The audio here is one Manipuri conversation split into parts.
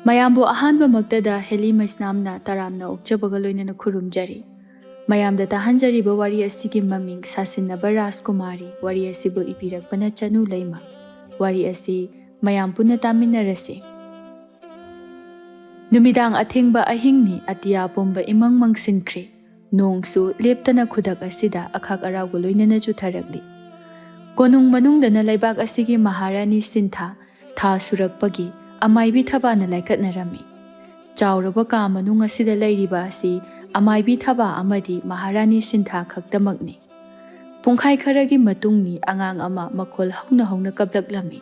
ꯃꯌꯥꯝꯕꯨ ꯑꯍꯥꯟꯕ ꯃꯛꯇꯗ ꯍꯦꯂꯤ ꯃꯩꯁꯅꯥꯝꯅ ꯇꯔꯥꯝꯅ ꯑꯣꯛꯆꯕꯒ ꯂꯣꯏꯅꯅ ꯈꯨꯔꯨꯝꯖꯔꯤ꯫ ꯃꯌꯥꯝꯗ ꯇꯥꯍꯟꯖꯔꯤꯕ ꯋꯥꯔꯤ ꯑꯁꯤꯒꯤ ꯃꯃꯤꯡ ꯁꯥꯁꯤꯟꯅꯕ ꯔꯥꯖꯀꯨꯃꯥꯔꯤ, ꯋꯥꯔꯤ ꯑꯁꯤꯕꯨ ꯏꯕꯤꯔꯛꯄꯅ ꯆꯅꯨ ꯂꯩꯃ꯫ ꯋꯥꯔꯤ ꯑꯁꯤ ꯃꯌꯥꯝ ꯄꯨꯟꯅ ꯇꯥꯃꯤꯟꯅꯔꯁꯤ꯫ ꯅꯨꯃꯤꯗꯥꯡ ꯑꯊꯦꯡꯕ ꯑꯍꯤꯡꯅꯤ, ꯑꯇꯤꯌꯥ ꯄꯨꯝꯕ ꯏꯃꯪ ꯃꯪꯁꯤꯟꯈ꯭ꯔꯦ꯫ ꯅꯣꯡꯁꯨ ꯂꯦꯞꯇꯅ ꯈꯨꯗꯛ ꯑꯁꯤꯗ ꯑꯈꯥꯛ ꯑꯔꯥꯎꯒ ꯂꯣꯏꯅꯅ ꯆꯨꯊꯔꯛꯂꯤ꯫ ꯀꯣꯅꯨꯡ ꯃꯅꯨꯡꯗꯅ ꯂꯩꯕꯥꯛ ꯑꯁꯤꯒꯤ ꯃꯍꯥꯔꯥꯅꯤ ꯁꯤꯟꯊꯥ ꯊꯥ ꯁꯨꯔꯛꯄꯒꯤ ꯑꯃꯥꯏꯕꯤ ꯊꯕꯥꯅ ꯂꯥꯏꯀꯠꯅꯔꯝꯃꯤ꯫ ꯆꯥꯎꯔꯕ ꯀꯥ ꯃꯅꯨꯡ ꯑꯁꯤꯗ ꯂꯩꯔꯤꯕ ꯑꯁꯤ ꯑꯃꯥꯏꯕꯤ ꯊꯕꯥ ꯑꯃꯗꯤ ꯃꯍꯥꯔꯥꯅꯤ ꯁꯤꯟꯊꯥ ꯈꯛꯇꯃꯛꯅꯤ꯫ ꯄꯨꯡꯈꯥꯏ ꯈꯔꯒꯤ ꯃꯇꯨꯡꯅꯤ ꯑꯉꯥꯡ ꯑꯃ ꯃꯈꯣꯜ ꯍꯧꯅ ꯍꯧꯅ ꯀꯞꯂꯛꯂꯝꯃꯤ꯫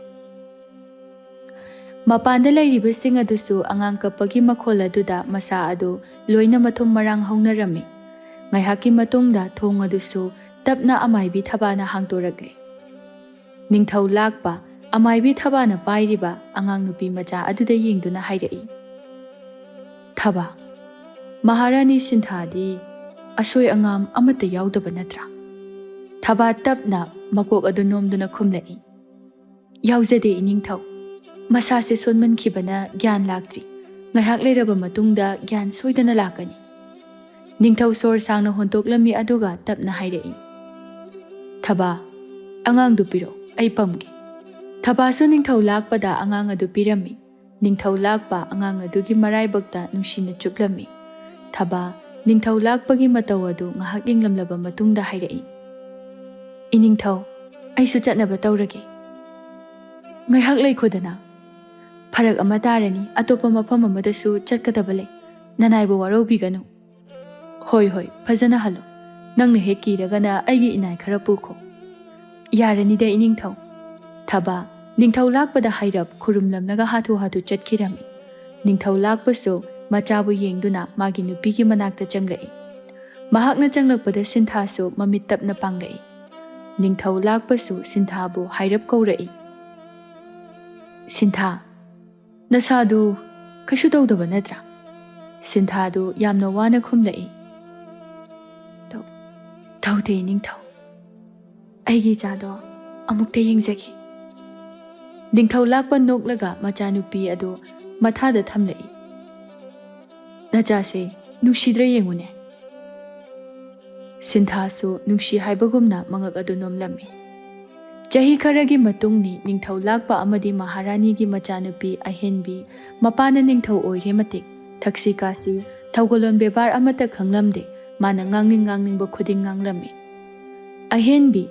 ꯃꯄꯥꯟꯗ ꯂꯩꯔꯤꯕꯁꯤꯡ ꯑꯗꯨꯁꯨ ꯑꯉꯥꯡ ꯀꯞꯄꯒꯤ ꯃꯈꯣꯜ ꯑꯗꯨꯗ ꯃꯁꯥ ꯑꯗꯨ ꯂꯣꯏꯅ ꯃꯊꯨꯝ ꯃꯔꯥꯡ ꯍꯧꯅꯔꯝꯃꯤ꯫ ꯉꯥꯏꯍꯥꯛꯀꯤ ꯃꯇꯨꯡꯗ ꯊꯣꯡ ꯑꯗꯨꯁꯨ ꯇꯞꯅ ꯑꯃꯥꯏꯕꯤ ꯊꯕꯥꯅ ꯍꯥꯡꯗꯣꯔꯛꯂꯤ꯫ ꯅꯤꯡꯊꯧ ꯂꯥꯛꯄ ꯑꯃꯥꯏꯕꯤ ꯊꯕꯥꯅ ꯄꯥꯏꯔꯤꯕ ꯑꯉꯥꯡ ꯅꯨꯄꯤ ꯃꯆꯥ ꯑꯗꯨꯗ ꯌꯦꯡꯗꯨꯅ ꯍꯥꯏꯔꯛꯏ꯫ ꯊꯕꯥ, ꯃꯍꯥꯔꯥꯅꯤ ꯁꯤꯟꯊꯥꯗꯤ ꯑꯁꯣꯏ ꯑꯉꯥꯝ ꯑꯃꯠꯇ ꯌꯥꯎꯗꯕ ꯅꯠꯇ꯭ꯔꯥ? ꯊꯕꯥ ꯇꯞꯅ ꯃꯀꯣꯛ ꯑꯗꯨ ꯅꯣꯝꯗꯨꯅ ꯈꯨꯝꯂꯛꯏ꯫ ꯌꯥꯎꯖꯗꯦ ꯏꯅꯤꯡꯊꯧ, ꯃꯁꯥꯁꯦ ꯁꯣꯟꯃꯟꯈꯤꯕꯅ ꯒ꯭ꯌꯥꯟ ꯂꯥꯛꯇ꯭ꯔꯤ꯫ ꯉꯥꯏꯍꯥꯛ ꯂꯩꯔꯕ ꯃꯇꯨꯡꯗ ꯒ꯭ꯌꯥꯟ ꯁꯣꯏꯗꯅ ꯂꯥꯛꯀꯅꯤ꯫ ꯅꯤꯡꯊꯧ ꯁꯣꯔ ꯁꯥꯡꯅ ꯍꯣꯟꯇꯣꯛꯂꯝꯃꯤ ꯑꯗꯨꯒ ꯇꯞꯅ ꯍꯥꯏꯔꯛꯏ꯫ ꯊꯕꯥ, ꯑꯉꯥꯡꯗꯨ ꯄꯤꯔꯣ, ꯑꯩ ꯄꯝꯒꯦ꯫ ꯊꯕꯥꯁꯨ ꯅꯤꯡꯊꯧ ꯂꯥꯛꯄꯗ ꯑꯉꯥꯡ ꯑꯗꯨ ꯄꯤꯔꯝꯃꯤ꯫ ꯅꯤꯡꯊꯧ ꯂꯥꯛꯄ ꯑꯉꯥꯡ ꯑꯗꯨꯒꯤ ꯃꯔꯥꯏꯕꯛꯇ ꯅꯨꯡꯁꯤꯅ ꯆꯨꯞꯂꯝꯃꯤ꯫ ꯊꯕꯥ ꯅꯤꯡꯊꯧ ꯂꯥꯛꯄꯒꯤ ꯃꯇꯧ ꯑꯗු ꯉꯥꯏꯍꯥꯛ ꯌꯦꯡꯂꯝꯂꯕ ꯃꯇꯨꯡꯗ ꯍꯥꯏꯔꯛꯏ꯫ ꯏꯅꯤꯡꯊꯧ, ꯑꯩꯁꯨ ꯆꯠꯅꯕ ꯇꯧꯔꯒꯦ꯫ ꯉꯥꯏꯍꯥꯛ ꯂꯩꯈꯣꯗꯅ, ꯐꯔꯛ ꯑꯃ ꯇꯥꯔꯅꯤ, ꯑꯇꯣꯞꯄ ꯃꯐꯝ ꯑꯃꯗꯁꯨ ꯆꯠꯀꯗꯕ ꯂꯩ, ꯅꯅꯥꯏꯕꯨ ꯋꯥꯔꯧꯕꯤꯒꯅꯨ꯫ ꯍꯣꯏ ꯍꯣꯏ, ꯐꯖꯅ ꯍꯜꯂꯣ, ꯅꯪꯅ ꯍꯦꯛ ꯀꯤꯔꯒꯅ ꯑꯩꯒꯤ ꯏꯅꯥꯏ ꯈꯔ ꯄꯨꯈꯣ꯫ ꯌꯥꯔꯅꯤꯗ ꯏꯅꯤꯡꯊꯧ꯫ ꯊꯕꯥ ꯅꯤꯡꯊꯧ ꯂꯥꯛꯄꯗ ꯍꯥꯏꯔꯞ ꯈꯨꯔꯨꯝꯂꯝꯂꯒ ꯍꯥꯊꯨ ꯍꯥꯊꯨ ꯆꯠꯈꯤꯔꯝꯃꯤ꯫ ꯅꯤꯡꯊꯧ ꯂꯥꯛꯄꯁꯨ ꯃꯆꯥꯕꯨ ꯌꯦꯡꯗꯨꯅ ꯃꯥꯒꯤ ꯅꯨꯄꯤꯒꯤ ꯃꯅꯥꯛꯇ ꯆꯪꯂꯛꯏ꯫ ꯃꯍꯥꯛꯅ ꯆꯪꯂꯛꯄꯗ ꯁꯤꯟꯊꯥꯁꯨ ꯃꯃꯤꯠ ꯇꯞꯅ ꯄꯥꯡꯂꯛꯏ꯫ ꯅꯤꯡꯊꯧ ꯂꯥꯛꯄꯁꯨ ꯁꯤꯟꯊꯥꯕꯨ ꯍꯥꯏꯔꯞ ꯀꯧꯔꯛꯏ꯫ ꯁꯤꯟꯊꯥ, ꯅꯁꯥꯗꯨ ꯀꯩꯁꯨ ꯇꯧꯗꯕ ꯅꯠꯇ꯭ꯔꯥ? ꯁꯤꯟꯊꯥꯗꯨ ꯌꯥꯝꯅ ꯋꯥꯅ ꯈꯨꯝꯂꯛꯏ꯫ ꯇꯧꯗꯦ ꯏꯅꯤꯡꯊꯧ, ꯑꯩꯒꯤ ꯏꯆꯥꯗꯣ ꯑꯃꯨꯛꯇ ꯌꯦꯡꯖꯒꯦ꯫ ꯅꯤꯡꯊꯧ ꯂꯥꯛꯄ ꯅꯣꯛꯂꯒ ꯃꯆꯥꯅꯨꯄꯤ ꯑꯗꯨ ꯃꯊꯥꯗ ꯊꯝꯂꯛꯏ꯫ ꯅꯆꯥꯁꯦ ꯅꯨꯡꯁꯤꯗ꯭ꯔ ꯌꯦꯡꯉꯨꯅꯦ꯫ ꯁꯤꯟꯊꯥꯁꯨ ꯅꯨꯡꯁꯤ ꯍꯥꯏꯕꯒꯨꯝꯅ ꯃꯉꯛ ꯑꯗꯨ ꯅꯣꯝꯂꯝꯃꯤ꯫ ꯆꯍꯤ ꯈꯔꯒꯤ ꯃꯇꯨꯡꯅꯤ ꯅꯤꯡꯊꯧ ꯂꯥꯛꯄ ꯑꯃꯗꯤ ꯃꯍꯥꯔꯥꯅꯤꯒꯤ ꯃꯆꯥꯅꯨꯄꯤ ꯑꯍꯦꯟꯕꯤ, ꯃꯄꯥꯅ ꯅꯤꯡꯊꯧ ꯑꯣꯏꯔꯦ ꯃꯇꯤꯛ ꯊꯛꯁꯤ ꯈꯥꯁꯤ ꯊꯧꯒꯜꯂꯣꯟ ꯕꯦꯕꯥꯔ ꯑꯃꯠꯇ ꯈꯪꯂꯝꯗꯦ꯫ ꯃꯥꯅ ꯉꯥꯡꯅꯤꯡꯕ ꯈꯨꯗꯤꯡ ꯉꯥꯡꯂꯝꯃꯤ꯫ ꯑꯍꯦꯟꯕꯤ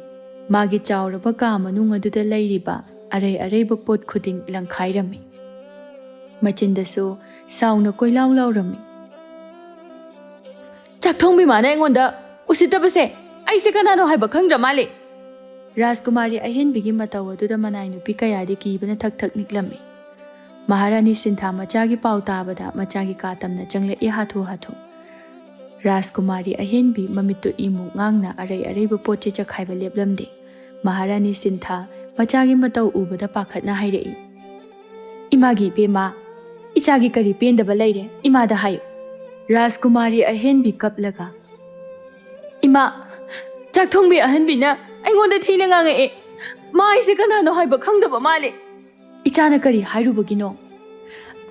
ꯃꯥꯒꯤ ꯆꯥꯎꯔꯕ ꯀꯥ ꯃꯅꯨꯡ ꯑꯗꯨꯗ ꯂꯩꯔꯤꯕ ꯑꯔꯩ ꯑꯔꯩꯕ ꯄꯣꯠ ꯈꯨꯗꯤꯡ ꯂꯪꯈꯥꯏꯔꯝꯃꯤ꯫ ꯃꯆꯤꯟꯗꯁꯨ ꯁꯥꯎꯅ ꯀꯣꯏꯂꯥꯎ ꯂꯥꯎꯔꯝꯃꯤ꯫ ꯆꯥꯛꯊꯣꯡꯕꯤ ꯃꯥꯅ ꯑꯩꯉꯣꯟꯗ ꯎꯁꯤꯠꯇꯕꯁꯦ ꯑꯩꯁꯦ ꯀꯅꯥꯅꯣ ꯍꯥꯏꯕ ꯈꯪꯗ꯭ꯔ ꯃꯥꯜꯂꯦ꯫ ꯔꯥꯖꯀꯨꯃꯥꯔꯤ ꯑꯍꯦꯟꯕꯤꯒꯤ ꯃꯇꯧ ꯑꯗꯨꯗ ꯃꯅꯥꯏ ꯅꯨꯄꯤ ꯀꯌꯥꯗꯤ ꯀꯤꯕꯅ ꯊꯛ ꯊꯛ ꯅꯤꯛꯂꯝꯃꯤ꯫ ꯃꯍꯥꯔꯥꯅꯤ ꯁꯤꯟꯊꯥ ꯃꯆꯥꯒꯤ ꯄꯥꯎ ꯇꯥꯕꯗ ꯃꯆꯥꯒꯤ ꯀꯥ ꯇꯝꯅ ꯆꯪꯂꯛꯏ ꯍꯥꯊꯨ ꯍꯥꯊꯨ꯫ ꯔꯥꯖꯀꯨꯃꯥꯔꯤ ꯑꯍꯦꯟꯕꯤ ꯃꯃꯤꯠꯇꯨ ꯏꯃꯨꯛ ꯉꯥꯡꯅ ꯑꯔꯩ ꯑꯔꯩꯕ ꯄꯣꯠ ꯆꯩ ꯆꯈꯥꯏꯕ ꯂꯦꯞꯂꯝꯗꯦ꯫ ꯃꯍꯥꯔꯥꯅꯤ ꯁꯤꯟꯊꯥ ꯃꯆꯥꯒꯤ ꯃꯇꯧ ꯎꯕꯗ ꯄꯥꯈꯠꯅ ꯍꯥꯏꯔꯛꯏ꯫ ꯏꯃꯥꯒꯤ ꯏꯕꯦꯝꯃ, ꯏꯆꯥꯒꯤ ꯀꯔꯤ ꯄꯦꯟꯗꯕ ꯂꯩꯔꯦ, ꯏꯃꯥꯗ ꯍꯥꯏꯌꯨ꯫ ꯔꯥꯖꯀꯨꯃꯥꯔꯤ ꯑꯍꯦꯟꯕꯤ ꯀꯞꯂꯒ, ꯏꯃꯥ, ꯆꯥꯛꯊꯣꯡꯕꯤ ꯑꯍꯟꯕꯤꯅ ꯑꯩꯉꯣꯟꯗ ꯊꯤꯅ ꯉꯥꯡꯉꯛꯑꯦ꯫ ꯃꯥ ꯑꯩꯁꯦ ꯀꯅꯥꯅꯣ ꯍꯥꯏꯕ ꯈꯪꯗꯕ ꯃꯥꯜꯂꯦ꯫ ꯏꯆꯥꯅ ꯀꯔꯤ ꯍꯥꯏꯔꯨꯕꯒꯤꯅꯣ?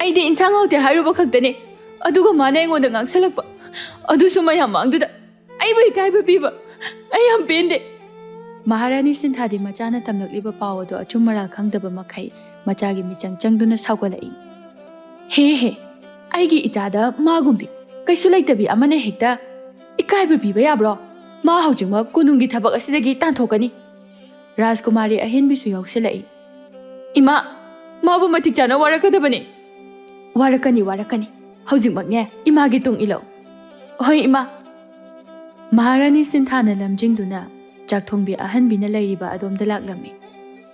ꯑꯩꯗꯤ ꯏꯟꯁꯥꯡ ꯍꯥꯎꯇꯦ ꯍꯥꯏꯔꯨꯕ ꯈꯛꯇꯅꯦ, ꯑꯗꯨꯒ ꯃꯥꯅ ꯑꯩꯉꯣꯟꯗ ꯉꯥꯡꯁꯜꯂꯛꯄ, ꯑꯗꯨꯁꯨ ꯃꯌꯥꯝ ꯃꯥꯡꯗꯨꯗ ꯑꯩꯕꯨ ꯏꯀꯥꯏꯕ ꯄꯤꯕ꯫ ꯑꯩ ꯌꯥꯝ ꯄꯦꯟꯗꯦ꯫ ꯃꯍꯥꯔꯥꯅꯤ ꯁꯤꯟꯊꯥꯗꯤ ꯃꯆꯥꯅ ꯇꯝꯂꯛꯂꯤꯕ ꯄꯥꯎ ꯑꯗꯨ ꯑꯆꯨꯝ ꯃꯔꯥꯜ ꯈꯪꯗꯕ ꯃꯈꯩ ꯃꯆꯥꯒꯤ ꯃꯤꯆꯪ ꯆꯪꯗꯨꯅ ꯁꯥꯎꯒꯠꯂꯛꯏ꯫ ꯍꯦ ꯍꯦ, ꯑꯩꯒꯤ ꯏꯆꯥꯗ ꯃꯥꯒꯨꯝꯕꯤ ꯀꯩꯁꯨ ꯂꯩꯇꯕꯤ ꯑꯃꯅ ꯍꯦꯛꯇ ꯏꯀꯥꯏꯕ ꯄꯤꯕ ꯌꯥꯕ꯭ꯔꯣ? ꯃꯥ ꯍꯧꯖꯤꯛꯃꯛ ꯀꯣꯅꯨꯡꯒꯤ ꯊꯕꯛ ꯑꯁꯤꯗꯒꯤ ꯇꯥꯟꯊꯣꯛꯀꯅꯤ꯫ ꯔꯥꯖꯀꯨꯃꯥꯔꯤ ꯑꯍꯦꯟꯕꯤꯁꯨ ꯌꯥꯎꯁꯤꯜꯂꯛꯏ꯫ ꯏꯃꯥ, ꯃꯥꯕꯨ ꯃꯇꯤꯛ ꯆꯥꯅ ꯋꯥꯔꯛꯀꯗꯕꯅꯤ꯫ ꯋꯥꯔꯛꯀꯅꯤ ꯋꯥꯔꯛꯀꯅꯤ, ꯍꯧꯖꯤꯛꯃꯛꯅꯦ ꯏꯃꯥꯒꯤ ꯇꯨꯡ ꯏꯜꯂꯧ꯫ ꯍꯣꯏ ꯏꯃꯥ꯫ ꯃꯍꯥꯔꯥꯅꯤ ꯁꯤꯟꯊꯥꯅ ꯂꯝꯖꯤꯡꯗꯨꯅ ꯆꯥꯛꯊꯣꯡꯕꯤ ꯑꯍꯟꯕꯤꯅ ꯂꯩꯔꯤꯕ ꯑꯗꯣꯝꯗ ꯂꯥꯛꯂꯝꯃꯤ꯫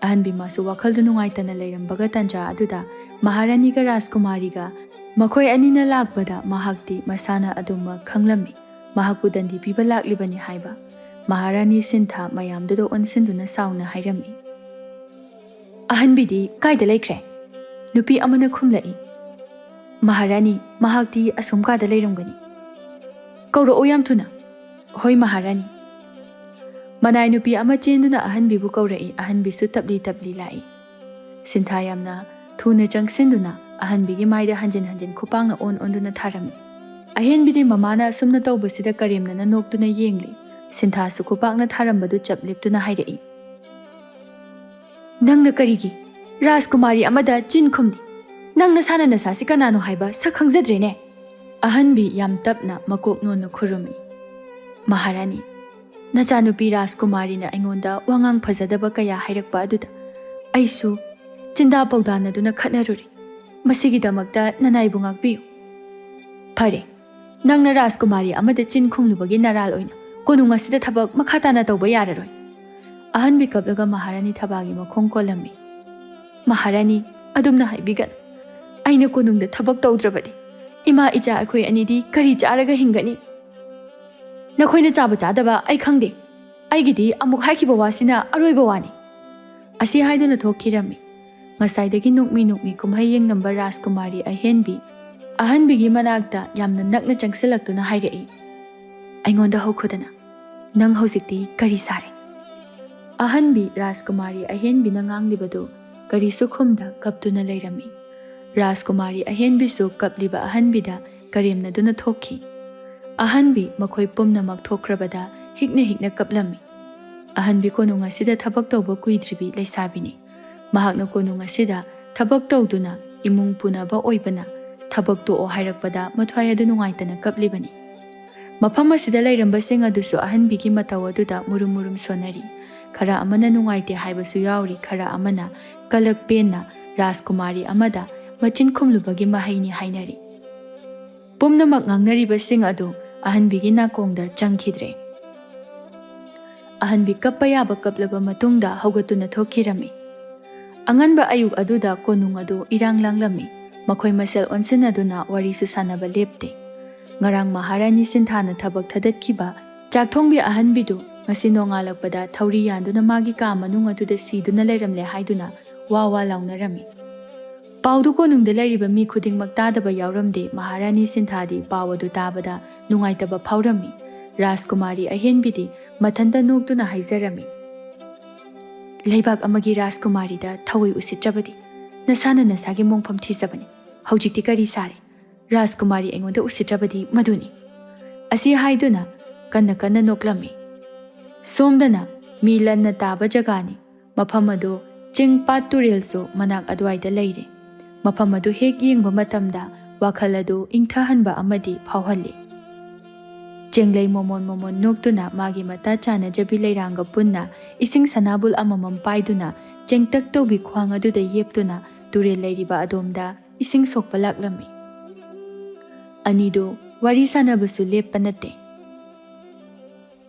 ꯑꯍꯟꯕꯤ ꯃꯥꯁꯨ ꯋꯥꯈꯜꯗꯨ ꯅꯨꯡꯉꯥꯏꯇꯅ ꯂꯩꯔꯝꯕꯒ ꯇꯥꯟꯖꯥ ꯑꯗꯨꯗ ꯃꯍꯥꯔꯥꯅꯤꯒ ꯔꯥꯖꯀꯨꯃꯥꯔꯤꯒ ꯃꯈꯣꯏ ꯑꯅꯤꯅ ꯂꯥꯛꯄꯗ ꯃꯍꯥꯛꯇꯤ ꯃꯁꯥꯅ ꯑꯗꯨꯃꯛ ꯈꯪꯂꯝꯃꯤ꯫ ꯃꯍꯥꯛꯄꯨ ꯗꯟꯗꯤ ꯄꯤꯕ ꯂꯥꯛꯂꯤꯕꯅꯤ ꯍꯥꯏꯕ꯫ ꯃꯍꯥꯔꯥꯅꯤ ꯁꯤꯟꯊꯥ ꯃꯌꯥꯝꯗꯨꯗ ꯑꯣꯟꯁꯤꯟꯗꯨꯅ ꯁꯥꯎꯅ ꯍꯥꯏꯔꯝꯃꯤ꯫ ꯑꯍꯟꯕꯤꯗꯤ ꯀꯥꯏꯗ ꯂꯩꯈ꯭ꯔꯦ? ꯅꯨꯄꯤ ꯑꯃꯅ ꯈꯨꯝꯂꯛꯏ꯫ ꯃꯍꯥꯔꯥꯅꯤ, ꯃꯍꯥꯛꯇꯤ ꯑꯁꯣꯝ ꯀꯥꯗ ꯂꯩꯔꯝꯒꯅꯤ꯫ ꯀꯧꯔꯛꯑꯣ ꯌꯥꯝ ꯊꯨꯅ꯫ ꯍꯣꯏ ꯃꯍꯥꯔꯥꯅꯤ꯫ ꯃꯅꯥꯏ ꯅꯨꯄꯤ ꯑꯃ ꯆꯦꯟꯗꯨꯅ ꯑꯍꯟꯕꯤꯕꯨ ꯀꯧꯔꯛꯏ꯫ ꯑꯍꯟꯕꯤꯁꯨ ꯇꯞꯂꯤ ꯇꯞꯂꯤ ꯂꯥꯛꯏ꯫ ꯁꯤꯟꯊꯥ ꯌꯥꯝꯅ thuna changsindu na ahanbigi maida hanjin hanjin khupangna onduna tharami. Ahenbidi mamana asumna tawbasida karimna na noktuna yengli. Sinthasu khupangna tharambadu chapliptuna hairai. Nangna karigi Rajkumari amada chin khumdi. Nangna sana na sasi kanano haiba sakhangzadre ne. Ahanbi yam tapna makok nonno khurumi. Maharani Nachanupi Rajkumari na aingonda wangang phajadaba kaya hairakpa aduda. Aisu chinda pawdana duna khatnaruri. Masigidamakta nanaibu ngakbiyu. Phare Nangna Rajkumari amada chin khumlubagi naral oina konunga sida thabak makhatana tawba yararoi. Ahanbi kaplaga Maharani thabagi makhong kolami. Maharani adumna haibigan. Aina konungda thabak tawdrabadi. Ima icha akhoi anidi kari charaga hingani. Nakhoina chaba chadaba ai khangde. Aigidi amuk haikiba wasina aroiba wani. Asi haiduna thokkirami. Ngasaidagi nukmi kumhai yengnamba Rajkumari ahenbi. Ahanbigi manakta yamna nakna changsilaktuna hairai. Aingonda hokhudana. Nang hojikti kari sare. Ahanbi Rajkumari ahenbi na nganglibado kari sukhumda kaptuna lairami. Rajkumari ahenbisu kapliba ahanbida karimna duna thokki. Ahanbi makhoi pumnamak thokrabada hikna kaplami. Ahanbi konunga sida thabak tawba kuidribi laisabini. Mahakna konunga sida thabak tawduna imung punaba oibana thabak to o hairakpada mathwaya du nungaitana kaplibani. Mafam asida lairambasing adusu ahanbigi mataw aduda murum sonari. Khara amana nungaite haibasu yauri khara amana kalak penna Rajkumari amada machin khumlubagi mahaini hainari. Pumnamak ngangnaribasing adu ahanbigi nakongda changkhidre. Ahanbi kappa yaba kaplaba matungda haugatuna thokkirami. Anganba ayuk aduda konung adu irang langlami. Makhoi masel onsinaduna warisu sanaba lepte. Ngarang Maharani Sinthana thabak thadatkhiba chakthongbi ahanbidu ngasi nongalakpada thauri yanduna magi ka manung aduda siduna leiramle haiduna wawa launarami. Paudu konungda leiriba mi khudingmak tadaba yauramde Maharani Sinthadi pawadu tabada nungaitaba phaurami. Rajkumari ahenbidi mathanda noktuna haizarami. Leibak amagi Rajkumari da thawai usitrabadi nasana nasagi mongpham thizabani. Haujikti kari sare. Rajkumari aingonda usitrabadi maduni. Asi haiduna kanna noklami. Somdana mi lanna taba jagani. Mafam adu ching pat turelso manak adwaida leire. Mafam adu hek yengba matamda wakhal adu ingthahanba amadi phawhalli. Jenglei momon noktuna magi mata chana jabi leiranga punna ising sanabul amamam paiduna jengtak tawbi khwang aduda yeptuna turel leiriba adomda ising sokpa laklami. Anido wari sanabasu leppa nate.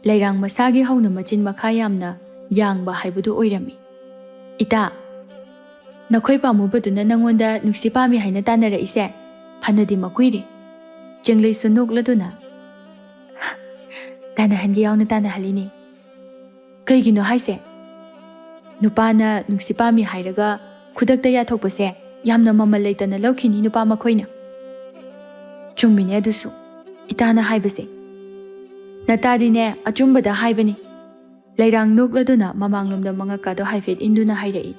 Leirang masagi hauna machin makha yamna yangba haibudu oirami. Ita nakhoi pamubaduna nangonda nuksipami haina tanara ise phanadi makuiri. Jenglei sunokladuna Tanahangi yauna tanahalini. Kaigino haise. Nupana nuksipami hairaga khudakta yathokpase yamna mamal leitana laukhini nupa makhoina. Chummine adusu itana haibase. Natadine achumbada haibani. Leirang nokladuna mamanglomda mangakado haifet induna hairai.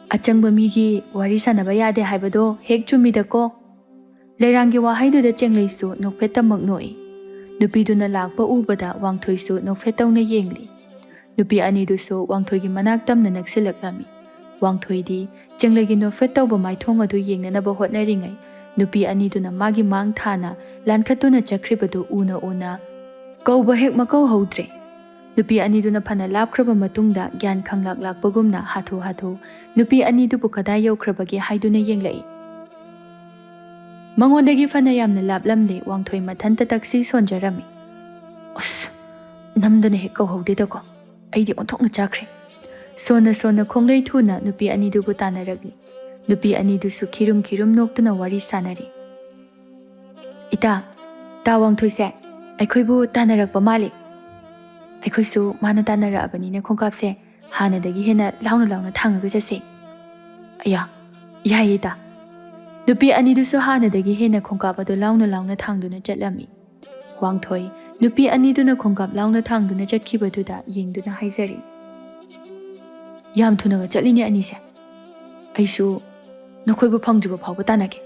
Achangba migi wari sanaba yade haibado hek chummidako. Leirangi wahaiduda chengleisu nokfetamak noi. Nupiduna lakpa ubada wangthoisu nokfetawna yengli. Nupi anidusu wangthoigi manak tamna naksilaklami. Wangthoidi chengleigi nokfetawba maithong adu yengnanaba hotnaringai. Nupi aniduna magi mang thana lankhatuna chakribadu una. Kauba hek makau haudre. Nupi aniduna phana lapkraba matungda gyan khanglak lakpagumna hathu. Nupi anidubu kadai yaukrabagi haiduna yenglai. Mangondagi fana yamna laplamde wangthoi mathanta taksi sonjarami. Os namdana hek kauhaudedako. Aidi onthokna chakre. Sona khonglei thuna nupi anidubu tanaragli. Nupi anidusu khirum noktuna wari sanari. Ita ta wangthoise aikhoibu tanarakpa mali. Aikhoisu mana tanarabanina khongkapse hanadagi hena launa thangaga jase. Aya yai ita. Nupi anidusu hanadagi hena khongkap adu launa thangduna chatlami. Wangthoi nupi aniduna khongkap launa thangduna chatkibaduda yengduna haizari. ꯌꯥꯝ ꯊꯨꯅꯒ ꯆꯠꯂꯤꯅꯦ ꯑꯅꯤꯁꯦ ꯑꯩꯁꯨ ꯅꯈꯣꯏꯕꯨ ꯐꯪꯗ꯭ꯔꯤꯕ ꯐꯥꯎꯕ ꯇꯥꯟꯅꯒꯦ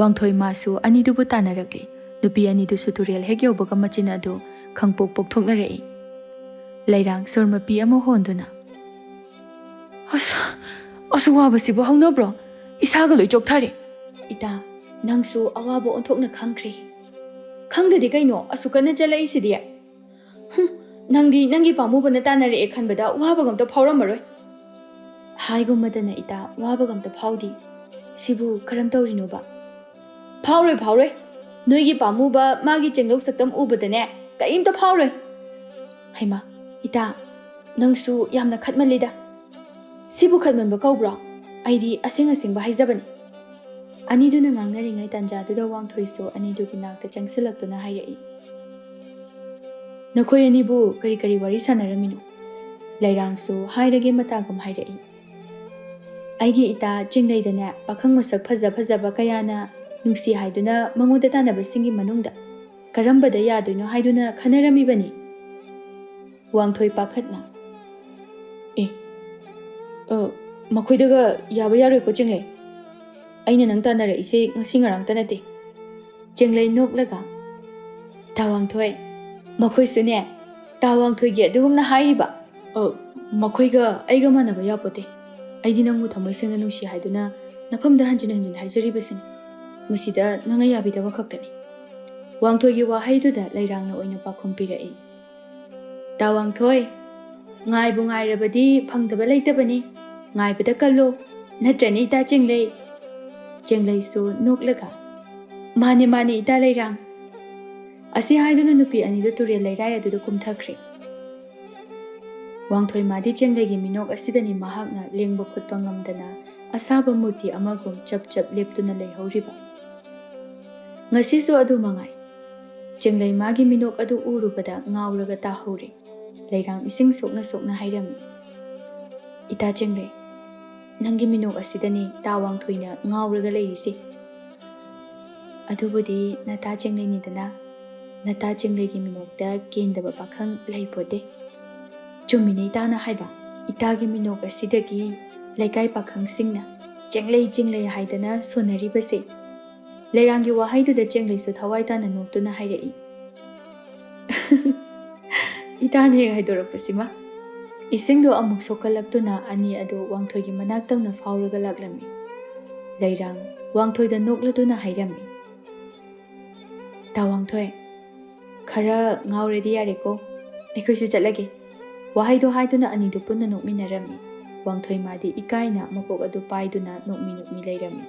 ꯋꯥꯡꯊꯣꯏ ꯃꯥꯁꯨ ꯑꯅꯤꯗꯨꯕꯨ ꯇꯥꯟꯅꯔꯛꯂꯤ ꯅꯨꯄꯤ ꯑꯅꯤꯗꯨꯁꯨ ꯇꯨꯔꯦꯜ ꯍꯦꯛ ꯌꯧꯕꯒ ꯃꯆꯤꯟ ꯑꯗꯨ ꯈꯪꯄꯣꯛ ꯄꯣꯛꯊꯣꯛꯅꯔꯛꯏ ꯂꯩꯔꯥꯡ ꯁꯣꯔ ꯃꯄꯤ ꯑꯃ ꯍꯣꯟꯗꯨꯅ ꯑꯁ ꯋꯥꯕꯁꯤꯕꯨ ꯍꯧꯅꯕ꯭ꯔꯣ ꯏꯁꯥꯒ ꯂꯣꯏ ꯆꯣꯛꯊꯔꯦ ꯏꯇꯥ ꯅꯪꯁꯨ ꯑꯋꯥꯕ ꯑꯣꯟꯊꯣꯛꯅ ꯈꯪꯈ꯭ꯔꯦ ꯈꯪꯗꯗꯤ ꯀꯩꯅꯣ ꯑꯁꯨꯛ ꯀꯟꯅ ꯆꯠꯂꯛꯏꯁꯤꯗꯤ ꯅꯪꯗꯤ ꯅꯪꯒꯤ ꯄꯥꯝꯃꯨꯕꯅ ꯇꯥꯟꯅꯔꯛꯑꯦ ꯈꯟꯕꯗ ꯋꯥꯕꯒ ꯑꯝꯇ ꯐꯥꯎꯔꯝꯃꯔꯣꯏ ꯍꯥꯏꯒꯨꯝꯕꯗꯅ ꯏꯇꯥ ꯋꯥꯕꯒ ꯑꯝꯇ ꯐꯥꯎꯗꯤ ꯁꯤꯕꯨ ꯀꯔꯝ ꯇꯧꯔꯤꯅꯣꯕ ꯐꯥꯎꯔꯣꯏ ꯅꯣꯏꯒꯤ ꯄꯥꯝꯃꯨꯕ ꯃꯥꯒꯤ ꯆꯦꯡꯂꯧ ꯁꯛꯇꯝ ꯎꯕꯗꯅꯦ ꯀꯔꯤꯝꯇ ꯐꯥꯎꯔꯣꯏ ꯍꯩꯃꯥ ꯏꯇꯥ ꯅꯪꯁꯨ ꯌꯥꯝꯅ ꯈꯠꯃꯜꯂꯤꯗ ꯁꯤꯕꯨ ꯈꯠꯃꯟꯕ ꯀꯧꯕ꯭ꯔꯣ ꯑꯩꯗꯤ ꯑꯁꯦꯡ ꯑꯁꯦꯡꯕ ꯍꯥꯏꯖꯕꯅꯤ ꯑꯅꯤꯗꯨꯅ ꯉꯥꯡꯅꯔꯤꯉꯩ ꯇꯥꯟꯖꯥꯗꯨꯗ ꯋꯥꯡꯊꯣꯏꯁꯨ ꯑꯅꯤꯗꯨꯒꯤ ꯅꯥꯛꯇ ꯆꯪꯁꯤꯜꯂꯛꯇꯨꯅ ꯍꯥꯏꯔꯛꯏ ꯅꯈꯣꯏ ꯑꯅꯤꯕꯨ ꯀꯔꯤ ꯀꯔꯤ ꯋꯥꯔꯤ ꯁꯥꯟꯅꯔꯝꯃꯤꯅꯣ ꯂꯩꯔꯥꯡꯁꯨ ꯍꯥꯏꯔꯒꯦ ꯃꯇꯥꯒꯨꯝ ꯍꯥꯏꯔꯛꯏ ꯑꯩꯒꯤ ꯏꯇꯥ ꯆꯤꯡꯂꯩꯗꯅꯦ ꯄꯥꯈꯪ ꯃꯁꯛ ꯐꯖ ꯐꯖꯕ ꯀꯌꯥꯅ ꯅꯨꯡꯁꯤ ꯍꯥꯏꯗꯨꯅ ꯃꯉꯣꯟꯗ ꯇꯥꯟꯅꯕꯁꯤꯡꯒꯤ ꯃꯅꯨꯡꯗ ꯀꯔꯝꯕꯗ ꯌꯥꯗꯣꯏꯅꯣ ꯍꯥꯏꯗꯨꯅ ꯈꯟꯅꯔꯝꯃꯤꯕꯅꯤ ꯋꯥꯡꯊꯣꯏ ꯄꯥꯈꯠꯅ ꯃꯈꯣꯏꯗꯒ ꯌꯥꯕ ꯌꯥꯔꯣꯏꯀꯣ ꯆꯤꯡꯂꯩ ꯑꯩꯅ ꯅꯪ ꯇꯥꯟꯅꯔꯛꯏꯁꯦ ꯉꯁꯤ ꯉꯔꯥꯡꯇ ꯅꯠꯇꯦ ꯆꯤꯡꯂꯩ ꯅꯣꯛꯂꯒ ꯇꯥꯋꯥꯡꯊꯣꯏ ꯃꯈꯣꯏꯁꯨꯅꯦ ꯇꯥꯋꯥꯡꯊꯣꯏꯒꯤ ꯑꯗꯨꯒꯨꯝꯅ ꯍꯥꯏꯔꯤꯕ ꯃꯈꯣꯏꯒ ꯑꯩꯒ ꯃꯥꯟꯅꯕ ꯌꯥꯄꯣꯠꯇꯦ ꯑꯩꯗꯤ ꯅꯪꯕꯨ ꯊꯃꯣꯏ ꯁꯦꯡꯅ ꯅꯨꯡꯁꯤ ꯍꯥꯏꯗꯨꯅ ꯅꯐꯝꯗ ꯍꯟꯖꯤꯟ ꯍꯟꯖꯤꯟ ꯍꯥꯏꯖꯔꯤꯕꯁꯤꯅꯤ ꯃꯁꯤꯗ ꯅꯪꯅ ꯌꯥꯕꯤꯗꯕ ꯈꯛꯇꯅꯤ ꯋꯥꯡꯊꯣꯏꯒꯤ ꯋꯥꯍꯩꯗꯨꯗ ꯂꯩꯔꯥꯡꯅ ꯑꯣꯏꯅ ꯄꯥꯎꯈꯨꯝ ꯄꯤꯔꯛꯏ ꯇꯥꯋꯥꯡꯊꯣꯏ ꯉꯥꯏꯕꯨ ꯉꯥꯏꯔꯕꯗꯤ ꯐꯪꯗꯕ ꯂꯩꯇꯕꯅꯤ ꯉꯥꯏꯕꯗ ꯀꯜꯂꯣ ꯅꯠꯇ꯭ꯔꯅꯤ ꯏꯇꯥ ꯆꯤꯡꯂꯩ ꯆꯤꯡꯂꯩꯁꯨ ꯅꯣꯛꯂꯒ ꯃꯥꯅꯦ ꯏꯇꯥ ꯂꯩꯔꯥꯡ ꯑꯁꯤ ꯍꯥꯏꯗꯨꯅ ꯅꯨꯄꯤ ꯑꯅꯤꯗꯨ ꯇꯨꯔꯦꯜ ꯂꯩꯔꯥꯏ ꯑꯗꯨꯗ ꯀꯨꯝꯊꯈ꯭ꯔꯦ ꯋꯥꯡꯊꯣꯏ ꯃꯥꯗꯤ ꯆꯤꯡꯂꯩꯒꯤ ꯃꯤꯅꯣꯛ ꯑꯁꯤꯗꯅꯤ ꯃꯍꯥꯛꯅ ꯂꯦꯡꯕ ꯈꯣꯠꯄ ꯉꯝꯗꯅ ꯑꯁꯥꯕ ꯃꯨꯔꯇꯤ ꯑꯃꯒꯨꯝ ꯆꯞ ꯆꯞ ꯂꯦꯞꯇꯨꯅ ꯂꯩꯍꯧꯔꯤꯕ ꯉꯁꯤꯁꯨ ꯑꯗꯨ ꯃꯉꯥꯏ ꯆꯤꯡꯂꯩ ꯃꯥꯒꯤ ꯃꯤꯅꯣꯛ ꯑꯗꯨ ꯎꯔꯨꯕꯗ ꯉꯥꯎꯔꯒ ꯇꯥꯍꯧꯔꯦ ꯂꯩꯔꯥꯡ ꯏꯁꯤꯡ ꯁꯣꯛꯅ ꯁꯣꯛꯅ ꯍꯥꯏꯔꯝꯃꯤ ꯏꯇꯥ ꯆꯤꯡꯂꯩ ꯅꯪꯒꯤ ꯃꯤꯅꯣꯛ ꯑꯁꯤꯗꯅꯤ ꯇꯥꯋꯥꯡꯊꯣꯏꯅ ꯉꯥꯎꯔꯒ ꯂꯩꯔꯤꯁꯦ ꯑꯗꯨꯕꯨꯗꯤ ꯅꯇꯥ ꯆꯤꯡꯂꯩꯅꯤꯗꯅ ꯅꯇꯥ ꯆꯤꯡꯂꯩꯒꯤ ꯃꯤꯅꯣꯛꯇ ꯀꯦꯟꯗꯕ ꯄꯥꯈꯪ ꯂꯩꯄꯣꯠꯇꯦ ꯆꯨꯝꯃꯤꯅꯦ ꯏꯇꯥꯅ ꯍꯥꯏꯕ ꯏꯇꯥꯒꯤ ꯃꯤꯅꯣꯛ ꯑꯁꯤꯗꯒꯤ ꯂꯩꯀꯥꯏ ꯄꯥꯈꯪꯁꯤꯡꯅ ꯆꯤꯡꯂꯩ ꯍꯥꯏꯗꯅ ꯁꯣꯟꯅꯔꯤꯕꯁꯦ ꯂꯩꯔꯥꯡꯒꯤ ꯋꯥꯍꯩꯗꯨꯗ ꯆꯤꯡꯂꯩꯁꯨ ꯊꯋꯥꯏ ꯇꯥꯅ ꯅꯣꯛꯇꯨꯅ ꯍꯥꯏꯔꯛꯏ ꯏꯇꯥꯅ ꯍꯦꯛ ꯍꯥꯏꯗꯣꯔꯛꯄꯁꯤꯃ ꯏꯁꯤꯡꯗꯣ ꯑꯃꯨꯛ ꯁꯣꯛꯀꯠꯂꯛꯇꯨꯅ ꯑꯅꯤ ꯑꯗꯨ ꯋꯥꯡꯊꯣꯏꯒꯤ ꯃꯅꯥꯛꯇꯝꯅ ꯐꯥꯎꯔꯒ ꯂꯥꯛꯂꯝꯃꯤ ꯂꯩꯔꯥꯡ ꯋꯥꯡꯊꯣꯏꯗ ꯅꯣꯛꯂꯗꯨꯅ ꯍꯥꯏꯔꯝꯃꯤ ꯇꯥꯋꯥꯡꯊꯣꯏ ꯈꯔ ꯉꯥꯎꯔꯗꯤ ꯌꯥꯔꯦꯀꯣ ꯑꯩꯈꯣꯏꯁꯨ ꯆꯠꯂꯒꯦ ꯋꯥꯍꯩꯗꯣ ꯍꯥꯏꯗꯨꯅ ꯑꯅꯤꯗꯨ ꯄꯨꯟꯅ ꯅꯣꯛꯃꯤꯟꯅꯔꯝꯃꯤ ꯋꯥꯡꯊꯣꯏ ꯃꯥꯗꯤ ꯏꯀꯥꯏꯅ ꯃꯀꯣꯛ ꯑꯗꯨ ꯄꯥꯏꯗꯨꯅ ꯅꯣꯛꯃꯤ ꯂꯩꯔꯝꯃꯤ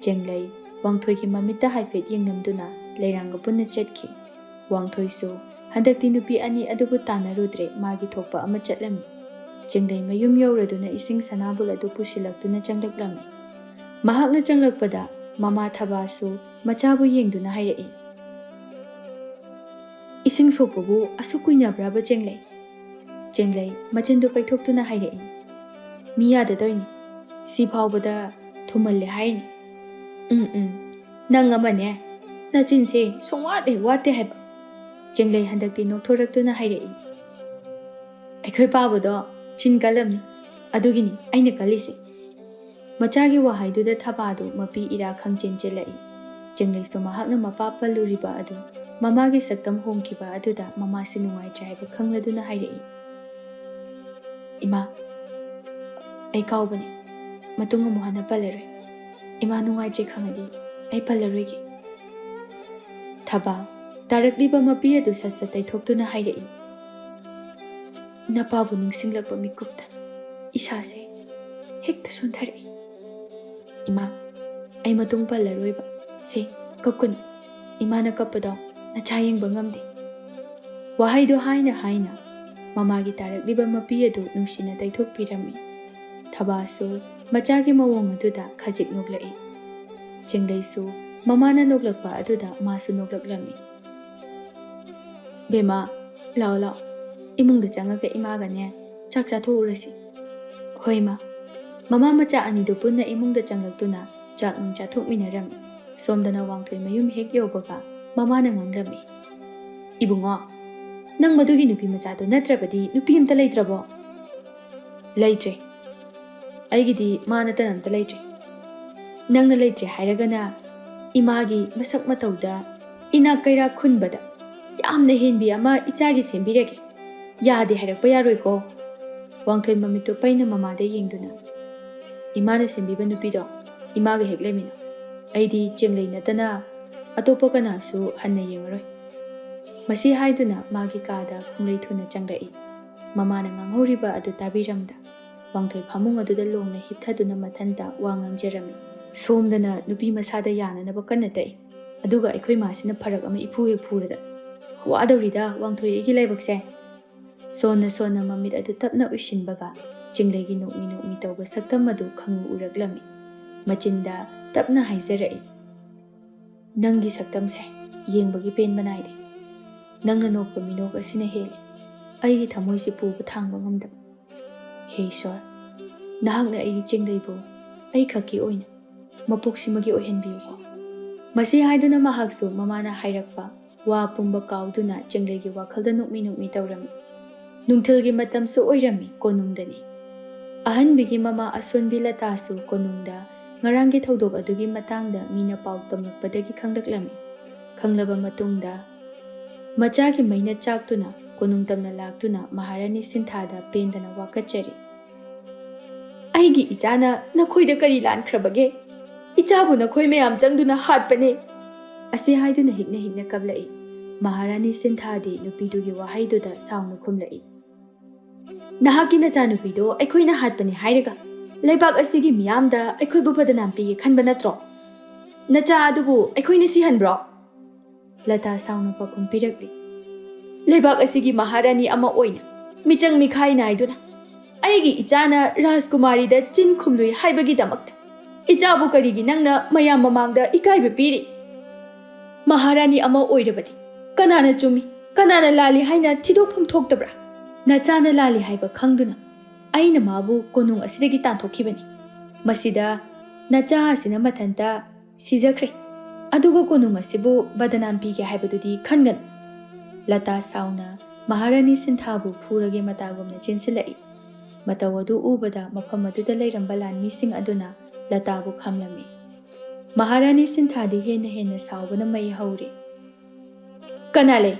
ꯆꯤꯡꯂꯩ ꯋꯥꯡꯊꯣꯏꯒꯤ ꯃꯃꯤꯠꯇ ꯍꯥꯏꯐꯦꯠ ꯌꯦꯡꯂꯝꯗꯨꯅ ꯂꯩꯔꯥꯡꯒ ꯄꯨꯟꯅ ꯆꯠꯈꯤ ꯋꯥꯡꯊꯣꯏꯁꯨ ꯍꯟꯗꯛꯇꯤ ꯅꯨꯄꯤ ꯑꯅꯤ ꯑꯗꯨꯕꯨ ꯇꯥꯟꯅꯔꯨꯗ꯭ꯔꯦ ꯃꯥꯒꯤ ꯊꯣꯛꯄ ꯑꯃ ꯆꯠꯂꯝꯃꯤ ꯆꯤꯡꯂꯩ ꯃꯌꯨꯝ ꯌꯧꯔꯗꯨꯅ ꯏꯁꯤꯡ ꯁꯅꯥꯕꯨꯜ ꯑꯗꯨ ꯄꯨꯁꯤꯜꯂꯛꯇꯨꯅ ꯆꯪꯂꯛꯂꯝꯃꯤ ꯃꯍꯥꯛꯅ ꯆꯪꯂꯛꯄꯗ ꯃꯃꯥ ꯊꯕꯥꯁꯨ ꯃꯆꯥꯕꯨ ꯌꯦꯡꯗꯨꯅ ꯍꯥꯏꯔꯛꯏ ꯏꯁꯤꯡ ꯁꯣꯛꯄꯕꯨ ꯑꯁꯨꯛ ꯀꯨꯏꯅꯕ꯭ꯔꯕ ꯆꯤꯡꯂꯩ ꯆꯤꯡꯂꯩ ꯃꯆꯤꯟꯗꯨ ꯄꯩꯊꯣꯛꯇꯨꯅ ꯍꯥꯏꯔꯛꯏ ꯃꯤ ꯌꯥꯗꯗꯣꯏꯅꯤ ꯁꯤ ꯐꯥꯎꯕꯗ ꯊꯨꯝꯃꯜꯂꯦ ꯍꯥꯏꯅꯤ ꯅꯪ ꯑꯃꯅꯦ ꯅꯆꯤꯟꯁꯦ ꯁꯨꯡꯋꯥꯠ ꯍꯦꯛ ꯋꯥꯠꯇꯦ ꯍꯥꯏꯕ ꯆꯤꯡꯂꯩ ꯍꯟꯗꯛꯇꯤ ꯅꯣꯛꯊꯣꯔꯛꯇꯨꯅ ꯍꯥꯏꯔꯛꯏ ꯑꯩꯈꯣꯏ ꯄꯥꯕꯗꯣ ꯆꯤꯟ ꯀꯜꯂꯝꯅꯤ ꯑꯗꯨꯒꯤꯅꯤ ꯑꯩꯅ ꯀꯜꯂꯤꯁꯦ ꯃꯆꯥꯒꯤ ꯋꯥꯍꯩꯗꯨꯗ ꯊꯕꯥꯗꯨ ꯃꯄꯤ ꯏꯔꯥ ꯈꯪꯆꯦꯟ ꯆꯦꯜꯂꯛꯏ ꯆꯤꯡꯂꯩꯁꯨ ꯃꯍꯥꯛꯅ ꯃꯄꯥ ꯄꯜꯂꯨꯔꯤꯕ ꯑꯗꯨ ꯃꯃꯥꯒꯤ ꯁꯛꯇꯝ ꯍꯣꯡꯈꯤꯕ ꯑꯗꯨꯗ ꯃꯃꯥꯁꯤ ꯅꯨꯡꯉꯥꯏꯇ꯭ꯔꯦ ꯍꯥꯏꯕ ꯈꯪꯂꯗꯨꯅ ꯍꯥꯏꯔꯛꯏ ꯏꯃꯥ ꯑꯩ ꯀꯥꯎꯕꯅꯤ ꯃꯇꯨꯡ ꯑꯃꯨꯛ ꯍꯟꯅ ꯄꯜꯂꯔꯣꯏ ꯏꯃꯥ ꯅꯨꯡꯉꯥꯏꯇ꯭ꯔꯦ ꯈꯪꯉꯗꯤ ꯑꯩ ꯄꯜꯂꯔꯣꯏꯒꯦ ꯊꯕꯥ ꯇꯥꯔꯛꯂꯤꯕ ꯃꯄꯤ ꯑꯗꯨ ꯁꯠ ꯁꯠ ꯇꯩꯊꯣꯛꯇꯨꯅ ꯍꯥꯏꯔꯛꯏ ꯅꯄꯥꯕꯨ ꯅꯤꯡꯁꯤꯡꯂꯛꯄ ꯃꯤꯀꯨꯞꯇ ꯏꯁꯥꯁꯦ ꯍꯦꯛꯇ ꯁꯣꯟꯊꯔꯛꯏ ꯏꯃꯥ ꯑꯩ ꯃꯇꯨꯡ ꯄꯜꯂꯔꯣꯏꯕ ꯁꯤ ꯀꯞꯀꯅꯨ ꯏꯃꯥꯅ ꯀꯞꯄꯗꯣ ꯅꯆꯥ ꯌꯦꯡꯕ ꯉꯝꯗꯦ ꯋꯥꯍꯩꯗꯣ ꯍꯥꯏꯅ ꯃꯃꯥꯒꯤ ꯇꯥꯔꯛꯂꯤꯕ ꯃꯄꯤ ꯑꯗꯨ ꯅꯨꯡꯁꯤꯅ ꯇꯩꯊꯣꯛꯄꯤꯔꯝꯃꯤ ꯊꯕꯥꯁꯨ ꯃꯆꯥꯒꯤ ꯃꯑꯣꯡ ꯑꯗꯨꯗ ꯈꯖꯤꯛ ꯅꯣꯛꯂꯛꯏ ꯆꯤꯡꯂꯩꯁꯨ ꯃꯃꯥꯅ ꯅꯣꯛꯂꯛꯄ ꯑꯗꯨꯗ ꯃꯥꯁꯨ ꯅꯣꯛꯂꯛꯂꯝꯃꯤ ꯕꯦꯃꯥ ꯂꯥꯛꯑꯣ ꯏꯃꯨꯡꯗ ꯆꯪꯉꯒ ꯏꯃꯥꯒꯅꯦ ꯆꯥꯛ ꯆꯥꯊꯣꯛꯎꯔꯁꯤ ꯍꯣꯏ ꯃꯥ ꯃꯃꯥ ꯃꯆꯥ ꯑꯅꯤꯗꯨ ꯄꯨꯟꯅ ꯏꯃꯨꯡꯗ ꯆꯪꯂꯛꯇꯨꯅ ꯆꯥꯛ ꯅꯨꯡ ꯆꯥꯊꯣꯛꯃꯤꯟꯅꯔꯝꯃꯤ ꯁꯣꯝꯗꯅ ꯋꯥꯡꯊꯣꯏ ꯃꯌꯨꯝ ꯍꯦꯛ ꯌꯧꯕꯒ ꯃꯃꯥꯅ ꯉꯥꯡꯂꯝꯃꯤ ꯏꯕꯨꯡꯉꯣ ꯅꯪ ꯃꯗꯨꯒꯤ ꯅꯨꯄꯤ ꯃꯆꯥꯗꯣ ꯅꯠꯇ꯭ꯔꯕꯗꯤ ꯅꯨꯄꯤ ꯑꯝꯇ ꯂꯩꯇ꯭ꯔꯕꯣ ꯂꯩꯇ꯭ꯔꯦ ꯑꯩꯒꯤꯗꯤ ꯃꯥꯅꯇꯅ ꯑꯝꯇ ꯂꯩꯇ꯭ꯔꯦ ꯅꯪꯅ ꯂꯩꯇ꯭ꯔꯦ ꯍꯥꯏꯔꯒꯅ ꯏꯃꯥꯒꯤ ꯃꯁꯛ ꯃꯇꯧꯗ ꯏꯅꯥꯛ ꯀꯩꯔꯥꯛ ꯈꯨꯟꯕꯗ ꯌꯥꯝꯅ ꯍꯦꯟꯕꯤ ꯑꯃ ꯏꯆꯥꯒꯤ ꯁꯦꯝꯕꯤꯔꯒꯦ ꯌꯥꯗꯦ ꯍꯥꯏꯔꯛꯄ ꯌꯥꯔꯣꯏꯀꯣ ꯋꯥꯡꯊꯣꯏ ꯃꯃꯤꯠꯇꯨ ꯄꯩꯅ ꯃꯃꯥꯗ ꯌꯦꯡꯗꯨꯅ 이마는 셈비바 누피도 이마가 핵레미노 ꯑꯩꯗꯤ ꯆꯦꯡꯂꯩ ꯅꯠꯇꯅ ꯑꯇꯣꯞꯄ ꯀꯅꯥꯁꯨ ꯍꯟꯅ ꯌꯦꯡꯉꯔꯣꯏ ꯃꯁꯤ ꯍꯥꯏꯗꯨꯅ ꯃꯥꯒꯤ ꯀꯥꯗ ꯈꯣꯡꯂꯩ ꯊꯨꯅ ꯆꯪꯂꯛꯏ ꯃꯃꯥꯅ ꯉꯥꯡꯍꯧꯔꯤꯕ ꯑꯗꯨ ꯇꯥꯕꯤꯔꯝꯗ ꯋꯥꯡꯊꯣꯏ ꯐꯃꯨꯡ ꯑꯗꯨꯗ ꯂꯣꯡꯅ ꯍꯤꯞꯊꯗꯨꯅ ꯃꯊꯟꯇ ꯋꯥ ꯉꯥꯡꯖꯔꯝꯃꯤ ꯁꯣꯝꯗꯅ ꯅꯨꯄꯤ ꯃꯁꯥꯗ ꯌꯥꯅꯅꯕ ꯀꯟꯅ ꯇꯛꯏ ꯑꯗꯨꯒ ꯑꯩꯈꯣꯏ ꯃꯥꯁꯤꯅ ꯐꯔꯛ ꯑꯃ ꯏꯐꯨ ꯍꯦꯛ ꯐꯨꯔꯗ ꯋꯥꯗꯧꯔꯤꯗ ꯋꯥꯡꯊꯣꯏ ꯑꯩꯒꯤ ꯂꯥꯏꯕꯛꯁꯦ ꯁꯣꯟꯅ ꯃꯃꯤꯠ ꯑꯗꯨ ꯇꯞꯅ ꯎꯏꯁꯤꯟꯕꯒ ꯆꯤꯡꯂꯩꯒꯤ ꯅꯣꯛꯃꯤ ꯇꯧꯕ ꯁꯛꯇꯝ ꯑꯗꯨ ꯈꯪꯎ ꯎꯔꯛꯂꯝꯃꯤ ꯃꯆꯤꯟꯗ ꯇꯞꯅ ꯍꯥꯏꯖꯔꯛꯏ ꯅꯪꯒꯤ ꯁꯛꯇꯝꯁꯦ ꯌꯦꯡꯕꯒꯤ ꯄꯦꯟꯕ ꯅꯥꯏꯗꯦ ꯅꯪꯅ ꯅꯣꯛꯄ ꯃꯤꯅꯣꯛ ꯑꯁꯤꯅ ꯍꯦꯜꯂꯤ ꯑꯩꯒꯤ ꯊꯃꯣꯏꯁꯤ ꯄꯨꯕ ꯊꯥꯡꯕ ꯉꯝꯗꯕ ꯍꯦ ꯏꯁ꯭ꯋꯔ ꯅꯍꯥꯛꯅ ꯑꯩꯒꯤ ꯆꯤꯡꯂꯩꯕꯨ ꯑꯩ ꯈꯛꯀꯤ ꯑꯣꯏꯅ ꯃꯄꯣꯛꯁꯤꯃꯒꯤ ꯑꯣꯏꯍꯟꯕꯤꯌꯨꯀꯣ ꯃꯁꯤ ꯍꯥꯏꯗꯨꯅ ꯃꯍꯥꯛꯁꯨ ꯃꯃꯥꯅ ꯍꯥꯏꯔꯛꯄ ꯋꯥ ꯄꯨꯝꯕ ꯀꯥꯎꯗꯨꯅ ꯆꯤꯡꯂꯩꯒꯤ ꯋꯥꯈꯜꯗ ꯅꯣꯛꯃꯤ ꯇꯧꯔꯝꯃꯤ ꯅꯨꯡꯊꯤꯜꯒꯤ ꯃꯇꯝꯁꯨ ꯑꯣꯏꯔꯝꯃꯤ ꯀꯣꯅꯨꯡꯗꯅꯤ ꯑꯍꯟꯕꯤꯒꯤ ꯃꯃꯥ ꯑꯁꯣꯟꯕꯤ ꯂꯇꯥꯁꯨ ꯀꯣꯅꯨꯡꯗ ꯉꯔꯥꯡꯒꯤ ꯊꯧꯗꯣꯛ ꯑꯗꯨꯒꯤ ꯃꯇꯥꯡꯗ ꯃꯤꯅ ꯄꯥꯎ ꯇꯝꯂꯛꯄꯗꯒꯤ ꯈꯪꯂꯛꯂꯝꯃꯤ ꯈꯪꯂꯕ ꯃꯇꯨꯡꯗ ꯃꯆꯥꯒꯤ ꯃꯩꯅ ꯆꯥꯛꯇꯨꯅ ꯀꯣꯅꯨꯡ ꯇꯝꯅ ꯂꯥꯛꯇꯨꯅ ꯃꯍꯥꯔꯥꯅꯤ ꯁꯤꯟꯊꯥꯗ ꯄꯦꯟꯗꯅ ꯋꯥꯀꯠꯆꯔꯤ ꯑꯩꯒꯤ ꯏꯆꯥꯅ ꯅꯈꯣꯏꯗ ꯀꯔꯤ ꯂꯥꯟꯈ꯭ꯔꯕꯒꯦ ꯏꯆꯥꯕꯨ ꯅꯈꯣꯏ ꯃꯌꯥꯝ ꯆꯪꯗꯨꯅ ꯍꯥꯠꯄꯅꯦ ꯑꯁꯤ ꯍꯥꯏꯗꯨꯅ ꯍꯤꯛꯅ ꯀꯞꯂꯛꯏ ꯃꯍꯥꯔꯥꯅꯤ ꯁꯤꯟꯊꯥꯗꯤ ꯅꯨꯄꯤꯗꯨꯒꯤ ꯋꯥꯍꯩꯗꯨꯗ ꯁꯥꯎꯅ ꯈꯨꯝꯂꯛꯏ ꯅꯍꯥꯛꯀꯤ ꯅꯆꯥꯅꯨꯄꯤꯗꯣ ꯑꯩꯈꯣꯏꯅ ꯍꯥꯠꯄꯅꯤ ꯍꯥꯏꯔꯒ ꯂꯩꯕꯥꯛ ꯑꯁꯤꯒꯤ ꯃꯤꯌꯥꯝꯗ ꯑꯩꯈꯣꯏꯕꯨ ꯕꯗꯅꯥꯝ ꯄꯤꯒꯦ ꯈꯟꯕ ꯅꯠꯇ꯭ꯔꯣ ꯅꯆꯥ ꯑꯗꯨꯕꯨ ꯑꯩꯈꯣꯏꯅ ꯁꯤꯍꯟꯕ꯭ꯔꯣ ꯂꯇꯥ ꯁꯥꯎꯅ ꯄꯥꯎꯈꯨꯝ ꯄꯤꯔꯛꯂꯤ ꯂꯩꯕꯥꯛ ꯑꯁꯤꯒꯤ ꯃꯍꯥꯔꯥꯅꯤ ꯑꯃ ꯑꯣꯏꯅ ꯃꯤꯆꯪ ꯃꯤꯈꯥꯏ ꯅꯥꯏꯗꯨꯅ ꯑꯩꯒꯤ ꯏꯆꯥꯅ ꯔꯥꯖꯀꯨꯃꯥꯔꯤꯗ ꯆꯤꯟ ꯈꯨꯝꯂꯨꯏ ꯍꯥꯏꯕꯒꯤꯗꯃꯛꯇ ꯏꯆꯥꯕꯨ ꯀꯔꯤꯒꯤ ꯅꯪꯅ ꯃꯌꯥꯝ ꯃꯃꯥꯡꯗ ꯏꯀꯥꯏꯕ ꯄꯤꯔꯤ ꯃꯍꯥꯔꯥꯅꯤ ꯑꯃ ꯑꯣꯏꯔꯕꯗꯤ ꯀꯅꯥꯅ ꯆꯨꯝꯃꯤ ꯀꯅꯥꯅ ꯂꯥꯜꯂꯤ ꯍꯥꯏꯅ ꯊꯤꯗꯣꯛꯐꯝ ꯊꯣꯛꯇꯕ꯭ꯔꯥ ꯅꯆꯥꯅ ꯂꯥꯜꯂꯤ ꯍꯥꯏꯕ ꯈꯪꯗꯨꯅ ꯑꯩꯅ ꯃꯥꯕꯨ ꯀꯣꯅꯨꯡ ꯑꯁꯤꯗꯒꯤ ꯇꯥꯟꯊꯣꯛꯈꯤꯕꯅꯤ ꯃꯁꯤꯗ ꯅꯆꯥ ꯑꯁꯤꯅ ꯃꯊꯟꯇ ꯁꯤꯖꯈ꯭ꯔꯦ ꯑꯗꯨꯒ ꯀꯣꯅꯨꯡ ꯑꯁꯤꯕꯨ ꯕꯗꯅꯥꯝ ꯄꯤꯒꯦ ꯍꯥꯏꯕꯗꯨꯗꯤ ꯈꯟꯒꯅꯨ ꯂꯇꯥ ꯁꯥꯎꯅ ꯃꯍꯥꯔꯥꯅꯤ ꯁꯤꯟꯊꯥꯕꯨ ꯐꯨꯔꯒꯦ ꯃꯇꯥꯒꯨꯝꯅ ꯆꯦꯟꯁꯤꯜꯂꯛꯏ ꯃꯇꯧ ꯑꯗꯨ ꯎꯕꯗ ꯃꯐꯝ ꯑꯗꯨꯗ ꯂꯩꯔꯝꯕ ꯂꯥꯟꯃꯤꯁꯤꯡ ꯑꯗꯨꯅ ꯂꯇꯥꯕꯨ ꯈꯥꯝꯂꯝꯃꯤ ꯃꯍꯥꯔꯥꯅꯤ ꯁꯤꯟꯊꯥꯗꯤ ꯍꯦꯟꯅ ꯁꯥꯎꯕꯅ ꯃꯩ ꯍꯧꯔꯤ ꯀꯅꯥ ꯂꯩ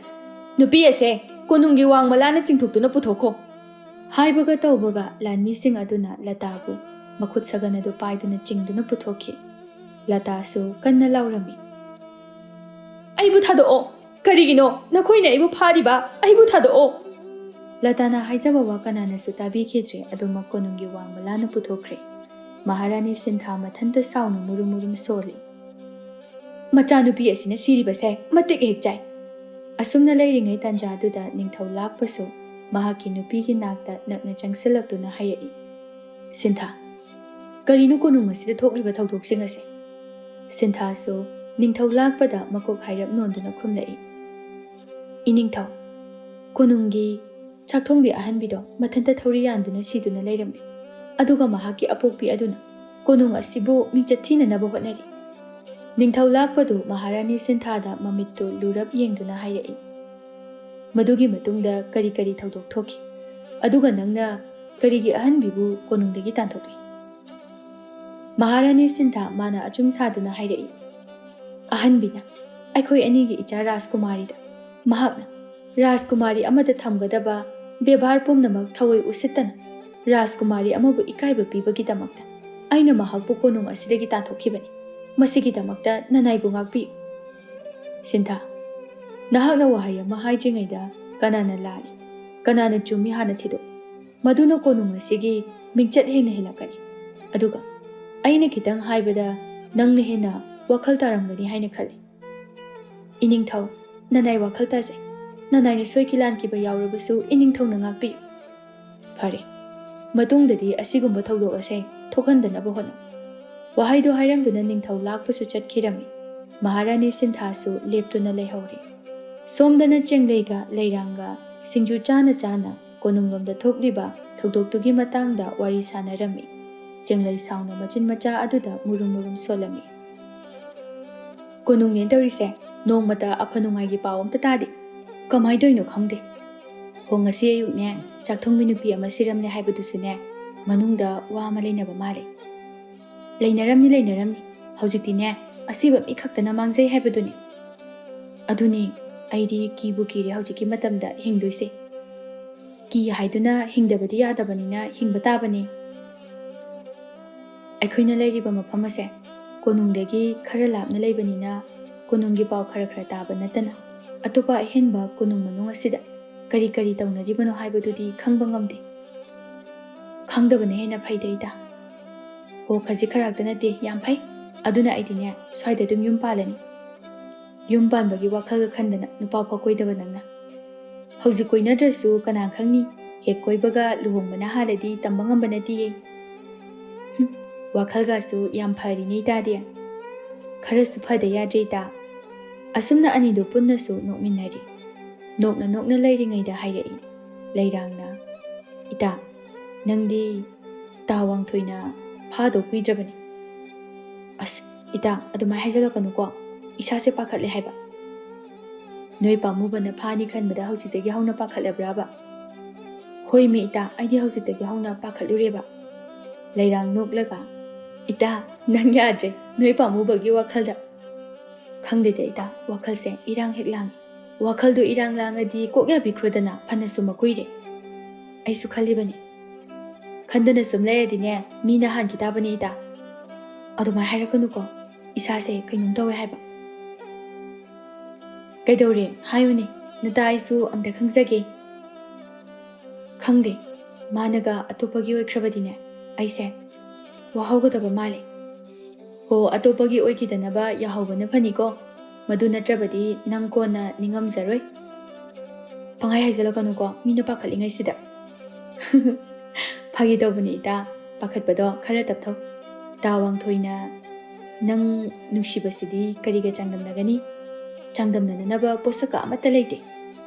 ꯅꯨꯄꯤ ꯑꯁꯦ ꯀꯣꯅꯨꯡꯒꯤ ꯋꯥꯡꯃꯂꯥꯅ ꯆꯤꯡꯊꯣꯛꯇꯨꯅ ꯄꯨꯊꯣꯛꯈꯣ ꯍꯥꯏꯕꯒ ꯇꯧꯕꯒ ꯂꯥꯟꯃꯤꯁꯤꯡ ꯑꯗꯨꯅ ꯂꯇꯥꯕꯨ ꯃꯈꯨꯠ ꯁꯒꯟ ꯑꯗꯨ ꯄꯥꯏꯗꯨꯅ ꯆꯤꯡꯗꯨꯅ ꯄꯨꯊꯣꯛꯈꯤ ꯂꯇꯥꯁꯨ ꯀꯟꯅ ꯂꯥꯎꯔꯝꯃꯤ ꯑꯩꯕꯨ ꯊꯥꯗꯣꯛꯑꯣ ꯀꯔꯤꯒꯤꯅꯣ ꯅꯈꯣꯏꯅ ꯑꯩꯕꯨ ꯐꯥꯔꯤꯕ ꯑꯩꯕꯨ ꯊꯥꯗꯣꯛꯑꯣ ꯂꯇꯥꯅ ꯍꯥꯏꯖꯕ ꯋꯥ ꯀꯅꯥꯅꯁꯨ ꯇꯥꯕꯤꯈꯤꯗ꯭ꯔꯦ ꯑꯗꯨꯃꯛ ꯀꯣꯅꯨꯡꯒꯤ ꯋꯥꯡꯃꯂꯥꯅ ꯄꯨꯊꯣꯛꯈ꯭ꯔꯦ ꯃꯍꯥꯔꯥꯅꯤ ꯁꯤꯟꯊꯥ ꯃꯊꯟꯇ ꯁꯥꯎꯅ ꯃꯨꯔꯨꯝ ꯁꯣꯜꯂꯤ ꯃꯆꯥꯅꯨꯄꯤ ꯑꯁꯤꯅ ꯁꯤꯔꯤꯕꯁꯦ ꯃꯇꯤꯛ ꯍꯦꯛ ꯆꯥꯏ ꯑꯁꯨꯝꯅ ꯂꯩꯔꯤꯉꯩ ꯇꯥꯟꯖꯥꯗꯨꯗ ꯅꯤꯡꯊꯧ ꯂꯥꯛꯄꯁꯨ ꯃꯍꯥꯛꯀꯤ ꯅꯨꯄꯤꯒꯤ ꯅꯥꯛꯇ ꯅꯛꯅ ꯆꯪꯁꯤꯜꯂꯛꯇꯨꯅ ꯍꯥꯏꯔꯛꯏ ꯁꯤꯟꯊꯥ ꯀꯔꯤꯅꯣ ꯀꯣꯅꯨꯡ ꯑꯁꯤꯗ ꯊꯣꯛꯂꯤꯕ ꯊꯧꯗꯣꯛꯁꯤꯡ ꯑꯁꯤ ꯁꯤꯟꯊꯥꯁꯨ ꯅꯤꯡꯊꯧ ꯂꯥꯛꯄꯗ ꯃꯀꯣꯛ ꯍꯥꯏꯔꯞ ꯅꯣꯟꯗꯨꯅ ꯈꯨꯝꯂꯛꯏ ꯏꯅꯤꯡꯊꯧ ꯀꯣꯅꯨꯡꯒꯤ ꯆꯥꯛꯊꯣꯡꯕꯤ ꯑꯍꯟꯕꯤꯗꯣ ꯃꯊꯟꯇ ꯊꯧꯔꯤ ꯌꯥꯟꯗꯨꯅ ꯁꯤꯗꯨꯅ ꯂꯩꯔꯝꯃꯤ ꯑꯗꯨꯒ ꯃꯍꯥꯛꯀꯤ ꯑꯄꯣꯛꯄꯤ ꯑꯗꯨꯅ ꯀꯣꯅꯨꯡ ꯑꯁꯤꯕꯨ ꯃꯤꯡꯆꯠ ꯊꯤꯅꯅꯕ ꯍꯣꯠꯅꯔꯤ ꯅꯤꯡꯊꯧ ꯂꯥꯛꯄꯗꯨ ꯃꯍꯥꯔꯥꯅꯤ ꯁꯤꯟꯊꯥꯗ ꯃꯃꯤꯠꯇꯨ ꯂꯨꯔꯞ ꯌꯦꯡꯗꯨꯅ ꯍꯥꯏꯔꯛꯏ ꯃꯗꯨꯒꯤ ꯃꯇꯨꯡꯗ ꯀꯔꯤ ꯊꯧꯗꯣꯛ ꯊꯣꯛꯈꯤ ꯑꯗꯨꯒ ꯅꯪꯅ ꯀꯔꯤꯒꯤ ꯑꯍꯟꯕꯤꯕꯨ ꯀꯣꯅꯨꯡꯗꯒꯤ ꯇꯥꯟꯊꯣꯛꯂꯤ ꯃꯍꯥꯔꯥꯅꯤ ꯁꯤꯟꯊꯥ ꯃꯥꯅ ꯑꯆꯨꯝ ꯁꯥꯗꯨꯅ ꯍꯥꯏꯔꯛꯏ ꯑꯍꯟꯕꯤꯅ ꯑꯩꯈꯣꯏ ꯑꯅꯤꯒꯤ ꯏꯆꯥ ꯔꯥꯖꯀꯨꯃꯥꯔꯤꯗ ꯃꯍꯥꯛꯅ ꯔꯥꯖꯀꯨꯃꯥꯔꯤ ꯑꯃꯗ ꯊꯝꯒꯗꯕ ꯕꯦꯚꯥꯔ ꯄꯨꯝꯅꯃꯛ ꯊꯑꯣꯏ ꯎꯁꯤꯠꯇꯅ ꯔꯥꯖꯀꯨꯃꯥꯔꯤ ꯑꯃꯕꯨ ꯏꯀꯥꯏꯕ ꯄꯤꯕꯒꯤꯗꯃꯛꯇ ꯑꯩꯅ ꯃꯍꯥꯛꯄꯨ ꯀꯣꯅꯨꯡ ꯑꯁꯤꯗꯒꯤ ꯇꯥꯟꯊꯣꯛꯈꯤꯕꯅꯤ ꯃꯁꯤꯒꯤꯗꯃꯛꯇ ꯅꯅꯥꯏꯕꯨ ꯉꯥꯛꯄꯤꯌꯨ ꯁꯤꯟꯊꯥ ꯅꯍꯥꯛꯅ ꯋꯥꯍꯩ ꯑꯃ ꯍꯥꯏꯗ꯭ꯔꯤꯉꯩꯗ ꯀꯅꯥꯅ ꯂꯥꯜꯂꯤ ꯀꯅꯥꯅ ꯆꯨꯝꯃꯤ ꯍꯥꯟꯅ ꯊꯤꯗꯣꯛ ꯃꯗꯨꯅ ꯀꯣꯅꯨꯡ ꯑꯁꯤꯒꯤ ꯃꯤꯡꯆꯠ ꯍꯦꯟꯅ ꯍꯦꯜꯂꯛꯀꯅꯤ ꯑꯗꯨꯒ ꯑꯩꯅ ꯈꯤꯇꯪ ꯍꯥꯏꯕꯗ ꯅꯪꯅ ꯍꯦꯟꯅ ꯋꯥꯈꯜ ꯇꯥꯔꯝꯒꯅꯤ ꯍꯥꯏꯅ ꯈꯜꯂꯤ ꯏꯅꯤꯡꯊꯧ ꯅꯅꯥꯏ ꯋꯥꯈꯜ ꯇꯥꯖꯩ ꯅꯅꯥꯏꯅ ꯁꯣꯏꯈꯤ ꯂꯥꯟꯈꯤꯕ ꯌꯥꯎꯔꯕꯁꯨ ꯏꯅꯤꯡꯊꯧꯅ ꯉꯥꯛꯄꯤꯌꯨ ꯐꯔꯦ ꯃꯇꯨꯡꯗꯗꯤ ꯑꯁꯤꯒꯨꯝꯕ ꯊꯧꯗꯣꯛ ꯑꯁꯦ ꯊꯣꯛꯍꯟꯗꯅꯕ ꯍꯣꯠꯅꯧ ꯋꯥꯍꯩꯗꯨ ꯍꯥꯏꯔꯝꯗꯨꯅ ꯅꯤꯡꯊꯧ ꯂꯥꯛꯄꯁꯨ ꯆꯠꯈꯤꯔꯝꯃꯤ ꯃꯍꯥꯔꯥꯅꯤ ꯁꯤꯟꯊꯥꯁꯨ ꯂꯦꯞꯇꯨꯅ ꯂꯩꯍꯧꯔꯤ ꯁꯣꯝꯗꯅ ꯆꯦꯡꯂꯩꯒ ꯂꯩꯔꯥꯡꯒ ꯁꯤꯡꯖꯨ ꯆꯥꯅ ꯀꯣꯅꯨꯡꯂꯣꯝꯗ ꯊꯣꯛꯂꯤꯕ ꯊꯧꯗꯣꯛꯇꯨꯒꯤ ꯃꯇꯥꯡꯗ ꯋꯥꯔꯤ ꯁꯥꯅꯔꯝꯃꯤ ꯆꯦꯡꯂꯩ ꯁꯥꯎꯅ ꯃꯆꯤꯟ ꯃꯆꯥ ꯑꯗꯨꯗ ꯃꯨꯔꯨꯝ ꯁꯣꯜꯂꯝꯃꯤ ꯀꯣꯅꯨꯡꯅꯦ ꯇꯧꯔꯤꯁꯦ ꯅꯣꯡꯃꯇ ꯑꯐ ꯅꯨꯡꯉꯥꯏꯒꯤ ꯄꯥꯎ ꯑꯝꯇ ꯇꯥꯗꯦ ꯀꯃꯥꯏꯅ ꯇꯧꯔꯤꯅꯣ ꯈꯪꯗꯦ ꯉꯁꯤ ꯑꯌꯨꯛꯅꯦ ꯆꯥꯛꯊꯣꯡꯕꯤ ꯅꯨꯄꯤ ꯑꯃ ꯁꯤꯔꯝꯂꯦ ꯍꯥꯏꯕꯗꯨꯁꯨꯅꯦ ꯃꯅꯨꯡꯗ ꯋꯥ ꯑꯃ ꯂꯩꯅꯕ ꯃꯥꯜꯂꯦ꯫ ꯂꯩꯅꯔꯝꯅꯤ ꯍꯧꯖꯤꯛꯇꯤꯅꯦ ꯑꯁꯤꯕ ꯃꯤ ꯈꯛꯇꯅ ꯃꯥꯡꯖꯩ ꯍꯥꯏꯕꯗꯨꯅꯤ꯫ ꯑꯗꯨꯅꯤ ꯑꯩꯗꯤ ꯀꯤꯕꯨ ꯀꯤꯔꯦ ꯍꯧꯖꯤꯛꯀꯤ ꯃꯇꯝꯗ ꯍꯤꯡꯗꯣꯏꯁꯦ꯫ ꯀꯤ ꯍꯥꯏꯗꯨꯅ ꯍꯤꯡꯗꯕꯗꯤ ꯌꯥꯗꯕꯅꯤꯅ ꯍꯤꯡꯕ ꯇꯥꯕꯅꯤ꯫ ꯑꯩꯈꯣꯏꯅ ꯂꯩꯔꯤꯕ ꯃꯐꯝ ꯑꯁꯦ ꯀꯣꯅꯨꯡꯗꯒꯤ ꯈꯔ ꯂꯥꯞꯅ ꯂꯩꯕꯅꯤꯅ ꯀꯣꯅꯨꯡꯒꯤ ꯄꯥꯎ ꯈꯔ ꯇꯥꯕ ꯅꯠꯇꯅ ꯑꯇꯣꯞꯄ ꯑꯍꯦꯟꯕ ꯀꯣꯅꯨꯡ ꯃꯅꯨꯡ ꯑꯁꯤꯗ ꯀꯔꯤ ꯇꯧꯅꯔꯤꯕꯅꯣ ꯍꯥꯏꯕꯗꯨꯗꯤ ꯈꯪꯕ ꯉꯝꯗꯦ꯫ ꯈꯪꯗꯕꯅ ꯍꯦꯟꯅ ꯐꯩꯗ ꯏꯇꯥ꯫ ꯍꯣ ꯈꯖꯤꯛ ꯈꯔꯥꯛꯇ ꯅꯠꯇꯦ ꯌꯥꯝ ꯐꯩ꯫ ꯑꯗꯨꯅ ꯑꯩꯗꯤꯅꯦ ꯁ꯭ꯋꯥꯏꯗ ꯑꯗꯨꯝ ꯌꯨꯝ ꯄꯥꯜꯂꯅꯤ꯫ ꯌꯨꯝ ꯄꯥꯟꯕꯒꯤ ꯋꯥꯈꯜꯒ ꯈꯟꯗꯅ ꯅꯨꯄꯥ ꯐꯥꯎ ꯀꯣꯏꯗꯕ ꯅꯪꯅ꯫ ꯍꯧꯖꯤꯛ ꯀꯣꯏꯅꯗ꯭ꯔꯁꯨ ꯀꯅꯥ ꯈꯪꯅꯤ ꯍꯦꯛ ꯀꯣꯏꯕꯒ ꯂꯨꯍꯣꯡꯕꯅ ꯍꯥꯜꯂꯗꯤ ꯇꯝꯕ ꯉꯝꯕ ꯅꯠꯇꯤꯌꯦ꯫ ꯋꯥꯈꯜꯒꯁꯨ ꯌꯥꯝ ꯐꯔꯤꯅꯤ ꯏꯇꯥꯗꯤ꯫ ꯈꯔꯁꯨ ꯐꯗ ꯌꯥꯗ꯭ꯔꯦ ꯏꯇꯥ꯫ ꯑꯁꯨꯝꯅ ꯑꯅꯤꯗꯨ ꯄꯨꯟꯅꯁꯨ ꯅꯣꯛꯃꯤꯟꯅꯔꯤ꯫ ꯅꯣꯛꯅ ꯂꯩꯔꯤꯉꯩꯗ ꯍꯥꯏꯔꯛꯏ ꯂꯩꯔꯥꯡꯅ, ꯏꯇꯥ ꯅꯪꯗꯤ ꯇꯥ ꯋꯥꯡꯊꯣꯏꯅ ꯐꯥꯗꯧ ꯀꯨꯏꯗ꯭ꯔꯕꯅꯤ꯫ ꯑꯁ ꯏꯇꯥ ꯑꯗꯨꯃꯥꯏ ꯍꯥꯏꯖꯜꯂꯛꯀꯅꯨꯀꯣ, ꯏꯁꯥꯁꯦ ꯄꯥꯈꯠꯂꯦ ꯍꯥꯏꯕ꯫ ꯅꯣꯏ ꯄꯥꯝꯃꯨꯕꯅ ꯐꯥꯅꯤ ꯈꯟꯕꯗ ꯍꯧꯖꯤꯛꯇꯒꯤ ꯍꯧꯅ ꯄꯥꯈꯠꯂꯕ꯭ꯔꯥꯕ? ꯍꯣꯏꯃꯤ ꯏꯇꯥ ꯑꯩꯗꯤ ꯍꯧꯖꯤꯛꯇꯒꯤ ꯍꯧꯅ ꯄꯥꯈꯠꯂꯨꯔꯦꯕ꯫ ꯂꯩꯔꯥꯡ ꯅꯣꯛꯂꯒ, ꯏꯇꯥ ꯅꯪ ꯌꯥꯗ꯭ꯔꯦ ꯅꯣꯏ ꯄꯥꯝꯃꯨꯕꯒꯤ ꯋꯥꯈꯜꯗ꯫ ꯈꯪꯗꯦꯗ ꯏꯇꯥ ꯋꯥꯈꯜꯁꯦ ꯏꯔꯥꯡ ꯍꯦꯛ ꯂꯥꯡꯉꯤ꯫ ꯋꯥꯈꯜꯗꯣ ꯏꯔꯥꯡ ꯂꯥꯡꯉꯗꯤ ꯀꯣꯛ ꯌꯥꯕꯤꯈ꯭ꯔꯣꯗꯅ ꯐꯅꯁꯨ ꯃꯀꯨꯏꯔꯦ꯫ ꯑꯩꯁꯨ ꯈꯜꯂꯤꯕꯅꯤ꯫ ꯈꯟꯗꯅ ꯁꯨꯝ ꯂꯩꯔꯗꯤꯅꯦ ꯃꯤꯅ ꯍꯥꯟꯈꯤ ꯇꯥꯕꯅꯤ ꯏꯇꯥ꯫ ꯑꯗꯨꯃꯥꯏ ꯍꯥꯏꯔꯛꯀꯅꯨꯀꯣ, ꯏꯁꯥꯁꯦ ꯀꯩꯅꯣꯝ ꯇꯧꯋꯦ ꯍꯥꯏꯕ꯫ ꯀꯩꯗꯧꯔꯦ ꯍꯥꯏꯌꯨꯅꯦ ꯅꯇꯥ ꯑꯩꯁꯨ ꯑꯝꯇ ꯈꯪꯖꯒꯦ꯫ ꯈꯪꯗꯦ ꯃꯥꯅꯒ ꯑꯇꯣꯞꯄꯒꯤ ꯑꯣꯏꯈ꯭ꯔꯕꯗꯤꯅꯦ ꯑꯩꯁꯦ ꯋꯥꯍꯧꯒꯗꯕ ꯃꯥꯜꯂꯦ꯫ ꯍꯣ ꯑꯇꯣꯞꯄꯒꯤ ꯑꯣꯏꯈꯤꯗꯅꯕ ꯌꯥꯍꯧꯕꯅ ꯐꯅꯤꯀꯣ, ꯃꯗꯨ ꯅꯠꯇ꯭ꯔꯕꯗꯤ ꯅꯪ ꯀꯣꯟꯅ ꯅꯤꯡꯉꯝꯖꯔꯣꯏ꯫ ꯄꯪꯍꯥꯏ ꯍꯥꯏꯖꯜꯂꯛꯀꯅꯨꯀꯣ ꯃꯤꯅ ꯄꯥꯈꯠꯂꯤꯉꯩꯁꯤꯗ꯫ ꯐꯥꯒꯤ ꯇꯧꯕꯅꯤ ꯏꯇꯥ, ꯄꯥꯈꯠꯄꯗꯣ ꯈꯔ ꯇꯞꯊꯧ꯫ ꯇꯥ ꯋꯥꯡꯊꯣꯏꯅ ꯅꯪ ꯅꯨꯡꯁꯤꯕꯁꯤꯗꯤ ꯀꯔꯤꯒ ꯆꯥꯡꯗꯝꯅꯒꯅꯤ? ꯆꯥꯡꯗꯝꯅꯅꯕ ꯄꯣꯠꯁꯛꯀ ꯑꯃꯠꯇ ꯂꯩꯇꯦ꯫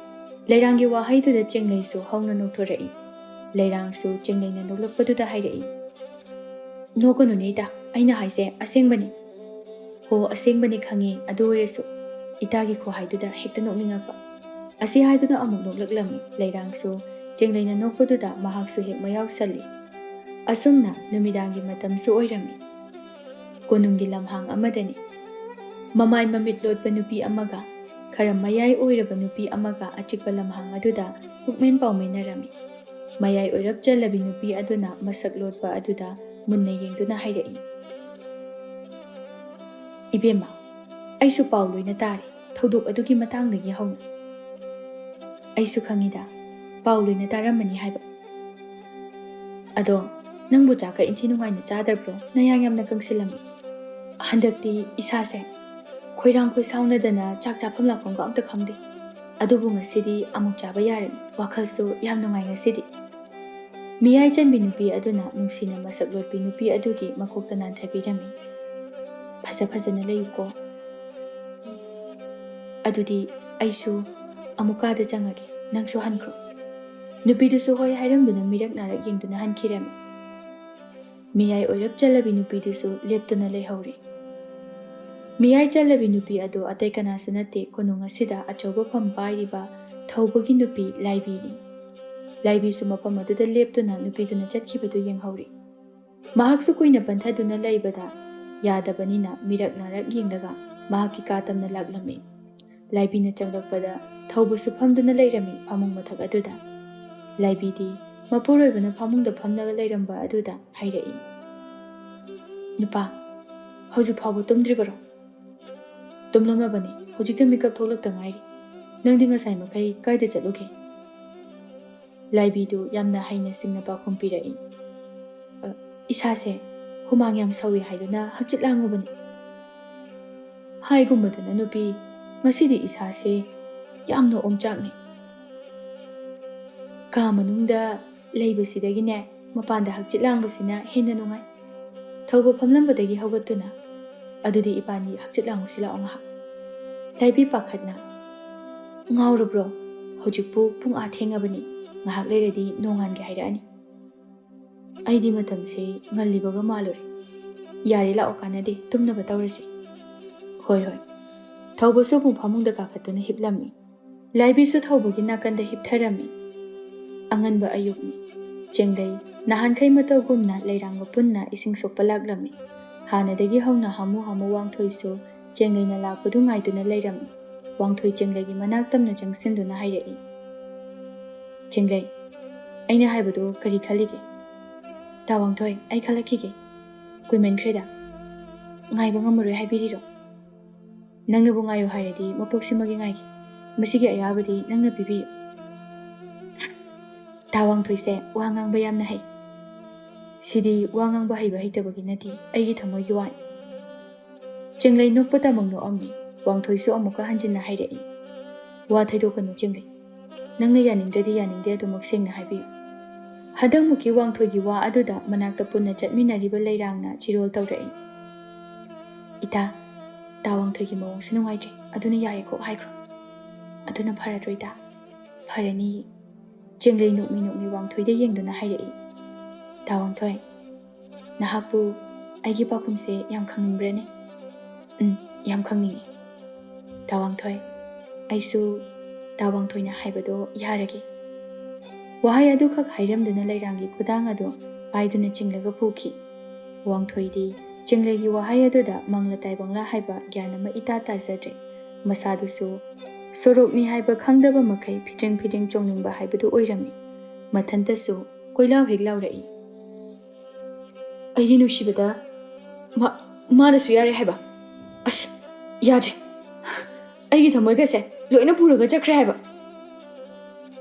ꯂꯩꯔꯥꯡꯒꯤ ꯋꯥꯍꯩꯗꯨꯗ ꯆꯦꯡꯂꯩꯁꯨ ꯍꯧꯅ ꯅꯣꯛꯊꯣꯔꯛꯏ꯫ ꯂꯩꯔꯥꯡꯁꯨ ꯆꯦꯡꯂꯩꯅ ꯅꯣꯛꯂꯛꯄꯗꯨꯗ ꯍꯥꯏꯔꯛꯏ, ꯅꯣꯛꯀꯅꯨꯅꯦ ꯏꯇꯥ ꯑꯩꯅ ꯍꯥꯏꯁꯦ ꯑꯁꯦꯡꯕꯅꯤ꯫ ꯍꯣ ꯑꯁꯦꯡꯕꯅꯤ ꯈꯪꯉꯤ, ꯑꯗꯨ ꯑꯣꯏꯔꯁꯨ ꯏꯇꯥꯒꯤ ꯈꯨꯍꯥꯏꯗꯨꯗ ꯍꯦꯛꯇ ꯅꯣꯛꯅꯤꯡꯉꯛꯄ꯫ ꯑꯁꯤ ꯍꯥꯏꯗꯨꯅ ꯑꯃꯨꯛ ꯅꯣꯛꯂꯛꯂꯝꯃꯤ꯫ ꯂꯩꯔꯥꯡꯁꯨ ꯆꯦꯡꯂꯩꯅ ꯅꯣꯛꯄꯗꯨꯗ ꯃꯍꯥꯛꯁꯨ ꯍꯦꯛ ꯃꯌꯥꯎꯁꯜꯂꯤ꯫ ꯑꯁꯨꯝꯅ ꯅꯨꯃꯤꯗꯥꯡꯒꯤ ꯃꯇꯝꯁꯨ ꯑꯣꯏꯔꯝꯃꯤ꯫ ꯀꯣꯅꯨꯡꯒꯤ ꯂꯝꯍꯥꯡ ꯑꯃꯗꯅꯤ ꯃꯃꯥꯏ ꯃꯃꯤꯠ ꯂꯣꯠꯄ ꯅꯨꯄꯤ ꯑꯃꯒ ꯈꯔ ꯃꯌꯥꯏ ꯑꯣꯏꯔꯕ ꯅꯨꯄꯤ ꯑꯃꯒ ꯑꯆꯤꯛꯄ ꯂꯝꯍꯥꯡ ꯑꯗꯨꯗ ꯄꯨꯛꯃꯦꯟ ꯄꯥꯎꯃꯤꯟꯅꯔꯝꯃꯤ꯫ ꯃꯌꯥꯏ ꯑꯣꯏꯔꯞ ꯆꯜꯂꯕꯤ ꯅꯨꯄꯤ ꯑꯗꯨꯅ ꯃꯁꯛ ꯂꯣꯠꯄ ꯑꯗꯨꯗ ꯃꯨꯟꯅ ꯌꯦꯡꯗꯨꯅ ꯍꯥꯏꯔꯛꯏ, ꯏꯕꯦꯝꯃ ꯑꯩꯁꯨ ꯄꯥꯎ ꯂꯣꯏꯅ ꯇꯥꯔꯦ ꯊꯧꯗꯣꯛ ꯑꯗꯨꯒꯤ ꯃꯇꯥꯡꯗꯒꯤ ꯍꯧꯅ꯫ ꯑꯩꯁꯨ ꯈꯪꯉꯤꯗ ꯄꯥꯎ ꯂꯣꯏꯅ ꯇꯥꯔꯝꯃꯅꯤ ꯍꯥꯏꯕ꯫ ꯑꯗꯣ ꯅꯪꯕꯨ ꯆꯥꯛꯀ ꯏꯟꯊꯤ ꯅꯨꯡꯉꯥꯏꯅ ꯆꯥꯗ꯭ꯔꯕ꯭ꯔꯣ? ꯅꯌꯥꯡ ꯌꯥꯝꯅ ꯀꯪꯁꯤꯜꯂꯝꯃꯤ꯫ ꯍꯟꯗꯛꯇꯤ ꯏꯁꯥꯁꯦ ꯈꯣꯏꯔꯥꯡ ꯈꯣꯏꯁꯥꯎꯅꯗꯅ ꯆꯥꯛ ꯆꯥꯐꯝ ꯂꯥꯛꯐꯝꯒ ꯑꯝꯇ ꯈꯪꯗꯦ꯫ ꯑꯗꯨꯕꯨ ꯉꯁꯤꯗꯤ ꯑꯃꯨꯛ ꯆꯥꯕ ꯌꯥꯔꯅꯤ, ꯋꯥꯈꯜꯁꯨ ꯌꯥꯝ ꯅꯨꯡꯉꯥꯏ ꯉꯁꯤꯗꯤ꯫ ꯃꯤꯌꯥꯏ ꯆꯟꯕꯤ ꯅꯨꯄꯤ ꯑꯗꯨꯅ ꯅꯨꯡꯁꯤꯅ ꯃꯁꯛ ꯂꯣꯠꯄꯤ ꯅꯨꯄꯤ ꯑꯗꯨꯒꯤ ꯃꯀꯣꯛꯇ ꯅꯥꯟꯊꯕꯤꯔꯝꯃꯤ꯫ ꯐꯖꯅ ꯂꯩꯌꯨꯀꯣ꯫ ꯑꯗꯨꯗꯤ ꯑꯩꯁꯨ ꯑꯃꯨꯛ ꯀꯥꯗ ꯆꯪꯉꯒꯦ, ꯅꯪꯁꯨ ꯍꯟꯈ꯭ꯔꯣ꯫ ꯅꯨꯄꯤꯗꯨꯁꯨ ꯍꯣꯏ ꯍꯥꯏꯔꯝꯗꯨꯅ ꯃꯤꯔꯛ ꯅꯥꯔꯛ ꯌꯦꯡꯗꯨꯅ ꯍꯟꯈꯤꯔꯝꯃꯤ꯫ ꯃꯤꯌꯥꯏ ꯑꯣꯏꯔꯞ ꯆꯜꯂꯕꯤ ꯅꯨꯄꯤꯗꯨꯁꯨ ꯂꯦꯞꯇꯨꯅ ꯂꯩꯍꯧꯔꯤ꯫ ꯃꯤꯌꯥꯏ ꯆꯜꯂꯕꯤ ꯅꯨꯄꯤ ꯑꯗꯨ ꯑꯇꯩ ꯀꯅꯥꯁꯨ ꯅꯠꯇꯦ, ꯀꯣꯅꯨꯡ ꯑꯁꯤꯗ ꯑꯆꯧꯕ ꯐꯝ ꯄꯥꯏꯔꯤꯕ ꯊꯧꯕꯒꯤ ꯅꯨꯄꯤ ꯂꯥꯏꯕꯤꯅꯤ꯫ ꯂꯥꯏꯕꯤꯁꯨ ꯃꯐꯝ ꯑꯗꯨꯗ ꯂꯦꯞꯇꯨꯅ ꯅꯨꯄꯤꯗꯨꯅ ꯆꯠꯈꯤꯕꯗꯨ ꯌꯦꯡꯍꯧꯔꯤ꯫ ꯃꯍꯥꯛꯁꯨ ꯀꯨꯏꯅ ꯄꯟꯊꯗꯨꯅ ꯂꯩꯕꯗ ꯌꯥꯗꯕꯅꯤꯅ ꯃꯤꯔꯛ ꯅꯥꯔꯛ ꯌꯦꯡꯂꯒ ꯃꯍꯥꯛꯀꯤ ꯀꯥ ꯇꯝꯅ ꯂꯥꯛꯂꯝꯃꯤ꯫ ꯂꯥꯏꯕꯤꯅ ꯆꯪꯂꯛꯄꯗ ꯊꯧꯕꯁꯨ ꯐꯝꯗꯨꯅ ꯂꯩꯔꯝꯃꯤ ꯐꯃꯨꯡ ꯃꯊꯛ ꯑꯗꯨꯗ꯫ ꯂꯥꯏꯕꯤꯗꯤ ꯃꯄꯨꯔꯣꯏꯕꯅ ꯐꯃꯨꯡꯗ ꯐꯝꯂꯒ ꯂꯩꯔꯝꯕ ꯑꯗꯨꯗ ꯍꯥꯏꯔꯛꯏ, ꯅꯨꯄꯥ ꯍꯧꯖꯤꯛ ꯐꯥꯎꯕ ꯇꯨꯝꯗ꯭ꯔꯤꯕꯔꯣ? ꯇꯨꯝꯂꯝꯃꯕꯅꯤ, ꯍꯧꯖꯤꯛꯇ ꯃꯤꯀꯞ ꯊꯣꯛꯂꯛꯇ ꯉꯥꯏꯔꯤ꯫ ꯅꯪꯗꯤ ꯉꯁꯥꯏ ꯃꯈꯩ ꯀꯥꯏꯗ ꯆꯠꯂꯨꯒꯦ? ꯂꯥꯏꯕꯤꯗꯨ ꯌꯥꯝꯅ ꯍꯩꯅ ꯁꯤꯡꯅ ꯄꯥꯎꯈꯨꯝ ꯄꯤꯔꯛꯏ, ꯏꯁꯥꯁꯦ ꯍꯨꯃꯥꯡ ꯌꯥꯝ ꯁꯧꯏ ꯍꯥꯏꯗꯨꯅ ꯍꯛꯆꯤꯠ ꯂꯥꯡꯉꯨꯕꯅꯤ꯫ ꯍꯥꯏꯒꯨꯝꯕꯗꯅ ꯅꯨꯄꯤ, ꯉꯁꯤꯗꯤ ꯏꯁꯥꯁꯦ ꯌꯥꯝꯅ ꯑꯣꯝꯆꯥꯛꯅꯩ꯫ ꯀꯥ ꯃꯅꯨꯡꯗ ꯂꯩꯕꯁꯤꯗꯒꯤꯅꯦ ꯃꯄꯥꯟꯗ ꯍꯛꯆꯤꯠ ꯂꯥꯡꯕꯁꯤꯅ ꯍꯦꯟꯅ ꯅꯨꯡꯉꯥꯏ꯫ ꯊꯧꯕ ꯐꯝꯂꯝꯕꯗꯒꯤ ꯍꯧꯒꯠꯇꯨꯅ ꯑꯗꯨꯗꯤ ꯏꯕꯥꯅꯤ ꯍꯛꯆꯤꯠ ꯂꯥꯡꯉꯨꯁꯤ ꯂꯥꯛꯑꯣ ꯉꯥꯏꯍꯥꯛ꯫ ꯂꯥꯏꯕꯤ ꯄꯥꯈꯠꯅ, ꯉꯥꯎꯔꯕ꯭ꯔꯣ? ꯍꯧꯖꯤꯛꯄꯨ ꯄꯨꯡ ꯊꯦꯡꯉꯕꯅꯤ, ꯉꯥꯏꯍꯥꯛ ꯂꯩꯔꯗꯤ ꯅꯣꯡꯉꯥꯟꯒꯦ ꯍꯥꯏꯔꯛꯑꯅꯤ꯫ ꯑꯩꯗꯤ ꯃꯇꯝꯁꯦ ꯉꯜꯂꯤꯕꯒ ꯃꯥꯜꯂꯨꯔꯦ꯫ ꯌꯥꯔꯦ ꯂꯥꯛꯑꯣ ꯀꯥꯟꯅꯗꯦ, ꯇꯨꯝꯅꯕ ꯇꯧꯔꯁꯤ꯫ ꯍꯣꯏ ꯍꯣꯏ꯫ ꯊꯧꯕꯁꯨ ꯑꯃꯨꯛ ꯐꯃꯨꯡꯗ ꯀꯥꯈꯠꯇꯨꯅ ꯍꯤꯞꯂꯝꯃꯤ꯫ ꯂꯥꯏꯕꯤꯁꯨ ꯊꯧꯕꯒꯤ ꯅꯥꯀꯟꯗ ꯍꯤꯞꯊꯔꯝꯃꯤ꯫ ꯑꯉꯟꯕ ꯑꯌꯨꯛꯅꯤ꯫ Chenglei nahankai matagumna leirang mapunna ising sokpa laklami. Hanadagi hongna hamu wangthoisu Chenglei na lakpadu ngaiduna leirami. Wangthoi Chenglei gi manaktamna changsinduna hairei. Chenglei, aina haibadu kari khalige? Ta Wangthoi, ai khalakige. Kuimenkreda. Ngaiba ngamuroi haibiriro. Nangna bu ngayo hairadi mapoksimagi ngaigi. Masigi ayabadi nangna pibiyo. Ta Wangthoi se wangang bayam na hai. Sidi wangang ba haiba haitabagi nati aigi thamoigi wai. Chenglei nokpata mangno ammi. Wangthoi su amuka hanjinna hairei. Wa thaidokanu Chenglei. Nangna yaningdadi yaningde adumak sengna haibiyo. Hadang muki Wangthoi gi wa aduda manakta punna chatminariba leirangna chirol tawrei. Ita, ta Wangthoi gi mawang sinungaidre aduna yare ko haikro. Aduna pharadro ita. Pharani. Chenglei nukmi Wangthoi de yengduna hairei. Ta Wangthoi, nahakpu aigi pakumse yam khangningrene. Yam khangningi. Ta Wangthoi, aisu ta Wangthoi na haibado yarage. Wahai adu khak hairamduna leirangi kudang adu paiduna chinglaga puki. Wangthoi di Chenglei gi wahai adu da mangla taibangla haiba gyanama ita tazadre. Masadusu sorokni haiba khangdaba makai pidring chongningba haibadu oirami. Mathantasu koilaw heglaw rei. Aigi nushibada manasu yare haiba. As yadre. Aigi thamoiga se loina puraga chakre haiba.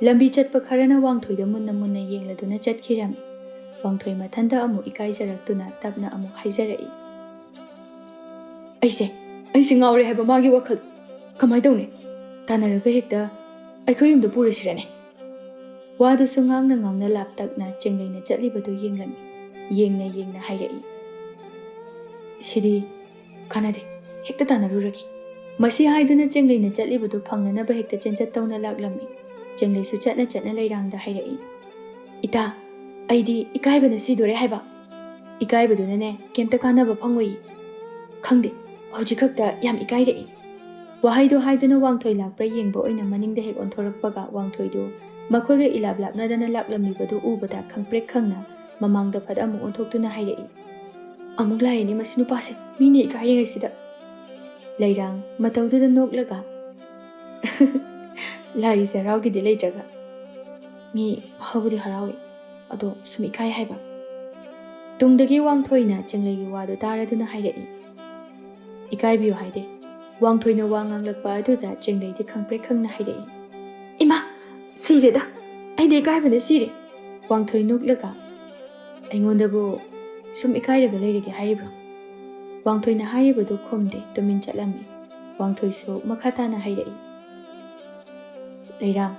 Lambi chatpa kharana Wangthoi da munna yengladuna chatkirami. Wangthoi mathanda amu ikaijaratuna tapna amu haizarei. Aise ngawre haiba magi wakhal. Kamai tawne? Tanaraga hekta aikhoyumda purasirane. Wadusu ngangna laptakna Chengleina chatlibadu yenglami. Yengna hairei. Sidi kanade hekta tanaruragi. Masi haiduna Chengleina chatlibadu phangnanaba hekta chenchat tawna laklami. Chenglei su chatna leirangda hairei. Ita, aidi ikaibana sidore haiba. Ikaibaduna ne kemta kanaba phangoi. Khangde, hojikakta yam ikairei. Wahaido haiduna Wangthoi lakpra yengba oina maningda hek onthorakpaga Wangthoi do makhoiga ilablapnadana laklamibadu ubada khangprek khangna mamangda phad amu onthoktuna hairei. Amuk laini masinu pase mini ikairengai sida. Leirang matawduda noklaga. Lai zarau gi delay jaga. Mi habudi harawi. Ado sumi kai haiba. Tungdagi Wangthoi na Chenglei gi wadu taraduna hairei. Ikai biyo haide. Wangthoi na wangang lakpa aduda Chenglei di khangprek khangna hairei. Ima, sire da. Aide ikai bana sire. Wangthoi noklaga. Aingondabu sum ikai raga leirege hairibro. Wangthoi na hairibadu khomde tumin chatlami. Wangthoi su makhatana hairei. Leirang,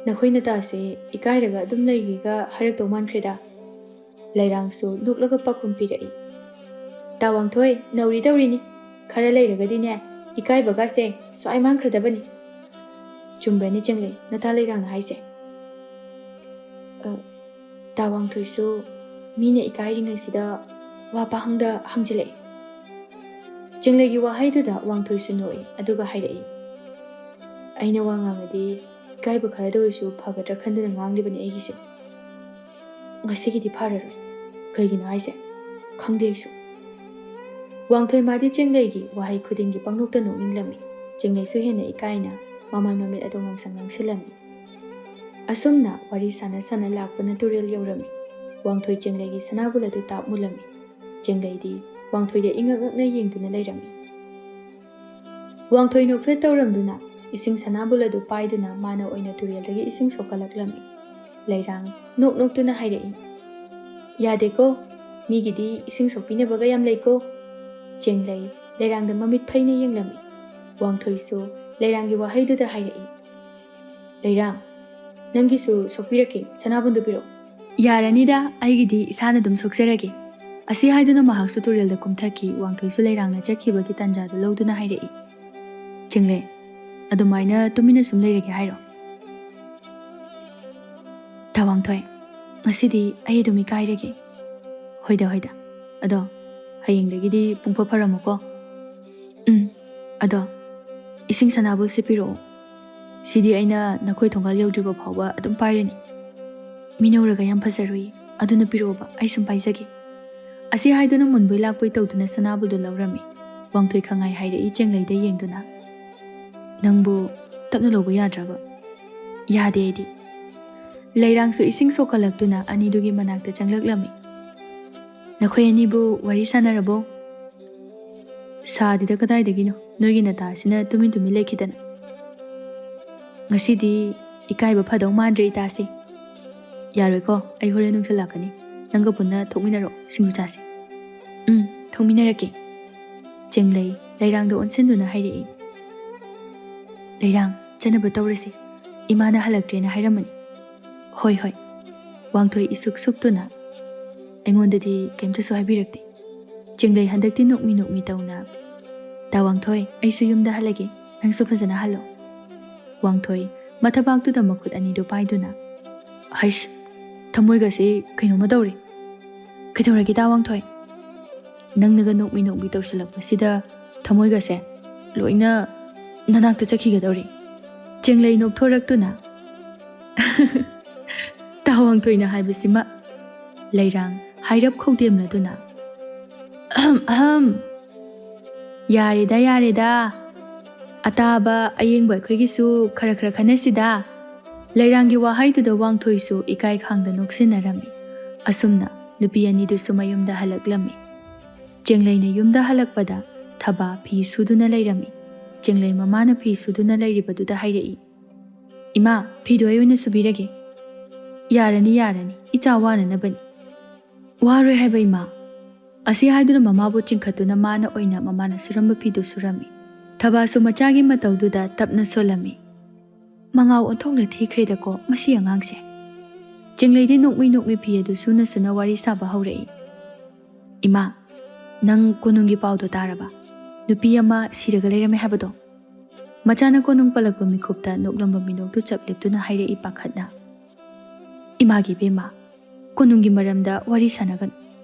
nakhoi na tase ikai raga adum leigiga harak tawman kreda. Leirang su nuklaga pakum pirei. Ta Wangthoi nauri tawrini. Khara leiraga dine ikai baga se swai man kradabani. Chumbrani Chenglei nata leirang na haise. Ta Wangthoi su mine ikai ringai sida wa pahangda hangjile. Chenglei gi wahaiduda Wangthoi su noi aduga hairei. Aina wangangadi ikaiba kharada oisu phagadra khanduna nganglibani aigise. Ngasigidi phararoi. Kaigino haise. Khangde aisu. Wangthoi madi Chenglei gi wahai khudingi pangnokta nokninglami. Chenglei su hena ikaina mamai mamit adu ngangsang silami. Asumna wari sana lakpana turel yaurami. Wangthoi Chenglei gi sanabul adu tap mulami. Chenglei di Wangthoi de ingakna yengduna leirami. Wangthoi no fet tawramduna ising sanabul adu paiduna mana oina tureldagi ising sokalaklami. Leirang noktuna hairei. Yadeko migidi ising sokpinabaga yam leiko. Chenglei leirangda mamit phaina yenglami. Wangthoi su leirangi wahaiduda hairei. Leirang, nangisu sokpirake sanabundu piro. Yaranida aigidi isana dum sokserage. Asi haiduna mahaksu turelda kumthaki Wangthoi su leirangna chakhibagi tanjadu lawduna hairei. Chenglei, adumaina tumina sum leirage hairo. Ta Wangthoi, ngasidi ai dumi kairage. Hoida. Ado hayengdagidi pungpha pharamuko. Ado ising sanabul sipiro. Sidi aina nakhoi thongal yaudriba phawba adum pairani. ꯃꯤꯅꯧꯔꯒ ꯌꯥꯝ ꯐꯖꯔꯨꯏ ꯑꯗꯨꯅ ꯄꯤꯔꯛꯑꯣꯕ ꯑꯩ ꯁꯨꯝ ꯄꯥꯏꯖꯒꯦ ꯑꯁꯤ ꯍꯥꯏꯗꯨꯅ ꯃꯨꯟꯕꯣꯏ ꯂꯥꯛꯄꯣꯏ ꯇꯧꯗꯨꯅ ꯁꯅꯥꯕꯨꯗꯨ ꯂꯧꯔꯝꯃꯤ ꯋꯥꯡꯊꯣꯏ ꯈꯪꯉꯥꯏ ꯍꯥꯏꯔꯛꯏ ꯆꯦꯡꯂꯩꯗ ꯌꯦꯡꯗꯨꯅ ꯅꯪꯕꯨ ꯇꯞꯅ ꯂꯧꯕ ꯌꯥꯗ꯭ꯔꯕ ꯌꯥꯗꯦ ꯑꯩꯗꯤ ꯂꯩꯔꯥꯡꯁꯨ ꯏꯁꯤꯡ ꯁꯣꯛꯀꯠꯂꯛꯇꯨꯅ ꯑꯅꯤꯗꯨꯒꯤ ꯃꯅꯥꯛꯇ ꯆꯪꯂꯛꯂꯝꯃꯤ ꯅꯈꯣꯏ ꯑꯅꯤꯕꯨ ꯋꯥꯔꯤ ꯁꯥꯟꯅꯔꯕꯣ ꯁꯥꯗꯤꯗ ꯀꯗꯥꯏꯗꯒꯤꯅꯣ ꯅꯣꯏꯒꯤ ꯅꯇꯥꯁꯤꯅ ꯇꯨꯃꯤꯟ ꯇꯨꯃꯤꯟ ꯂꯩꯈꯤꯗꯅ ꯉꯁꯤꯗꯤ ꯏꯀꯥꯏꯕ ꯐꯗꯧ ꯃꯥꯟꯗ꯭ꯔꯦ ꯏꯇꯥꯁꯤ ꯌꯥꯔꯣꯏꯀꯣ ꯑꯩ ꯍꯣꯔꯦꯟ ꯅꯨꯡꯊꯤꯜ ꯂꯥꯛꯀꯅꯤ ꯅꯪꯒ ꯄꯨꯟꯅ ꯊꯣꯛꯃꯤꯟꯅꯔꯣ ꯁꯤꯡꯖꯨ ꯆꯥꯁꯤ ꯊꯣꯛꯃꯤꯟꯅꯔꯛꯀꯦ ꯆꯦꯡꯂꯩ ꯂꯩꯔꯥꯡꯗ ꯑꯣꯟꯁꯤꯟꯗꯨꯅ ꯍꯥꯏꯔꯛꯏ ꯂꯩꯔꯥꯡ ꯆꯠꯅꯕ ꯇꯧꯔꯁꯤ ꯏꯃꯥꯅ ꯍꯜꯂꯛꯇ꯭ꯔꯦꯅ ꯍꯥꯏꯔꯝꯃꯅꯤ ꯍꯣꯏ ꯍꯣꯏ ꯋꯥꯡꯊꯣꯏ ꯏꯁꯨꯛ ꯁꯨꯛꯇꯨꯅ ꯑꯩꯉꯣꯟꯗꯗꯤ ꯀꯩꯝꯇꯁꯨ ꯍꯥꯏꯕꯤꯔꯛꯇꯦ ꯆꯦꯡꯂꯩ ꯍꯟꯗꯛꯇꯤ ꯅꯣꯛꯃꯤ ꯅꯣꯛꯃꯤ ꯇꯧꯅ ꯇꯥ ꯋꯥꯡꯊꯣꯏ ꯑꯩꯁꯨ ꯌꯨꯝꯗ ꯍꯜꯂꯒꯦ ꯅꯪꯁꯨ ꯐꯖꯅ ꯍꯜꯂꯣ ꯋꯥꯡꯊꯣꯏ ꯃꯊꯕꯥꯛꯇꯨꯗ ꯃꯈꯨꯠ ꯑꯅꯤꯗꯨ ꯄꯥꯏꯗꯨꯅ ꯍꯩꯁ ꯊꯃꯣꯏꯒꯁꯤ ꯀꯩꯅꯣꯝꯃ ꯇꯧꯔꯤ ꯀꯩꯗꯧꯔꯒꯦ ꯇꯥ ꯋꯥꯡꯊꯣꯏ ꯅꯪꯅꯒ ꯅꯣꯛꯃꯤ ꯅꯣꯛꯃꯤ ꯇꯧꯁꯤꯜꯂꯛꯄꯁꯤꯗ ꯊꯃꯣꯏꯒꯁꯦ ꯂꯣꯏꯅ ꯅꯅꯥꯛꯇ ꯆꯠꯈꯤꯒꯗꯧꯔꯤ ꯆꯦꯡꯂꯩ ꯅꯣꯛꯊꯣꯔꯛꯇꯨꯅ ꯇꯥ ꯋꯥꯡꯊꯣꯏꯅ ꯍꯥꯏꯕꯁꯤꯃ ꯂꯩꯔꯥꯡ ꯍꯥꯏꯔꯞ ꯈꯧꯗꯦꯝꯂꯗꯨꯅ ꯑꯍꯝ ꯌꯥꯔꯦꯗ ꯌꯥꯔꯦꯗ ꯑꯇꯥꯕ ꯑꯌꯦꯡꯕ ꯑꯩꯈꯣꯏꯒꯤꯁꯨ ꯈꯔ ꯈꯔ ꯈꯟꯅꯁꯤꯗ ꯂꯩꯔꯥꯡꯒꯤ ꯋꯥꯍꯩꯗꯨꯗ ꯋꯥꯡꯊꯣꯏꯁꯨ ꯏꯀꯥꯏ ꯈꯥꯡꯗ ꯅꯣꯛꯁꯤꯟꯅꯔꯝꯃꯤ ꯑꯁꯨꯝꯅ ꯅꯨꯄꯤ ꯑꯅꯤꯗꯨꯁꯨ ꯃꯌꯨꯝꯗ ꯍꯜꯂꯛꯂꯝꯃꯤ ꯆꯦꯡꯂꯩꯅ ꯌꯨꯝꯗ ꯍꯜꯂꯛꯄꯗ ꯊꯕꯥ ꯐꯤ ꯁꯨꯗꯨꯅ ꯂꯩꯔꯝꯃꯤ ꯆꯦꯡꯂꯩ ꯃꯃꯥꯅ ꯐꯤ ꯁꯨꯗꯨꯅ ꯂꯩꯔꯤꯕꯗꯨꯗ ꯍꯥꯏꯔꯛꯏ ꯏꯃꯥ ꯐꯤꯗꯣ ꯑꯩ ꯑꯣꯏꯅ ꯁꯨꯕꯤꯔꯒꯦ ꯌꯥꯔꯅꯤ ꯌꯥꯔꯅꯤ ꯏꯆꯥ ꯋꯥꯅꯅꯕꯅꯤ ꯋꯥꯔꯣꯏ ꯍꯥꯏꯕ ꯏꯃꯥ ꯑꯁꯤ ꯍꯥꯏꯗꯨꯅ ꯃꯃꯥꯕꯨ ꯆꯤꯡꯈꯠꯇꯨꯅ ꯃꯥꯅ ꯑꯣꯏꯅ ꯃꯃꯥꯅ ꯁꯨꯔꯝꯕ ꯐꯤꯗꯨ ꯁꯨꯔꯝꯃꯤ ꯊꯕꯥꯁꯨ ꯃꯆꯥꯒꯤ ꯃꯇꯧꯗꯨꯗ ꯇꯞꯅ ꯁꯣꯜꯂꯝꯃꯤ ꯃꯉꯥꯎ ꯑꯣꯟꯊꯣꯛꯅ ꯊꯤꯈ꯭ꯔꯦꯗꯀꯣ ꯃꯁꯤ ꯑꯉꯥꯡꯁꯦ ꯆꯦꯡꯂꯩꯗꯤ ꯅꯣꯛꯃꯤ ꯅꯣꯛꯃꯤ ꯐꯤ ꯑꯗꯨ ꯁꯨꯅ ꯁꯨꯅ ꯋꯥꯔꯤ ꯁꯥꯕ ꯍꯧꯔꯛꯏ ꯏꯃꯥ ꯅꯪ ꯀꯣꯅꯨꯡꯒꯤ ꯄꯥꯎꯗꯣ ꯇꯥꯔꯕ ꯅꯨꯄꯤ ꯑꯃ ꯁꯤꯔꯒ ꯂꯩꯔꯝꯃꯦ ꯍꯥꯏꯕꯗꯣ ꯃꯆꯥꯅ ꯀꯣꯅꯨꯡ ꯄꯜꯂꯛꯄ ꯃꯤꯀꯨꯞꯇ ꯅꯣꯛꯂꯝꯕ ꯃꯤꯅꯣꯛꯇꯨ ꯆꯞ ꯂꯦꯞꯇꯨꯅ ꯍꯥꯏꯔꯛꯏ ꯄꯥꯈꯠꯅ ꯏꯃꯥꯒꯤ ꯕꯦꯝꯃ ꯀꯣꯅꯨꯡꯒꯤ ꯃꯔꯝꯗ ꯋꯥꯔꯤ ꯁꯥꯟꯅꯒꯅꯨ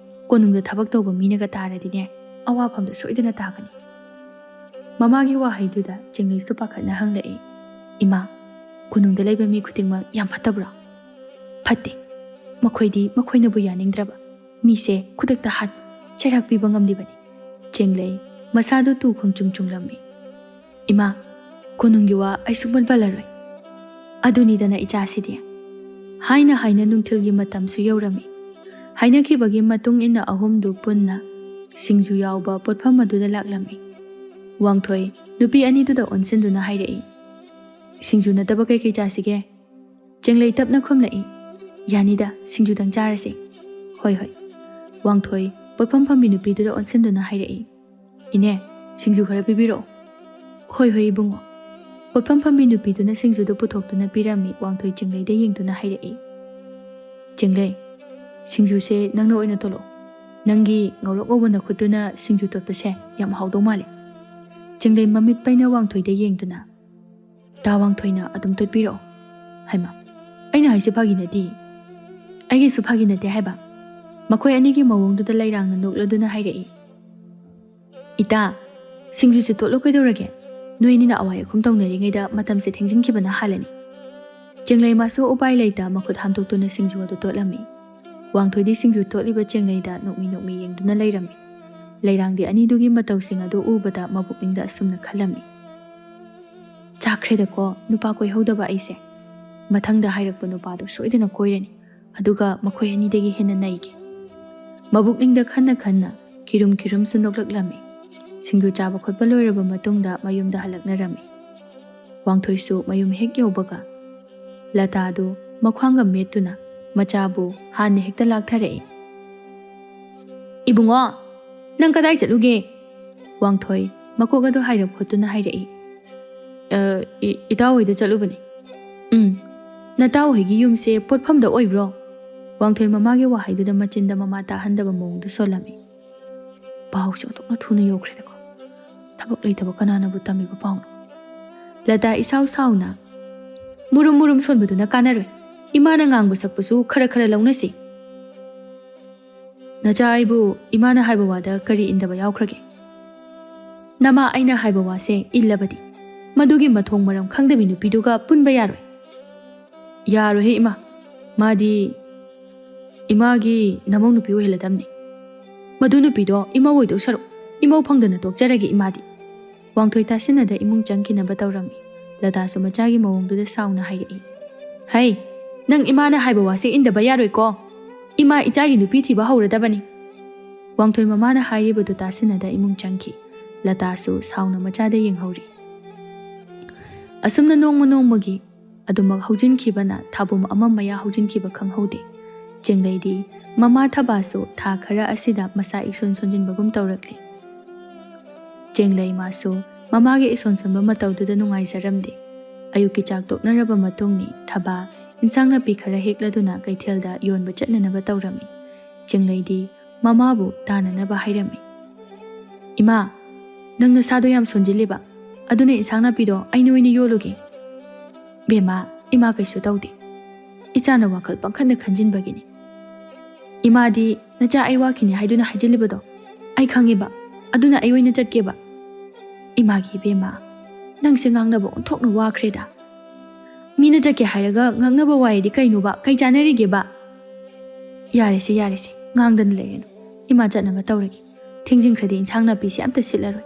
ꯀꯣꯅꯨꯡꯗ ꯊꯕꯛ ꯇꯧꯕ ꯃꯤꯅꯒ ꯇꯥꯔꯗꯤꯅꯦ ꯑꯋꯥꯐꯝꯗ ꯁꯣꯏꯗꯅ ꯇꯥꯒꯅꯤ ꯃꯃꯥꯒꯤ ꯋꯥꯍꯩꯗꯨꯗ ꯆꯦꯡꯂꯩꯁꯨ ꯄꯥꯈꯠꯅ ꯍꯪꯂꯛꯏ ꯏꯃꯥ ꯀꯣꯅꯨꯡꯗ ꯂꯩꯕ ꯃꯤ ꯈꯨꯗꯤꯡꯃꯛ ꯌꯥꯝ ꯐꯠꯇꯕ꯭ꯔꯣ ꯐꯠꯇꯦ ꯃꯈꯣꯏꯗꯤ ꯃꯈꯣꯏꯅꯕꯨ ꯌꯥꯅꯤꯡꯗ꯭ꯔꯕ ꯃꯤꯁꯦ ꯈꯨꯗꯛꯇ ꯍꯥꯠꯄ ꯆꯩꯔꯥꯛ ꯄꯤꯕ ꯉꯝꯂꯤꯕꯅꯤ ꯆꯦꯡꯂꯩ ꯃꯁꯥꯗꯨ ꯇꯨ ꯈꯣꯡꯆꯨꯡ ꯆꯨꯡꯂꯝꯃꯤ ꯏꯃꯥ ꯀꯣꯅꯨꯡꯒꯤ ꯋꯥ ꯑꯩ ꯁꯨꯡꯄꯟ ꯄꯜꯂꯔꯣꯏ ꯑꯗꯨꯅꯤꯗꯅ ꯏꯆꯥꯁꯤꯗꯤ ꯍꯥꯏꯅ ꯍꯥꯏꯅ ꯅꯨꯡꯊꯤꯜꯒꯤ ꯃꯇꯝꯁꯨ ꯌꯧꯔꯝꯃꯤ ꯍꯥꯏꯅꯈꯤꯕꯒꯤ ꯃꯇꯨꯡ ꯏꯟꯅ ꯑꯍꯨꯝꯗꯨ ꯄꯨꯟꯅ ꯁꯤꯡꯖꯨ ꯌꯥꯎꯕ ꯄꯣꯠꯐꯝ ꯑꯗꯨꯗ ꯂꯥꯛꯂꯝꯃꯤ ꯋꯥꯡꯊꯣꯏ ꯅꯨꯄꯤ ꯑꯅꯤꯗꯨꯗ ꯑꯣꯟꯁꯤꯟꯗꯨꯅ ꯍꯥꯏꯔꯛꯏ ꯁꯤꯡꯖꯨ ꯅꯠꯇꯕ ꯀꯩꯀꯩ ꯆꯥꯁꯤꯒꯦ ꯆꯦꯡꯂꯩ ꯇꯞꯅ ꯈꯨꯝꯂꯛꯏ ꯌꯥꯅꯤꯗ ꯁꯤꯡꯖꯨꯗꯪ ꯆꯥꯔꯁꯤ ꯍꯣꯏ ꯍꯣꯏ ꯋꯥꯡꯊꯣꯏ ꯄꯣꯠꯐꯝ ꯐꯝꯕꯤ ꯅꯨꯄꯤꯗꯨꯗ ꯑꯣꯟꯁꯤꯟꯗꯨꯅ ꯍꯥꯏꯔꯛꯏ ꯏꯅꯦ ꯁꯤꯡꯖꯨ ꯈꯔ ꯄꯤꯕꯤꯔꯛꯑꯣ ꯍꯣꯏ ꯍꯣꯏ ꯏꯕꯨꯡꯉꯣ ꯄꯣꯠꯐꯝ ꯐꯝꯕꯤ ꯅꯨꯄꯤꯗꯨꯅ ꯁꯤꯡꯖꯨꯗꯨ ꯄꯨꯊꯣꯛꯇꯨꯅ ꯄꯤꯔꯝꯃꯤ ꯋꯥꯡꯊꯣꯏ ꯆꯦꯡꯂꯩꯗ ꯌꯦꯡꯗꯨꯅ ꯍꯥꯏꯔꯛꯏ ꯆꯦꯡꯂꯩ ꯁꯤꯡꯖꯨꯁꯦ ꯅꯪꯅ ꯑꯣꯏꯅ ꯇꯣꯠꯂꯛꯑꯣ ꯅꯪꯒꯤ ꯉꯧꯔꯣꯛ ꯉꯧꯕ ꯅꯈꯨꯠꯇꯨꯅ ꯁꯤꯡꯖꯨ ꯇꯣꯠꯄꯁꯦ ꯌꯥꯝ ꯍꯥꯎꯗꯧ ꯃꯥꯜꯂꯦ ꯆꯦꯡꯂꯩ ꯃꯃꯤꯠ ꯄꯩꯅ ꯋꯥꯡꯊꯣꯏꯗ ꯌꯦꯡꯗꯨꯅ ꯇꯥ ꯋꯥꯡꯊꯣꯏꯅ ꯑꯗꯨꯝ ꯇꯣꯠꯄꯤꯔꯛꯑꯣ ꯍꯥꯏꯃ ꯑꯩꯅ ꯍꯥꯏꯁꯦ ꯐꯥꯒꯤ ꯅꯠꯇꯦ ꯑꯩꯒꯤꯁꯨ ꯐꯥꯒꯤ ꯅꯠꯇꯦ ꯍꯥꯏꯕ ꯃꯈꯣꯏ ꯑꯅꯤꯒꯤ ꯃꯑꯣꯡꯗꯨꯗ ꯂꯩꯔꯥꯡꯅ ꯅꯣꯛꯂꯗꯨꯅ ꯍꯥꯏꯔꯛꯏ ꯏꯇꯥ ꯁꯤꯡꯖꯨꯁꯦ ꯇꯣꯠꯂꯣ ꯀꯩꯗꯧꯔꯒꯦ ꯅꯣꯏꯅꯤꯅ ꯑꯋꯥꯏ ꯑꯈꯨꯝ ꯇꯧꯅꯔꯤꯉꯩꯗ ꯃꯇꯝꯁꯦ ꯊꯦꯡꯖꯤꯟꯈꯤꯕꯅ ꯍꯥꯜꯂꯅꯤ ꯆꯦꯡꯂꯩ ꯃꯥꯁꯨ ꯎꯄꯥꯏ ꯂꯩꯇ ꯃꯈꯨꯠ ꯍꯥꯝꯗꯣꯛꯇꯨꯅ ꯁꯤꯡꯖꯨ ꯑꯗꯨ ꯇꯣꯠꯂꯝꯃꯤ ꯋꯥꯡꯊꯣꯏꯗꯤ ꯁꯤꯡꯖꯨ ꯇꯣꯠꯂꯤꯕ ꯆꯦꯡꯂꯩꯗ ꯅꯣꯛꯃꯤ ꯅꯣꯛꯃꯤ ꯌꯦꯡꯗꯨꯅ ꯂꯩꯔꯝꯃꯤ ꯂꯩꯔꯥꯡꯗꯤ ꯑꯅꯤꯗꯨꯒꯤ ꯃꯇꯧꯁꯤꯡ ꯑꯗꯨ ꯎꯕꯗ ꯃꯕꯨꯛꯅꯤꯡꯗ ꯑꯁꯨꯝꯅ ꯈꯜꯂꯝꯃꯤ ꯆꯥꯛꯈ꯭ꯔꯦꯗꯀꯣ ꯅꯨꯄꯥ ꯀꯣꯏꯍꯧꯗꯕ ꯑꯩꯁꯦ ꯃꯊꯪꯗ ꯍꯥꯏꯔꯛꯄ ꯅꯨꯄꯥꯗꯨ ꯁꯣꯏꯗꯅ ꯀꯣꯏꯔꯅꯤ ꯑꯗꯨꯒ ꯃꯈꯣꯏ ꯑꯅꯤꯗꯒꯤ ꯍꯦꯟꯅ ꯅꯩꯒꯦ ꯃꯕꯨꯛꯅꯤꯡꯗ ꯈꯟꯅ ꯈꯟꯅ ꯈꯤꯔꯨꯝ ꯈꯤꯔꯨꯝꯁꯨ ꯅꯣꯛꯂꯛꯂꯝꯃꯤ ꯁꯤꯡꯖꯨ ꯆꯥꯕ ꯈꯣꯠꯄ ꯂꯣꯏꯔꯕ ꯃꯇꯨꯡꯗ ꯃꯌꯨꯝꯗ ꯍꯜꯂꯛꯅꯔꯝꯃꯤ ꯋꯥꯡꯊꯣꯏꯁꯨ ꯃꯌꯨꯝ ꯍꯦꯛ ꯌꯧꯕꯒ ꯂꯇꯥꯗꯨ ꯃꯈ꯭ꯋꯥꯡꯒ ꯃꯦꯠꯇꯨꯅ ꯃꯆꯥꯕꯨ ꯍꯥꯟꯅ ꯍꯦꯛꯇ ꯂꯥꯛꯊꯔꯛꯏ ꯏꯕꯨꯡꯉꯣ ꯅꯪ ꯀꯗꯥꯏ ꯆꯠꯂꯨꯒꯦ ꯋꯥꯡꯊꯣꯏ ꯃꯀꯣꯛ ꯑꯗꯨ ꯍꯥꯏꯔꯞ ꯈꯣꯠꯇꯨꯅ ꯍꯥꯏꯔꯛꯏ ꯏꯇꯥꯎꯍꯣꯏꯗ ꯆꯠꯂꯨꯕꯅꯤ ꯅꯇꯥꯎꯍꯣꯏꯒꯤ ꯌꯨꯝꯁꯦ ꯄꯣꯠꯐꯝꯗ ꯑꯣꯏꯕ꯭ꯔꯣ ꯋꯥꯡꯊꯣꯏ ꯃꯃꯥꯒꯤ ꯋꯥꯍꯩꯗꯨꯗ ꯃꯆꯤꯟꯗ ꯃꯃꯥ ꯇꯥꯍꯟꯗꯕ ꯃꯑꯣꯡꯗ ꯁꯣꯜꯂꯝꯃꯤ ꯄꯥꯎꯁꯦ ꯑꯣꯟꯊꯣꯛꯅ ꯊꯨꯅ ꯌꯧꯈ꯭ꯔꯦꯗꯀꯣ ꯊꯕꯛ ꯂꯩꯇꯕ ꯀꯅꯥꯅꯕꯨ ꯇꯝꯃꯤꯕ ꯄꯥꯎꯅꯣ ꯂꯇꯥ ꯏꯁꯥꯎ ꯁꯥꯎꯅ ꯃꯨꯔꯨꯝ ꯃꯨꯔꯨꯝ ꯁꯣꯟꯕꯗꯨꯅ ꯀꯥꯟꯅꯔꯣꯏ ꯏꯃꯥꯅ ꯉꯥꯡꯕ ꯁꯛꯄꯁꯨ ꯈꯔ ꯈꯔ ꯂꯧꯅꯁꯤ ꯅꯆꯥ ꯑꯩꯕꯨ ꯏꯃꯥꯅ ꯍꯥꯏꯕ ꯋꯥꯗ ꯀꯔꯤ ꯏꯟꯗꯕ ꯌꯥꯎꯈ꯭ꯔꯒꯦ ꯅꯃꯥ ꯑꯩꯅ ꯍꯥꯏꯕ ꯋꯥꯁꯦ ꯏꯜꯂꯕꯗꯤ ꯃꯗꯨꯒꯤ ꯃꯊꯣꯡ ꯃꯔꯝ ꯈꯪꯗꯕꯤ ꯅꯨꯄꯤꯗꯨꯒ ꯄꯨꯟꯕ ꯌꯥꯔꯣꯏ ꯌꯥꯔꯣꯏꯍꯦ ꯏꯃꯥ ꯃꯥꯗꯤ Imagi namau nupi oiheladamni. Madu nupido imau oidau saruk. Imau phangdana tokjarage imadi. Wangthoi tasinada imung changkinaba tawrami. Ladasu machagi mawongduda sauna hairei. Hai, nang imana haiba wase indaba yaroi ko. Ima ichagi nupi thiba hauradabani. Wangthoi mamana hairibadu tasinada imung changki. Ladasu sauna machada yenghori. Asumna nongma nongmagi adumag haujinkibana thabum amamaya haujinkiba khanghaude. Jenglaidi mama thabasu tha khara asida masa ison sonjinbagum tawrakli. Jenglai masu mamage ison sonba matawduda nungaizaramde. Ayuki chak toknaraba matungni thaba insangna pi khara hekladuna kaithelda yonba chatnanaba tawrami. Jenglaidi mamabu tananaba hairami. Ima, nangna sado yam sonjiliba. Aduna insangna pido ainoini yolugi. Bema, ima kaisu tawde. Ichana wakal pangkhana khanjinbagini. Imadi nacha ai wakini haiduna hajilibado. Ai khangiba. Aduna ai oina chatkeba. Imagi bema. Nangse ngangnaba onthokna wakreda. Mina jake hairaga ngangnaba waidi kainuba kai janarigeba. Yarese ngangdana lerenu. Ima chatnaba tawragi. Thingjinkradi insangna pisi amta sitlaroi.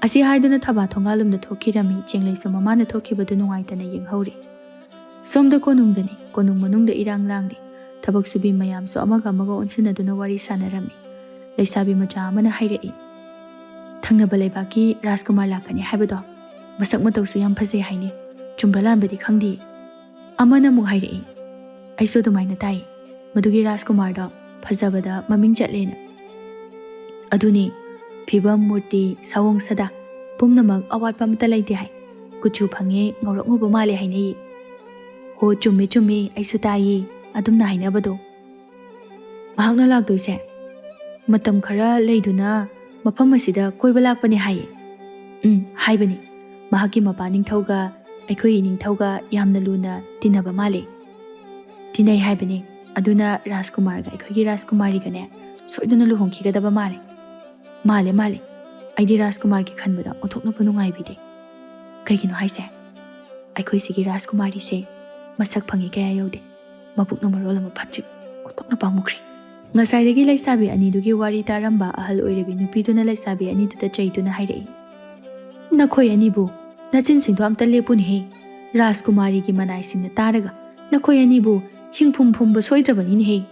Asi haiduna thaba thongalumda thokirami jenglaisu mamana thokibadu nungaitana yenghori. Somda konungdani konung manungda irang langri. Thabak subi mayam so amaga onsinaduna wari sanarami. Laisabi macha amana hairei. Thangnaba leibaki Rajkumar lakani haibado. Masak matawsu yam phajai haine. Chumbra lanbadi khangdi. Amana muk hairei. Aiso dumaina tai. Madugi Rajkumar da phajabada maming chatlena. Aduni Phibam murti sawong sada pumnamak awatpa amta laite hai. Kuchu phange ngorok nguba male hainei. Ho chummi aisu tayi adumna hainabado. Mahakna lakdoise. Matam khara leiduna mafam asida koiba lakpani hai. Haibani. Mahaki mapa ningthauga aikhoi ningthauga yamna luna tinaba male. Tinai haibani. Aduna Rajkumar ga aikhoigi Rajkumari gane soiduna luhongkigadaba male. Male. Aidi Rajkumar ki khanbada othokna punungai bide. Kaigino haise. Aikhoi sigi Rajkumari se masak phangi kaya yaude. Mapukna marol ama phatchi othokna pamukri. Ngasaidagi laisabi anidugi wari taramba ahal oirebi nupiduna laisabi aniduda chaiduna hairei. Nakhoi anibu nachin singdo amta lepuni he. Rajkumari gi manai singna taraga nakhoi anibu hingphum phumba soidrabani he.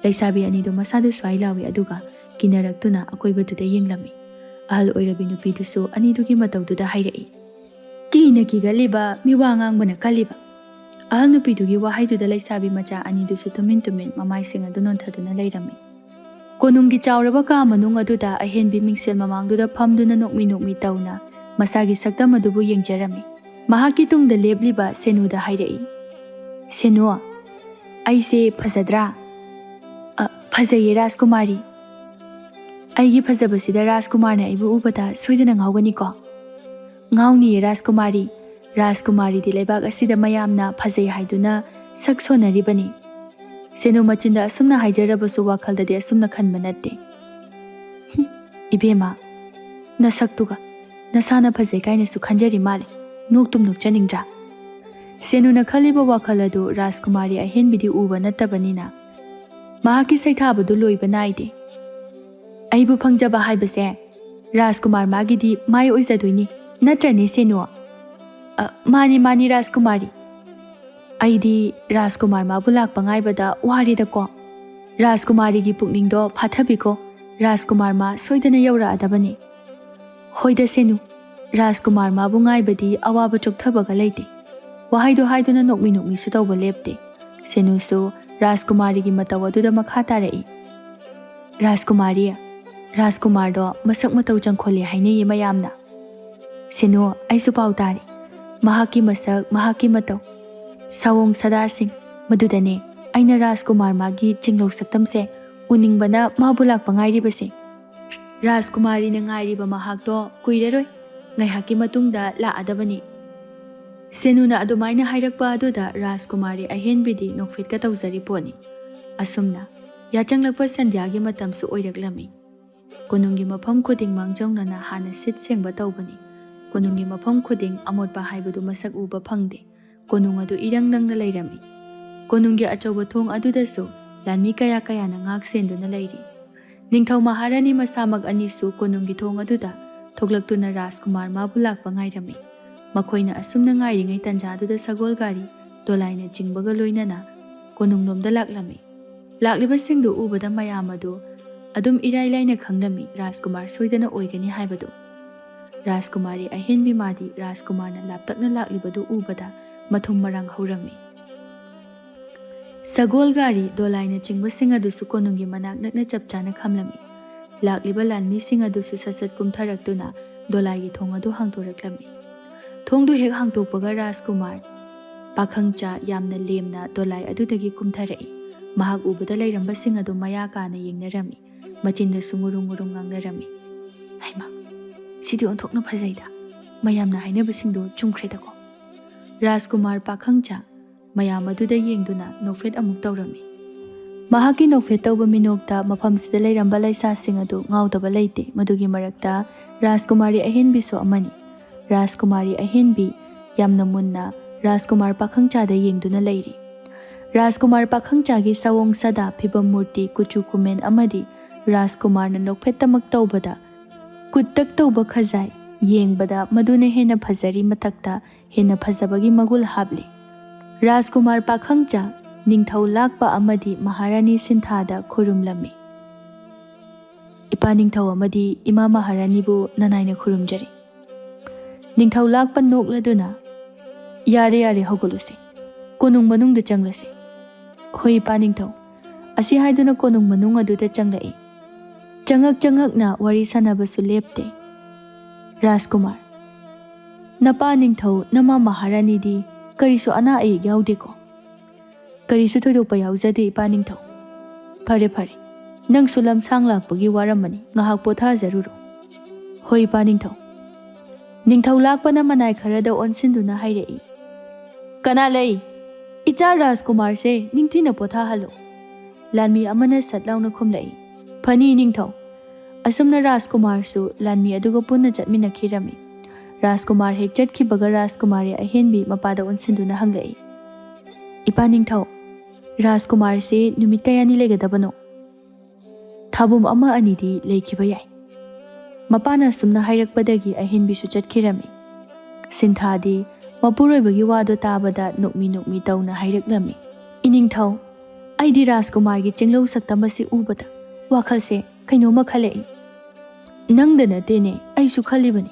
Laisabi anidu masadu swai lawi aduga kinaraktuna akoibaduda yenglami. Ahal oirabi nupidusu anidugi matawduda hairei. Kina kigaliba miwa ngangbana kaliba. Ahal nupidugi wahaiduda laisabi macha anidusu tumin mamai singa dunontaduna lairami. Konunggi chawraba ka manung aduda ahenbi mingsel mamangduda phamduna nokmi tawna masagi saktam adubu yengjarami. Mahaki tungda lebliba senuda hairei. Senu, aise phajadra? Phajaye Rajkumari. Aigi phajabasida Rajkumarna aibu ubada soidana ngawgani ko. Ngawni Rajkumari. Rajkumari di leibak asida mayamna phajai haiduna sak sonaribani. Senu machinda asumna haijarabasu wakaldadi asumna khanba natte. Ibema, nasaktuga nasana phajai kainasu khanjari male. Noktum nokjaningdra. Senu na khaliba wakaladu Rajkumari ahenbidi uba nattabanina. Mahaki saithabadu loiba naide. Aibu phangjaba haibase Rajkumar magidi mai oizaduini natrani senu. Mani Rajkumari. Aidi Rajkumar mabu lakpa ngaibada warida ko. Rajkumari gi pukningdo phathabiko Rajkumar ma soidana yaura adabani. Hoida senu Rajkumar mabu ngaibadi awaba chokthabaga leite. Wahaido haiduna nokmi sutawba lepte. Senu su Rajkumari gi matawaduda makha tarei. Rajkumar do masak mataw changkhole hainei mayamna. Senu aisu pau tari. Mahaki masak mahaki mataw. Sawong sada sing madudane aina Rajkumar magi chinglok saktamse uningbana mabulak pangairibase. Rajkumari na ngairiba mahakdo kuireroi ngaihaki matungda la adabani. Senu na adumaina hairakpa aduda Rajkumari ahenbidi nokfit ka tawjari poni. Asumna yachanglakpa sandyagi matamsu oiraklami. Konunggi mafam khuding mangjongnana hana sit sengba tawbani. Konunggi mafam khuding amotpa haibadu masak uba phangde. Konung adu irang nangna lairami. Konunggi achauba thong adudasu ꯂꯥꯟꯃꯤ ꯀꯌꯥ ꯀꯌꯥꯅ ꯉꯥꯛ ꯁꯦꯟꯗꯨꯅ ꯂꯩꯔꯤ꯫ ꯅꯤꯡꯊꯧ ꯃꯍꯥꯔꯥꯅꯤ ꯃꯁꯥꯃꯛ ꯑꯅꯤꯁꯨ ꯀꯣꯅꯨꯡꯒꯤ ꯊꯣꯡ ꯑꯗꯨꯗ ꯊꯣꯛꯂꯛꯇꯨꯅ ꯔꯥꯖꯀꯨꯃꯥꯔ ꯃꯥꯕꯨ ꯂꯥꯛꯄ ꯉꯥꯏꯔꯝꯃꯤ꯫ ꯃꯈꯣꯏꯅ ꯑꯁꯨꯝꯅ ꯉꯥꯏꯔꯤꯉꯩ ꯇꯥꯟꯖꯥꯗꯨꯗ ꯁꯒꯣꯜ ꯒꯥꯔꯤ ꯗꯣꯂꯥꯏꯅ ꯆꯤꯡꯕꯒ ꯂꯣꯏꯅꯅ ꯀꯣꯅꯨꯡꯂꯣꯝꯗ ꯂꯥꯛꯂꯝꯃꯤ꯫ ꯂꯥꯛꯂꯤꯕꯁꯤꯡꯗꯨ ꯎꯕꯗ ꯃꯌꯥꯝ ꯑꯗꯨ ꯑꯗꯨꯝ ꯏꯔꯥꯏ ꯂꯥꯏꯅ ꯈꯪꯂꯝꯃꯤ ꯔꯥꯖꯀꯨꯃꯥꯔ ꯁꯣꯏꯗꯅ ꯑꯣꯏꯒꯅꯤ ꯍꯥꯏꯕꯗꯨ꯫ ꯔꯥꯖꯀꯨꯃꯥꯔꯤ ꯑꯍꯦꯟꯕꯤ ꯃꯥꯗꯤ ꯔꯥꯖꯀꯨꯃꯥꯔꯅ ꯂꯥꯞꯇꯛꯅ ꯂꯥꯛꯂꯤꯕꯗꯨ ꯎꯕꯗ ꯃꯊꯨꯝ ꯃꯔꯥꯡ ꯍꯧꯔꯝꯃꯤ꯫ ꯁꯒꯣꯜ ꯒꯥꯔꯤ ꯗꯣꯂꯥꯏꯅ ꯆꯤꯡꯕꯁꯤꯡ ꯑꯗꯨꯁꯨ ꯀꯣꯅꯨꯡꯒꯤ ꯃꯅꯥꯛ ꯅꯛꯅ ꯆꯞ ꯆꯥꯅ ꯈꯝꯂꯝꯃꯤ꯫ ꯂꯥꯛꯂꯤꯕ ꯂꯥꯟꯃꯤꯁꯤꯡ ꯑꯗꯨꯁꯨ ꯁꯠ-ꯁꯠ ꯀꯨꯝꯊꯔꯛꯇꯨꯅ ꯗꯣꯂꯥꯏꯒꯤ ꯊꯣꯡ ꯑꯗꯨ ꯍꯥꯡꯗꯣꯔꯛꯂꯝꯃꯤ꯫ ꯊꯣꯡꯗꯨ ꯍꯦꯛ ꯍꯥꯡꯇꯣꯛꯄꯒ ꯔꯥꯖꯀꯨꯃꯥꯔ ꯄꯥꯈꯪꯆꯥ ꯌꯥꯝꯅ ꯂꯦꯝꯅ ꯗꯣꯂꯥꯏ ꯑꯗꯨꯗꯒꯤ ꯀꯨꯝꯊꯔꯛꯏ꯫ ꯃꯍꯥꯛ ꯎꯕꯗ ꯂꯩꯔꯝꯕꯁꯤꯡ ꯑꯗꯨ ꯃꯌꯥ ꯀꯥꯅ ꯌꯦꯡꯅꯔꯝꯃꯤ꯫ ꯃꯆꯤꯟꯗꯁꯨ ꯉꯨꯔꯨꯡ ꯉꯨꯔꯨꯡ ꯉꯥꯡꯅꯔꯝꯃꯤ꯫ ꯍꯩꯃꯥ, ꯁꯤꯗꯤ ꯑꯣꯟꯊꯣꯛꯅ ꯐꯖꯩꯗ, ꯃꯌꯥꯝꯅ ꯍꯥꯏꯅꯕꯁꯤꯡꯗꯨ ꯆꯨꯝꯈ꯭ꯔꯦꯗꯀꯣ꯫ ꯔꯥꯖꯀꯨꯃꯥꯔ ꯄꯥꯈꯪꯆꯥ ꯃꯌꯥꯝ ꯑꯗꯨꯗ ꯌꯦꯡꯗꯨꯅ ꯅꯣꯛꯐꯦꯠ ꯑꯃꯨꯛ ꯇꯧꯔꯝꯃꯤ꯫ ꯃꯍꯥꯛꯀꯤ ꯅꯣꯛꯐꯦꯠ ꯇꯧꯕ ꯃꯤꯅꯣꯛꯇ ꯃꯐꯝꯁꯤꯗ ꯂꯩꯔꯝꯕ ꯂꯩꯁꯥꯁꯤꯡ ꯑꯗꯨ ꯉꯥꯎꯗꯕ ꯂꯩꯇꯦ꯫ ꯃꯗꯨꯒꯤ ꯃꯔꯛꯇ ꯔꯥꯖꯀꯨꯃꯥꯔꯤ ꯑꯍꯦꯟꯕꯤꯁꯨ ꯑꯃꯅꯤ꯫ ꯔꯥꯖꯀꯨꯃꯥꯔꯤ ꯑꯍꯦꯟꯕꯤ ꯌꯥꯝꯅ ꯃꯨꯟꯅ ꯔꯥꯖꯀꯨꯃꯥꯔ ꯄꯥꯈꯪꯆꯥꯗ ꯌꯦꯡꯗꯨꯅ ꯂꯩꯔꯤ꯫ ꯔꯥꯖꯀꯨꯃꯥꯔ ꯄꯥꯈꯪꯆꯥꯒꯤ ꯁꯑꯣꯡ ꯁꯥꯗꯥ, ꯐꯤꯕꯝ ꯃꯨꯔꯇꯤ, ꯀꯨꯆꯨ ꯀꯨꯃꯦꯟ ꯑꯃꯗꯤ ꯔꯥꯖꯀꯨꯃꯥꯔꯅ ꯅꯣꯛꯐꯦꯠꯇꯃꯛ ꯇꯧꯕꯗ ꯀꯨꯠꯇꯛ ꯇꯧꯕ ꯈꯖꯥꯏ ꯌꯦꯡꯕꯗ ꯃꯗꯨꯅ ꯍꯦꯟꯅ ꯐꯖꯔꯤ, ꯃꯊꯛꯇ ꯍꯦꯟꯅ ꯐꯖꯕꯒꯤ ꯃꯒꯨꯜ ꯍꯥꯞꯂꯤ꯫ ꯔꯥꯖꯀꯨꯃꯥꯔ ꯄꯥꯈꯪꯆꯥ ꯅꯤꯡꯊꯧ ꯂꯥꯛꯄ ꯑꯃꯗꯤ ꯃꯍꯥꯔꯥꯅꯤ ꯁꯤꯟꯊꯥꯗ ꯈꯨꯔꯨꯝꯂꯝꯃꯤ꯫ ꯏꯄꯥ ꯅꯤꯡꯊꯧ ꯑꯃꯗꯤ ꯏꯃꯥ ꯃꯍꯥꯔꯥꯅꯤꯕꯨ ꯅꯅꯥꯏꯅ ꯈꯨꯔꯨꯝꯖꯔꯤ꯫ ꯅꯤꯡꯊꯧ ꯂꯥꯛꯄ ꯅꯣꯛꯂꯗꯨꯅ ꯌꯥꯔꯦ ꯌꯥꯔꯦ ꯍꯧꯒꯠꯂꯨꯁꯤ, ꯀꯣꯅꯨꯡ ꯃꯅꯨꯡꯗ ꯆꯪꯂꯁꯤ꯫ ꯍꯣꯏ ꯏꯄꯥ ꯅꯤꯡꯊꯧ, ꯑꯁꯤ ꯍꯥꯏꯗꯨꯅ ꯀꯣꯅꯨꯡ ꯃꯅꯨꯡ ꯑꯗꯨꯗ ꯆꯪꯂꯛꯏ꯫ ꯆꯪꯉꯛꯅ ꯋꯥꯔꯤ ꯁꯥꯅꯕꯁꯨ ꯂꯦꯞꯇꯦ꯫ ꯔꯥꯖꯀꯨꯃꯥꯔ, ꯅꯄꯥ ꯅꯤꯡꯊꯧ ꯅꯃꯥ ꯃꯍꯥꯔꯥꯅꯤꯗꯤ ꯀꯔꯤꯁꯨ ꯑꯅꯥ ꯑꯌꯦꯛ ꯌꯥꯎꯗꯦꯀꯣ? ꯀꯔꯤꯁꯨ ꯊꯣꯏꯗꯣꯛꯄ ꯌꯥꯎꯖꯗꯦ ꯏꯄꯥ ꯅꯤꯡꯊꯧ꯫ ꯐꯔꯦ ꯐꯔꯦ, ꯅꯪꯁꯨ ꯂꯝꯁꯥꯡ ꯂꯥꯛꯄꯒꯤ ꯋꯥꯔꯝꯃꯅꯤ, ꯉꯥꯏꯍꯥꯛ ꯄꯣꯊꯥꯖꯔꯨꯔꯣ꯫ ꯍꯣꯏ ꯏꯄꯥ ꯅꯤꯡꯊꯧ꯫ ꯅꯤꯡꯊꯧ ꯂꯥꯛꯄꯅ ꯃꯅꯥꯏ ꯈꯔꯗ ꯑꯣꯟꯁꯤꯟꯗꯨꯅ ꯍꯥꯏꯔꯛꯏ꯫ ꯀꯅꯥ ꯂꯩ? ꯏꯆꯥ ꯔꯥꯖꯀꯨꯃꯥꯔꯁꯦ ꯅꯤꯡꯊꯤꯅ ꯄꯣꯊꯥꯍꯜꯂꯨ꯫ ꯂꯥꯟꯃꯤ ꯑꯃꯅ ꯁꯠ ꯂꯥꯎꯅ ꯈꯨꯝꯂꯛꯏ꯫ ꯐꯅꯤ ꯅꯤꯡꯊꯧ꯫ ꯑꯁꯨꯝꯅ ꯔꯥꯖꯀꯨꯃꯥꯔꯁꯨ ꯂꯥꯟꯃꯤ ꯑꯗꯨꯒ ꯄꯨꯟꯅ ꯆꯠꯃꯤꯟꯅꯈꯤꯔꯝꯃꯤ꯫ ꯔꯥꯖꯀꯨꯃꯥꯔ ꯍꯦꯛ ꯆꯠꯈꯤꯕꯒ ꯔꯥꯖꯀꯨꯃꯥꯔꯤ ꯑꯍꯦꯟꯕꯤ ꯃꯄꯥꯗ ꯑꯣꯟꯁꯤꯟꯗꯨꯅ ꯍꯪꯂꯛꯏ꯫ ꯏꯄꯥ ꯅꯤꯡꯊꯧ, ꯔꯥꯖꯀꯨꯃꯥꯔꯁꯦ ꯅꯨꯃꯤꯠ ꯀꯌꯥꯅꯤ ꯂꯩꯒꯗꯕꯅꯣ? ꯊꯥꯕꯨꯝ ꯑꯃ ꯑꯅꯤꯗꯤ ꯂꯩꯈꯤꯕ ꯌꯥꯏ꯫ ꯃꯄꯥꯅ ꯑꯁꯨꯝꯅ ꯍꯥꯏꯔꯛꯄꯗꯒꯤ ꯑꯍꯦꯟꯕꯤꯁꯨ ꯆꯠꯈꯤꯔꯝꯃꯤ꯫ ꯁꯤꯟꯊꯥꯗꯤ ꯃꯄꯨꯔꯣꯏꯕꯒꯤ ꯋꯥꯗꯣ ꯇꯥꯕꯗ ꯅꯣꯛꯃꯤ ꯇꯧꯅ ꯍꯥꯏꯔꯛꯂꯝꯃꯤ꯫ ꯏꯅꯤꯡꯊꯧ, ꯑꯩꯗꯤ ꯔꯥꯖꯀꯨꯃꯥꯔꯒꯤ ꯆꯤꯡꯂꯧ ꯁꯛꯇꯝ ꯑꯁꯤ ꯎꯕꯗ ꯋꯥꯈꯜꯁꯦ ꯀꯩꯅꯣꯝꯃ ꯈꯜꯂꯛꯏ꯫ ꯅꯪꯗ ꯅꯠꯇꯦꯅꯦ, ꯑꯩꯁꯨ ꯈꯜꯂꯤꯕꯅꯤ꯫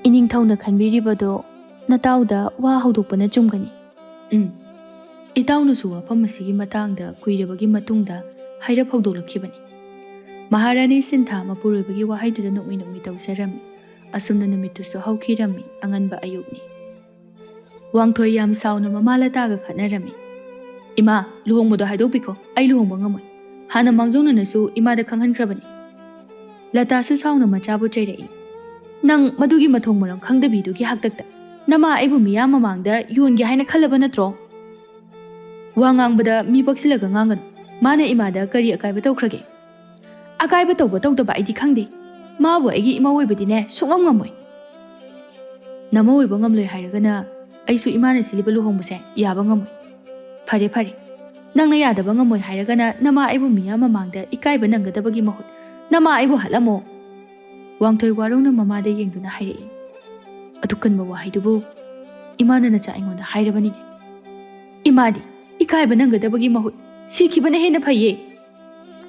ꯏꯅꯤꯡꯊꯧꯅ ꯈꯟꯕꯤꯔꯤꯕꯗꯣ ꯅꯇꯥꯎꯗ ꯋꯥ ꯍꯧꯗꯣꯛꯄꯅ ꯆꯨꯝꯒꯅꯤ꯫ ꯏꯇꯥꯎꯅꯁꯨ ꯋꯥꯐꯝ ꯑꯁꯤꯒꯤ ꯃꯇꯥꯡꯗ ꯀꯨꯏꯔꯕꯒꯤ ꯃꯇꯨꯡꯗ ꯍꯥꯏꯔꯞ ꯍꯧꯗꯣꯛꯂꯛꯈꯤꯕꯅꯤ꯫ ꯃꯍꯥꯔꯥꯅꯤ ꯁꯤꯟꯊꯥ ꯃꯄꯨꯔꯣꯏꯕꯒꯤ ꯋꯥꯍꯩꯗꯨꯗ ꯅꯣꯛꯃꯤ ꯇꯧꯖꯔꯝꯃꯤ꯫ ꯑꯁꯨꯝꯅ ꯅꯨꯃꯤꯠꯇꯨꯁꯨ ꯍꯧꯈꯤꯔꯝꯃꯤ꯫ ꯑꯉꯟꯕ ꯑꯌꯨꯛꯅꯤ꯫ ꯋꯥꯡꯊꯣꯏ ꯌꯥꯝ ꯁꯥꯎꯅ ꯃꯃꯥ ꯂꯇꯥꯒ ꯈꯠꯅꯔꯝꯃꯤ꯫ ꯏꯃꯥ, ꯂꯨꯍꯣꯡꯕꯗꯣ ꯍꯥꯏꯗꯣꯛꯄꯤꯈꯣ, ꯑꯩ ꯂꯨꯍꯣꯡꯕ ꯉꯝꯃꯣꯏ꯫ ꯍꯥꯟꯅ ꯃꯥꯡꯖꯧꯅꯅꯁꯨ ꯏꯃꯥꯗ ꯈꯪꯍꯟꯈ꯭ꯔꯕꯅꯤ꯫ ꯂꯇꯥꯁꯨ ꯁꯥꯎꯅ ꯃꯆꯥꯕꯨ ꯆꯩꯔꯛꯏ꯫ ꯅꯪ ꯃꯗꯨꯒꯤ ꯃꯊꯣꯡ ꯃꯔꯝ ꯈꯪꯗꯕꯤꯗꯨꯒꯤ ꯍꯥꯛꯇꯛꯇ ꯅꯃꯥ ꯑꯩꯕు ꯃꯤꯌꯥꯝ ꯃꯃꯥꯡꯗ ꯌꯣꯟꯒꯦ ꯍꯥꯏꯅ ꯈꯜꯂꯕ ꯅꯠꯇ꯭ꯔꯣ? ꯋꯥ ꯉꯥꯡꯕꯗ ꯃꯤ ꯄꯛꯁꯤꯜꯂꯒ ꯉꯥꯡꯒꯅꯨ꯫ ꯃꯥꯅ ꯏꯃꯥꯗ ꯀꯔꯤ ꯑꯀꯥꯏꯕ ꯇꯧꯈ꯭ꯔꯒꯦ? ꯑꯀꯥꯏꯕ ꯇꯧꯕ ꯇꯧꯗꯕ ꯑꯩꯗꯤ ꯈꯪꯗꯦ꯫ ꯃꯥꯕꯨ ꯑꯩꯒꯤ ꯏꯃꯥ ꯑꯣꯏꯕꯗꯤꯅꯦ ꯁꯨꯡꯉꯝ ꯉꯝꯃꯣꯏ꯫ ꯅꯃ ꯑꯣꯏꯕ ꯉꯝꯂꯣꯏ ꯍꯥꯏꯔꯒꯅ ꯑꯩꯁꯨ ꯏꯃꯥꯅ ꯁꯤꯜꯂꯤꯕ ꯂꯨꯍꯣꯡꯕꯁꯦ ꯌꯥꯕ ꯉꯝꯃꯣꯏ꯫ ꯐꯔꯦ ꯐꯔꯦ, ꯅꯪꯅ ꯌꯥꯗꯕ ꯉꯝꯃꯣꯏ ꯍꯥꯏꯔꯒꯅ ꯅꯃꯥ ꯑꯩꯕꯨ ꯃꯤꯌꯥꯝ ꯃꯃꯥꯡꯗ ꯏꯀꯥꯏꯕ ꯅꯪꯒꯗꯕꯒꯤ ꯃꯍꯨꯠ ꯅꯃꯥ ꯑꯩꯕꯨ ꯍꯥꯠꯂꯝꯃꯣ꯫ ꯋꯥꯡꯊꯣꯏ ꯋꯥꯔꯧꯅ ꯃꯃꯥꯗ ꯌꯦꯡꯗꯨꯅ ꯍꯥꯏꯔꯛꯏ꯫ ꯑꯗꯨꯀꯟꯕ ꯋꯥꯍꯩꯗꯨꯕꯨ ꯏꯃꯥꯅ ꯅꯆꯥ ꯑꯩꯉꯣꯟꯗ ꯍꯥꯏꯔꯕꯅꯤꯅꯦ꯫ ꯏꯃꯥꯗꯤ ꯏꯀꯥꯏꯕ ꯅꯪꯒꯗꯕꯒꯤ ꯃꯍꯨꯠ ꯁꯤꯈꯤꯕꯅ ꯍꯦꯟꯅ ꯐꯩꯌꯦ꯫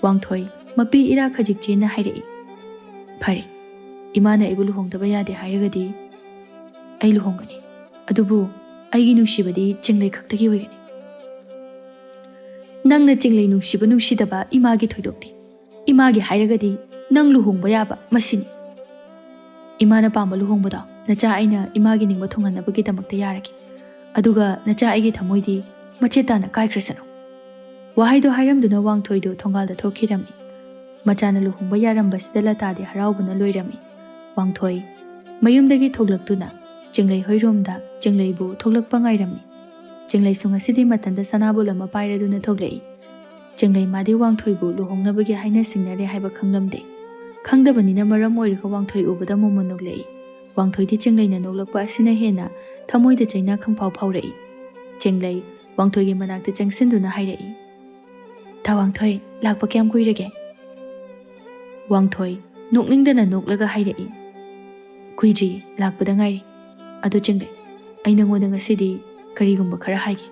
ꯋꯥꯡꯊꯣꯏ ꯃꯄꯤ ꯏꯔꯥ ꯈꯖꯤꯛ ꯆꯦꯟꯅ ꯍꯥꯏꯔꯛꯏ꯫ ꯐꯔꯦ, ꯏꯃꯥꯅ ꯑꯩꯕꯨ ꯂꯨꯍꯣꯡꯗꯕ ꯌꯥꯗꯦ ꯍꯥꯏꯔꯒꯗꯤ ꯑꯩ ꯂꯨꯍꯣꯡꯒꯅꯤ꯫ ꯑꯗꯨꯕꯨ ꯑꯩꯒꯤ ꯅꯨꯡꯁꯤꯕꯗꯤ ꯆꯤꯡꯂꯩ ꯈꯛꯇꯒꯤ ꯑꯣꯏꯒꯅꯤ꯫ ꯅꯪꯅ ꯆꯤꯡꯂꯩ ꯅꯨꯡꯁꯤꯕ ꯅꯨꯡꯁꯤꯗꯕ ꯏꯃꯥꯒꯤ ꯊꯣꯏꯗꯣꯛꯇꯦ꯫ ꯏꯃꯥꯒꯤ ꯍꯥꯏꯔꯒꯗꯤ ꯅꯪ ꯂꯨꯍꯣꯡꯕ ꯌꯥꯕ ꯃꯁꯤꯅꯤ꯫ ꯏꯃꯥꯅ ꯄꯥꯝꯕ ꯂꯨꯍꯣꯡꯕꯗꯣ ꯅꯆꯥ ꯑꯩꯅ ꯏꯃꯥꯒꯤ ꯅꯤꯡꯕ ꯊꯨꯡꯍꯟꯅꯕꯒꯤꯗꯃꯛꯇ ꯌꯥꯔꯒꯦ꯫ ꯑꯗꯨꯒ ꯅꯆꯥ ꯑꯩꯒꯤ ꯊꯃꯣꯏꯗꯤ ꯃꯆꯦꯠ ꯇꯥꯅ ꯀꯥꯏꯈ꯭ꯔꯁꯅꯨ꯫ ꯋꯥꯍꯩꯗꯣ ꯍꯥꯏꯔꯝꯗꯨꯅ ꯋꯥꯡꯊꯣꯏꯗꯨ ꯊꯣꯡꯒꯥꯜꯗ ꯊꯣꯛꯈꯤꯔꯝꯃꯤ꯫ ꯃꯆꯥꯅ ꯂꯨꯍꯣꯡꯕ ꯌꯥꯔꯝꯕꯁꯤꯗ ꯂꯇꯥꯗꯤ ꯍꯔꯥꯎꯕꯅ ꯂꯣꯏꯔꯝꯃꯤ꯫ ꯋꯥꯡꯊꯣꯏ ꯃꯌꯨꯝꯗꯒꯤ ꯊꯣꯛꯂꯛꯇꯨꯅ ꯆꯤꯡꯂꯩ ꯍꯣꯏꯔꯣꯝꯗ ꯆꯤꯡꯂꯩꯕꯨ ꯊꯣꯛꯂꯛꯄ ꯉꯥꯏꯔꯝꯃꯤ꯫ ꯆꯤꯡꯂꯩꯁꯨ ꯉꯁꯤꯗꯤ ꯃꯊꯟꯇ ꯁꯅꯥꯕꯨꯜ ꯑꯃ ꯄꯥꯏꯔꯗꯨꯅ ꯊꯣꯛꯂꯛꯏ꯫ ꯆꯤꯡꯂꯩ ꯃꯥꯗꯤ ꯋꯥꯡꯊꯣꯏꯕꯨ ꯂꯨꯍꯣꯡꯅꯕꯒꯤ ꯍꯥꯏꯅ ꯁꯤꯡꯅꯔꯦ ꯍꯥꯏꯕ ꯈꯪꯂꯝꯗꯦ꯫ ꯈꯪꯗꯕꯅꯤꯅ ꯃꯔꯝ ꯑꯣꯏꯔꯒ ꯋꯥꯡꯊꯣꯏ ꯎꯕꯗ ꯃꯣꯃꯣꯟ ꯅꯣꯛꯂꯛꯏ꯫ ꯋꯥꯡꯊꯣꯏꯗꯤ ꯆꯤꯡꯂꯩꯅ ꯅꯣꯛꯂꯛꯄ ꯑꯁꯤꯅ ꯍꯦꯟꯅ ꯊꯃꯣꯏꯗ ꯆꯩꯅꯥ ꯈꯪꯐꯥꯎ ꯐꯥꯎꯔꯛꯏ꯫ ꯆꯤꯡꯂꯩ ꯋꯥꯡꯊꯣꯏꯒꯤ ꯃꯅꯥꯛꯇ ꯆꯪꯁꯤꯟꯗꯨꯅ ꯍꯥꯏꯔꯛꯏ꯫ ꯋꯥꯡꯊꯣꯏ ꯂꯥꯛꯄ ꯀꯌꯥꯝ ꯀꯨꯏꯔꯒꯦ? ꯋꯥꯡꯊꯣꯏ ꯅꯣꯛꯅꯤꯡꯗꯅ ꯅꯣꯛꯂꯒ ꯍꯥꯏꯔꯛꯏ, ꯀꯨꯏꯗ꯭ꯔꯤ ꯂꯥꯛꯄꯗ ꯉꯥꯏꯔꯤ꯫ ꯑꯗꯨ ꯆꯤꯡꯂꯩ, ꯑꯩ ꯅꯉꯣꯟꯗ ꯉꯁꯤꯗꯤ ꯀꯔꯤꯒꯨꯝꯕ ꯈꯔ ꯍꯥꯏꯒꯦ꯫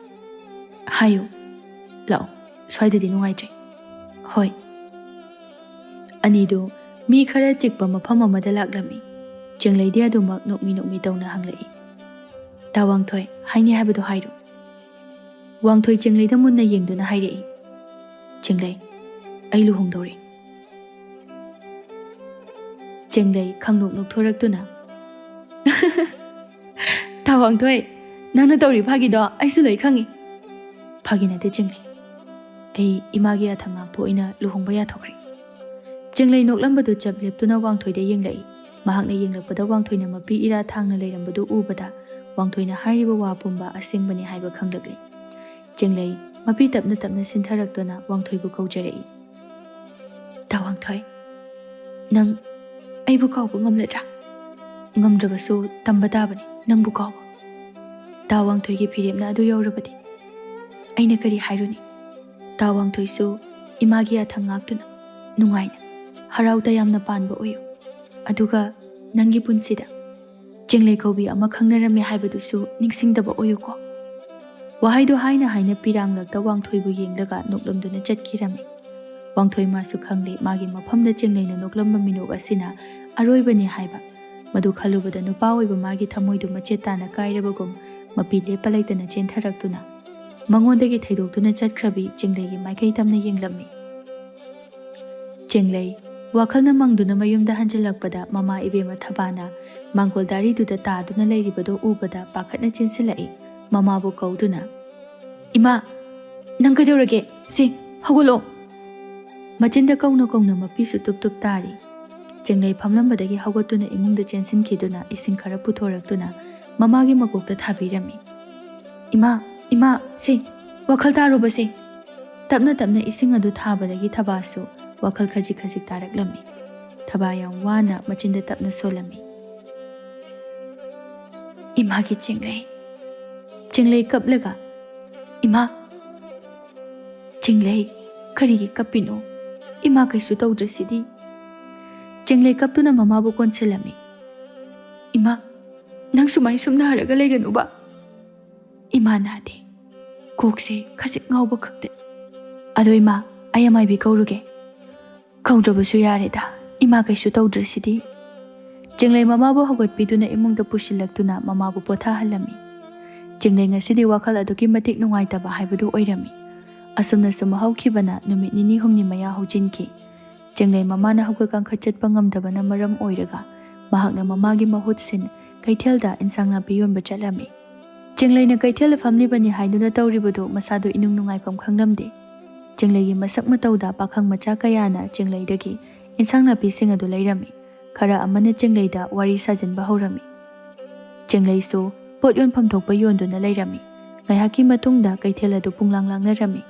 ꯍꯥꯏꯌꯨ, ꯂꯥꯛꯑꯣ, ꯁ꯭ꯋꯥꯏꯗꯗꯤ ꯅꯨꯡꯉꯥꯏꯇ꯭ꯔꯦ꯫ ꯍꯣꯏ꯫ ꯑꯅꯤꯗꯨ ꯃꯤ ꯈꯔ ꯆꯤꯛꯄ ꯃꯐꯝ ꯑꯃꯗ ꯂꯥꯛꯂꯝꯃꯤ꯫ ꯆꯤꯡꯂꯩꯗꯤ ꯑꯗꯨꯃꯛ ꯅꯣꯛꯃꯤ ꯅꯣꯛꯃꯤ ꯇꯧꯅ ꯍꯪꯂꯛꯏ, ꯋꯥꯡꯊꯣꯏ, ꯍꯥꯏꯅꯤ ꯍꯥꯏꯕꯗꯣ ꯍꯥꯏꯔꯣ꯫ ꯋꯥꯡꯊꯣꯏ ꯆꯤꯡꯂꯩꯗ ꯃꯨꯟꯅ ꯌꯦꯡꯗꯨꯅ ꯍꯥꯏꯔꯛꯏ, ꯆꯤꯡꯂꯩ, ꯑꯩ ꯂꯨꯍꯣꯡꯗꯧꯔꯦ꯫ ꯆꯤꯡꯂꯩ ꯈꯪꯅꯣꯛ ꯅꯣꯛꯊꯣꯔꯛꯇꯨꯅ ꯋꯥꯡꯊꯣꯏ, ꯅꯪꯅ ꯇꯧꯔꯤ ꯐꯥꯒꯤꯗꯣ ꯑꯩꯁꯨ ꯂꯣꯏ ꯈꯪꯉꯤ꯫ ꯐꯥꯒꯤ ꯅꯠꯇꯦ ꯆꯤꯡꯂꯩ, ꯑꯩ ꯏꯃꯥꯒꯤ ꯑꯊꯪ ꯉꯥꯛꯄ ꯑꯣꯏꯅ ꯂꯨꯍꯣꯡꯕ ꯌꯥꯊꯣꯛꯈ꯭ꯔꯦ꯫ ꯆꯤꯡꯂꯩ ꯅꯣꯛꯂꯝꯕꯗꯨ ꯆꯞ ꯂꯦꯞꯇꯨꯅ ꯋꯥꯡꯊꯣꯏꯗ ꯌꯦꯡꯂꯛꯏ꯫ ꯃꯍꯥꯛꯅ ꯌꯦꯡꯂꯛꯄꯗ ꯋꯥꯡꯊꯣꯏꯅ ꯃꯄꯤ ꯏꯔꯥ ꯊꯥꯡꯅ ꯂꯩꯔꯝꯕꯗꯨ ꯎꯕꯗ ꯋꯥꯡꯊꯣꯏꯅ ꯍꯥꯏꯔꯤꯕ ꯋꯥ ꯄꯨꯝꯕ ꯑꯁꯦꯡꯕꯅꯤ ꯍꯥꯏꯕ ꯈꯪꯂꯛꯂꯤ꯫ ꯆꯤꯡꯂꯩ ꯃꯄꯤ ꯇꯞꯅ ꯇꯞꯅ ꯁꯤꯟꯊꯔꯛꯇꯨꯅ ꯋꯥꯡꯊꯣꯏꯕꯨ ꯀꯧꯖꯔꯛꯏ, ꯋꯥꯡꯊꯣꯏ, ꯅꯪ ꯑꯩꯕꯨ ꯀꯥꯎꯕ ꯉꯝꯂꯗ꯭ꯔꯥ? ꯉꯝꯗ꯭ꯔꯕꯁꯨ ꯇꯝꯕ ꯇꯥꯕꯅꯤ ꯅꯪꯕꯨ ꯀꯥꯎꯕ꯫ ꯋꯥꯡꯊꯣꯏꯒꯤ ꯐꯤꯔꯦꯞꯅ ꯑꯗꯨ ꯌꯧꯔꯕꯗꯤ ꯑꯩꯅ ꯀꯔꯤ ꯍꯥꯏꯔꯨꯅꯤ? ꯋꯥꯡꯊꯣꯏꯁꯨ ꯏꯃꯥꯒꯤ ꯑꯊꯪ ꯉꯥꯛꯇꯨꯅ ꯅꯨꯡꯉꯥꯏꯅ ꯍꯔꯥꯎ ꯇꯌꯥꯝꯅ ꯄꯥꯟꯕ ꯑꯣꯏꯌꯨ꯫ ꯑꯗꯨꯒ ꯅꯪꯒꯤ ꯄꯨꯟꯁꯤꯗ ꯆꯤꯡꯂꯩ ꯀꯧꯕꯤ ꯑꯃ ꯈꯪꯅꯔꯝꯃꯦ ꯍꯥꯏꯕꯗꯨꯁꯨ ꯅꯤꯡꯁꯤꯡꯗꯕ ꯑꯣꯏꯌꯨꯀꯣ꯫ ꯋꯥꯍꯩꯗꯨ ꯍꯥꯏꯅ ꯍꯥꯏꯅ ꯄꯤꯔꯥꯡꯂꯛꯇ ꯋꯥꯡꯊꯣꯏꯕꯨ ꯌꯦꯡꯂꯒ ꯅꯣꯛꯂꯝꯗꯨꯅ ꯆꯠꯈꯤꯔꯝꯃꯤ꯫ ꯋꯥꯡꯊꯣꯏ ꯃꯥꯁꯨ ꯈꯪꯂꯦ ꯃꯥꯒꯤ ꯃꯐꯝꯗ ꯆꯤꯡꯂꯩꯅ ꯅꯣꯛꯂꯝꯕ ꯃꯤꯅꯣꯛ ꯑꯁꯤꯅ ꯑꯔꯣꯏꯕꯅꯤ ꯍꯥꯏꯕ꯫ ꯃꯗꯨ ꯈꯜꯂꯨꯕꯗ ꯅꯨꯄꯥ ꯑꯣꯏꯕ ꯃꯥꯒꯤ ꯊꯃꯣꯏꯗꯨ ꯃꯆꯦꯠ ꯇꯥꯅ ꯀꯥꯏꯔꯕꯒꯨꯝ ꯃꯄꯤ ꯂꯦꯞꯄ ꯂꯩꯇꯅ ꯆꯦꯟꯊꯔꯛꯇꯨꯅ ꯃꯉꯣꯟꯗꯒꯤ ꯊꯩꯗꯣꯛꯇꯨꯅ ꯆꯠꯈ꯭ꯔꯕꯤ ꯆꯤꯡꯂꯩꯒꯤ ꯃꯥꯏꯀꯩ ꯇꯝꯅ ꯌꯦꯡꯂꯝꯃꯤ꯫ ꯆꯤꯡꯂꯩ ꯋꯥꯈꯜꯅ ꯃꯪꯗꯨꯅ ꯃꯌꯨꯝꯗ ꯍꯟꯖꯤꯜꯂꯛꯄꯗ ꯃꯃꯥ ꯏꯕꯦꯝꯃ ꯊꯕꯥꯅ ꯃꯥꯡꯒꯣꯜ ꯗꯥꯔꯤꯗꯨꯗ ꯇꯥꯗꯨꯅ ꯂꯩꯔꯤꯕꯗꯨ ꯎꯕꯗ ꯄꯥꯈꯠꯅ ꯆꯦꯟꯁꯤꯜꯂꯛꯏ꯫ ꯃꯃꯥꯕꯨ ꯀꯧꯗꯨꯅ, ꯏꯃꯥ, ꯅꯪ ꯀꯩꯗꯧꯔꯒꯦ? ꯁꯤ ꯍꯧꯒꯠꯂꯣ꯫ ꯃꯆꯤꯟꯗ ꯀꯧꯅ ꯀꯧꯅ ꯃꯄꯤꯁꯨ ꯇꯨꯞ ꯇꯨꯞ ꯇꯥꯔꯤ꯫ ꯆꯤꯡꯂꯩ ꯐꯝꯂꯝꯕꯗꯒꯤ ꯍꯧꯒꯠꯇꯨꯅ ꯏꯃꯨꯡꯗ ꯆꯦꯟꯁꯤꯟꯈꯤꯗꯨꯅ ꯏꯁꯤꯡ ꯈꯔ puthorꯛꯇꯨꯅ ꯃꯃꯥꯒꯤ ꯃꯀꯣꯛꯇ ꯊꯥꯕꯤꯔꯝꯃꯤ꯫ ꯏꯃꯥ, ꯏꯃꯥ, ꯁꯤ ꯋꯥꯈꯜ ꯇꯥꯔꯨꯕꯁꯦ꯫ ꯇꯞꯅ ꯇꯞꯅ ꯏꯁꯤꯡ ꯑꯗꯨ ꯊꯥꯕꯗꯒꯤ ꯊꯕꯥꯁꯨ ꯋꯥꯈꯜ ꯈꯖꯤꯛ ꯈꯖꯤꯛ ꯇꯥꯔꯛꯂꯝꯃꯤ꯫ ꯊꯕꯥ ꯌꯥꯝ ꯋꯥꯅ ꯃꯆꯤꯟꯗ ꯇꯞꯅ ꯁꯣꯜꯂꯝꯃꯤ, ꯏꯃꯥꯒꯤ ꯆꯤꯡꯂꯩ꯫ ꯆꯤꯡꯂꯩ ꯀꯞꯂꯒ, ꯏꯃꯥ, ꯆꯤꯡꯂꯩ, ꯀꯔꯤꯒꯤ ꯀꯞꯄꯤꯅꯣ? ꯏꯃꯥ ꯀꯩꯁꯨ ꯇꯧꯗ꯭ꯔꯁꯤꯗꯤ꯫ ꯆꯤꯡꯂꯩ ꯀꯞꯇꯨꯅ ꯃꯃꯥꯕꯨ ꯀꯣꯟꯁꯤꯜꯂꯝꯃꯤ꯫ ꯏꯃꯥ, ꯅꯪ ꯁꯨꯃꯥꯏ ꯁꯨꯝꯅꯍꯔꯒ ꯂꯩꯒꯅꯨꯕ꯫ ꯏꯃꯥ ꯅꯥꯗꯦ, ꯀꯣꯛꯁꯦ ꯈꯖꯤꯛ ꯉꯥꯎꯕ ꯈꯛꯇ꯫ ꯑꯗꯣ ꯏꯃꯥ, ꯑꯩ ꯑꯃꯥꯏꯕꯤ ꯀꯧꯔꯨꯒꯦ? ꯀꯧꯗ꯭ꯔꯕꯁꯨ ꯌꯥꯔꯦꯗ, ꯏꯃꯥ ꯀꯩꯁꯨ ꯇꯧꯗ꯭ꯔꯁꯤꯗꯤ꯫ ꯆꯤꯡꯂꯩ ꯃꯃꯥꯕꯨ ꯍꯧꯒꯠꯄꯤꯗꯨꯅ ꯏꯃꯨꯡꯗ ꯄꯨꯁꯤꯜꯂꯛꯇꯨꯅ ꯃꯃꯥꯕు ꯄꯣꯊꯥꯍꯜꯂꯝꯃꯤ꯫ ꯆꯤꯡꯂꯩ ꯉꯁꯤꯗꯤ ꯋꯥꯈꯜ ꯑꯗꯨꯛꯀꯤ ꯃꯇꯤꯛ ꯅꯨꯡꯉꯥꯏꯇꯕ ꯍꯥꯏꯕꯗꯨ ꯑꯣꯏꯔꯝꯃꯤ꯫ ꯑꯁꯨꯝꯅꯁꯨꯝ ꯍꯧꯈꯤꯕꯅ ꯅꯨꯃꯤꯠ ꯅꯤꯅꯤ ꯍꯨꯝꯅꯤ ꯃꯌꯥ ꯍꯧꯖꯤꯟꯈꯤ꯫ ꯆꯤꯡꯂꯩ ꯃꯃꯥꯅ ꯍꯧꯒꯠ ꯀꯥꯡꯈꯠ ꯆꯠꯄ ꯉꯝꯗꯕꯅ ꯃꯔꯝ ꯑꯣꯏꯔꯒ ꯃꯍꯥꯛꯅ ꯃꯃꯥꯒꯤ ꯃꯍꯨꯠ ꯁꯤꯟ ꯀꯩꯊꯦꯜꯗ ꯏꯟꯁꯥꯡ ꯅꯥꯄꯤ ꯌꯣꯟꯕ ꯆꯠꯂꯝꯃꯤ꯫ ꯆꯤꯡꯂꯩꯅ ꯀꯩꯊꯦꯜꯗ ꯐꯝꯂꯤꯕꯅꯤ ꯍꯥꯏꯗꯨꯅ ꯇꯧꯔꯤꯕꯗꯨ ꯃꯁꯥꯗꯨ ꯏꯅꯨꯡ ꯅꯨꯡꯉꯥꯏꯐꯝ ꯈꯪꯂꯝꯗꯦ꯫ ꯆꯤꯡꯂꯩꯒꯤ ꯃꯁꯛ ꯃꯇꯧꯗ ꯄꯥꯈꯪ ꯃꯆꯥ ꯀꯌꯥꯅ ꯆꯤꯡꯂꯩꯗꯒꯤ ꯏꯟꯁꯥꯡ ꯅꯥꯄꯤꯁꯤꯡ ꯑꯗꯨ ꯂꯩꯔꯝꯃꯤ꯫ ꯈꯔ ꯑꯃꯅ ꯆꯤꯡꯂꯩꯗ ꯋꯥꯔꯤ ꯁꯥꯖꯤꯟꯕ ꯍꯧꯔꯝꯃꯤ꯫ ꯆꯤꯡꯂꯩꯁꯨ ꯄꯣꯠ ꯌꯣꯟꯐꯝ ꯊꯣꯛꯄ ꯌꯣꯟꯗꯨꯅ ꯂꯩꯔꯝꯃꯤ꯫ ꯉꯥꯏꯍꯥꯛꯀꯤ ꯃꯇꯨꯡꯗ ꯀꯩꯊꯦꯜ ꯑꯗꯨ ꯄꯨꯡꯂꯥꯡ ꯂꯥꯡꯅꯔꯝꯃꯤ꯫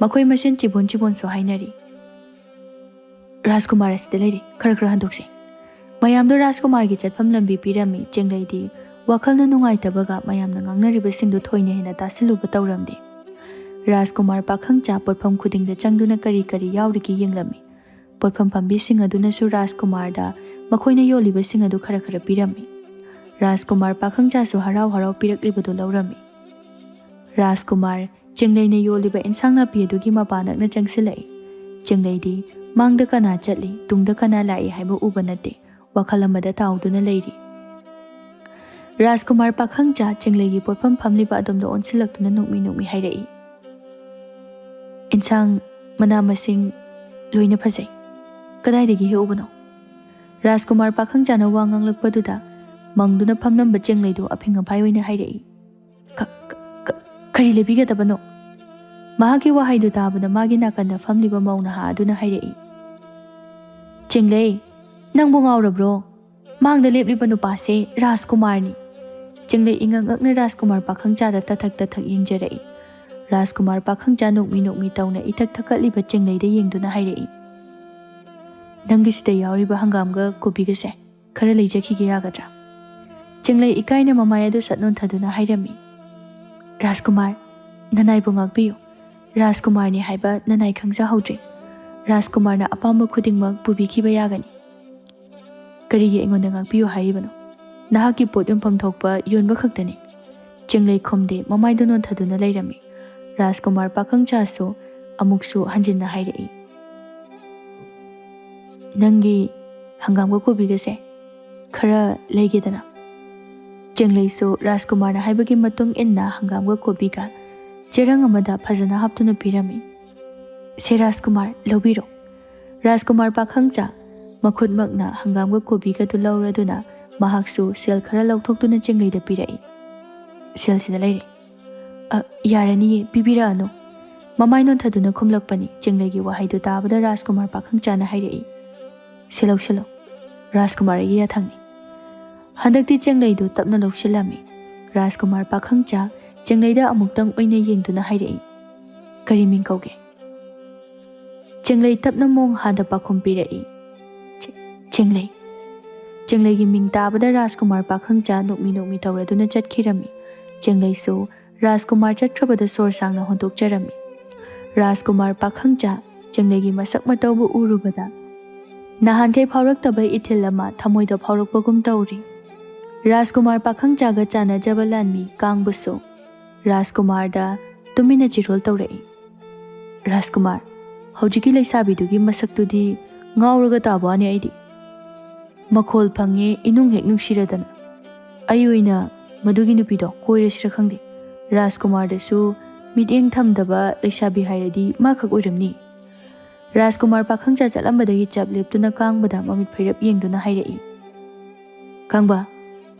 ꯃꯈꯣꯏ ꯃꯁꯦꯟ ꯆꯤꯕꯣꯟ ꯆꯤꯕꯣꯟꯁꯨ ꯍꯥꯏꯅꯔꯤ꯫ ꯔꯥꯖꯀꯨꯃꯥꯔ ꯑꯁꯤꯗ ꯂꯩꯔꯤ, ꯈꯔ ꯈꯔ ꯍꯟꯗꯣꯛꯁꯤ꯫ ꯃꯌꯥꯝꯗꯣ ꯔꯥꯖꯀꯨꯃꯥꯔꯒꯤ ꯆꯠꯐꯝ ꯂꯝꯕꯤ ꯄꯤꯔꯝꯃꯤ꯫ ꯆꯤꯡꯂꯩꯗꯤ ꯋꯥꯈꯜꯅ ꯅꯨꯡꯉꯥꯏꯇꯕꯒ ꯃꯌꯥꯝꯅ ꯉꯥꯡꯅꯔꯤꯕꯁꯤꯡꯗꯨ ꯊꯣꯏꯅ ꯍꯦꯟꯅ ꯇꯥꯁꯤꯜꯂꯨꯕ ꯇꯧꯔꯝꯗꯦ꯫ ꯔꯥꯖꯀꯨꯃꯥꯔ ꯄꯥꯈꯪꯆꯥ ꯄꯣꯠꯐꯝ ꯈꯨꯗꯤꯡꯗ ꯆꯪꯗꯨꯅ ꯀꯔꯤ ꯀꯔꯤ ꯌꯥꯎꯔꯤꯒꯦ ꯌꯦꯡꯂꯝꯃꯤ꯫ ꯄꯣꯠꯐꯝ ꯐꯝꯕꯤꯁꯤꯡ ꯑꯗꯨꯅꯁꯨ ꯔꯥꯖꯀꯨꯃꯥꯔꯗ ꯃꯈꯣꯏꯅ ꯌꯣꯜꯂꯤꯕꯁꯤꯡ ꯑꯗꯨ ꯈꯔ ꯈꯔ ꯄꯤꯔꯝꯃꯤ꯫ ꯔꯥꯖꯀꯨꯃꯥꯔ ꯄꯥꯈꯪꯆꯥꯁꯨ ꯍꯔꯥꯎ ꯍꯔꯥꯎ ꯄꯤꯔꯛꯂꯤꯕꯗꯨ ꯂꯧꯔꯝꯃꯤ꯫ ꯔꯥꯖꯀꯨꯃꯥꯔ ꯆꯤꯡꯂꯩꯅ ꯌꯣꯜꯂꯤꯕ ꯏꯟꯁꯥꯡ ꯅꯥꯄꯤ ꯑꯗꯨꯒꯤ ꯃꯄꯥ ꯅꯛꯅ ꯆꯪꯁꯤꯜꯂꯛꯏ꯫ ꯆꯤꯡꯂꯩꯗꯤ ꯃꯥꯡꯗ ꯀꯅꯥ ꯆꯠꯂꯤ, ꯇꯨꯡꯗ ꯀꯅꯥ ꯂꯥꯛꯏ ꯍꯥꯏꯕ ꯎꯕ ꯅꯠꯇꯦ, ꯋꯥꯈꯜ ꯑꯃꯗ ꯇꯥꯎꯗꯨꯅ ꯂꯩꯔꯤ꯫ ꯔꯥꯖꯀꯨꯃꯥꯔ ꯄꯥꯈꯪꯆꯥ ꯆꯤꯡꯂꯩꯒꯤ ꯄꯣꯠꯐꯝ ꯐꯝꯂꯤꯕ ꯑꯗꯣꯝꯗ ꯑꯣꯟꯁꯤꯜꯂꯛꯇꯨꯅ ꯅꯣꯛꯃꯤ ꯅꯣꯛꯃꯤ ꯍꯥꯏꯔꯛꯏ, ꯏꯟꯁꯥꯡ ꯃꯅꯥ ꯃꯁꯤꯡ ꯂꯣꯏꯅ ꯐꯖꯩ, ꯀꯗꯥꯏꯗꯒꯤ ꯍꯦꯛꯎꯕꯅꯣ? ꯔꯥꯖꯀꯨꯃꯥꯔ ꯄꯥꯈꯪꯆꯥꯅ ꯋꯥ ꯉꯥꯡꯂꯛꯄꯗꯨꯗ ꯃꯪꯗꯨꯅ ꯐꯝꯂꯝꯕ ꯆꯤꯡꯂꯩꯗꯨ ꯑꯐꯤꯡ ꯑꯐꯥꯏ ꯑꯣꯏꯅ ꯍꯥꯏꯔꯛꯏ, ꯀꯔꯤ ꯂꯩꯕꯤꯒꯗꯕꯅꯣ? ꯃꯍꯥꯛꯀꯤ ꯋꯥꯍꯩꯗꯨ ꯇꯥꯕꯗ ꯃꯥꯒꯤ ꯅꯥꯀꯟꯗ ꯐꯝꯂꯤꯕ ꯃꯧ ꯅꯍꯥ ꯑꯗꯨꯅ ꯍꯥꯏꯔꯛꯏ, ꯆꯤꯡꯂꯩ, ꯅꯪꯕꯨ ꯉꯥꯎꯔꯕ꯭ꯔꯣ? ꯃꯥꯡꯗ ꯂꯦꯞꯂꯤꯕ ꯅꯨꯄꯥꯁꯦ ꯔꯥꯖꯀꯨꯃꯥꯔꯅꯤ꯫ ꯆꯤꯡꯂꯩ ꯏꯉꯛ ꯉꯛꯅ ꯔꯥꯖꯀꯨꯃꯥꯔ ꯄꯥꯈꯪꯆꯥꯗ ꯇꯊꯛ ꯇꯊꯛ ꯌꯦꯡꯖꯔꯛꯏ꯫ ꯔꯥꯖꯀꯨꯃꯥꯔ ꯄꯥꯈꯪꯆꯥ ꯅꯣꯛꯃꯤ ꯅꯣꯛꯃꯤ ꯇꯧꯅ ꯏꯊꯛ ꯊꯛꯀꯠꯂꯤꯕ ꯆꯤꯡꯂꯩꯗ ꯌꯦꯡꯗꯨꯅ ꯍꯥꯏꯔꯛꯏ, ꯅꯪꯒꯤꯁꯤꯗ ꯌꯥꯎꯔꯤꯕ ꯍꯪꯒꯥꯝꯒ ꯀꯣꯕꯤꯒꯁꯦ ꯈꯔ ꯂꯩꯖꯈꯤꯒꯦ ꯌꯥꯒꯗ꯭ꯔꯥ? ꯆꯤꯡꯂꯩ ꯏꯀꯥꯏꯅ ꯃꯃꯥꯏ ꯑꯗꯨ ꯁꯠ ꯅꯣꯟꯊꯗꯨꯅ ꯍꯥꯏꯔꯝꯃꯤ, ꯔꯥꯖꯀꯨꯃꯥꯔ, ꯅꯅꯥꯏꯕꯨ ꯉꯥꯛꯄꯤꯌꯨ, Rajkumarni haiba nanai khangjahodri. Rajkumarna apamba khudingmak pubikiba yagani. Karigi aingonda ngakpiyu hairibano. Nahaki pot yonpham thokpa yonba khaktani. Chenglei khomde mamaido non thaduna leirami. Rajkumar pakhangchasu amuksu hanjinna hairai. Nangi hangamga kobigase khara leigedana. Chenglei su Rajkumarna haibagi matung inna hangamga kobiga cherang amada phajana haptuna pirami. Se Rajkumar lobiro. Rajkumar pakhangcha makhutmakna hangamga kobiga tu lauraduna mahaksu sel khara lauthokduna Chenglei da pirai. Sel sida leire. Yarani pibira ano. Mamai non thaduna khumlakpani Chenglei gi wahaidu tabada Rajkumar pakhangcha na hairai. Selo selo. Rajkumar gi yathangni. Handakti Chenglei du tapna lawsilami. Rajkumar pakhangcha Chenglei da amuktang oina yengduna hairai. Kari ming kauge. Chenglei tapna mong hada pakhum pirai. Chenglei. Chenglei gi ming tabada Rajkumar pakhangcha nokmi tawraduna chatkirami. Chenglei su Rajkumar chatkrabada sor sangna hondokjarami. Rajkumar pakhangcha Chenglei gi masak matawbu urubada nahankei phauraktabai ithil lama thamoida phaurakpagum tauri. Rajkumar pakhangcha ga chana jabalanmi kangbusu Rajkumar da tumina chirol taurai. Rajkumar hojiki leisabidugi masaktudi ngauraga tabani aidi. Makhol phange inung hek nungsiradana. Ayuina madugi nupido koirasira khangde. Rajkumar da su mideng thamdaba leisabi hairadi makhak oiramni. Rajkumar pakhangcha chalambadagi chapliptuna kangbada mamit phairap yengduna hairai. Kangba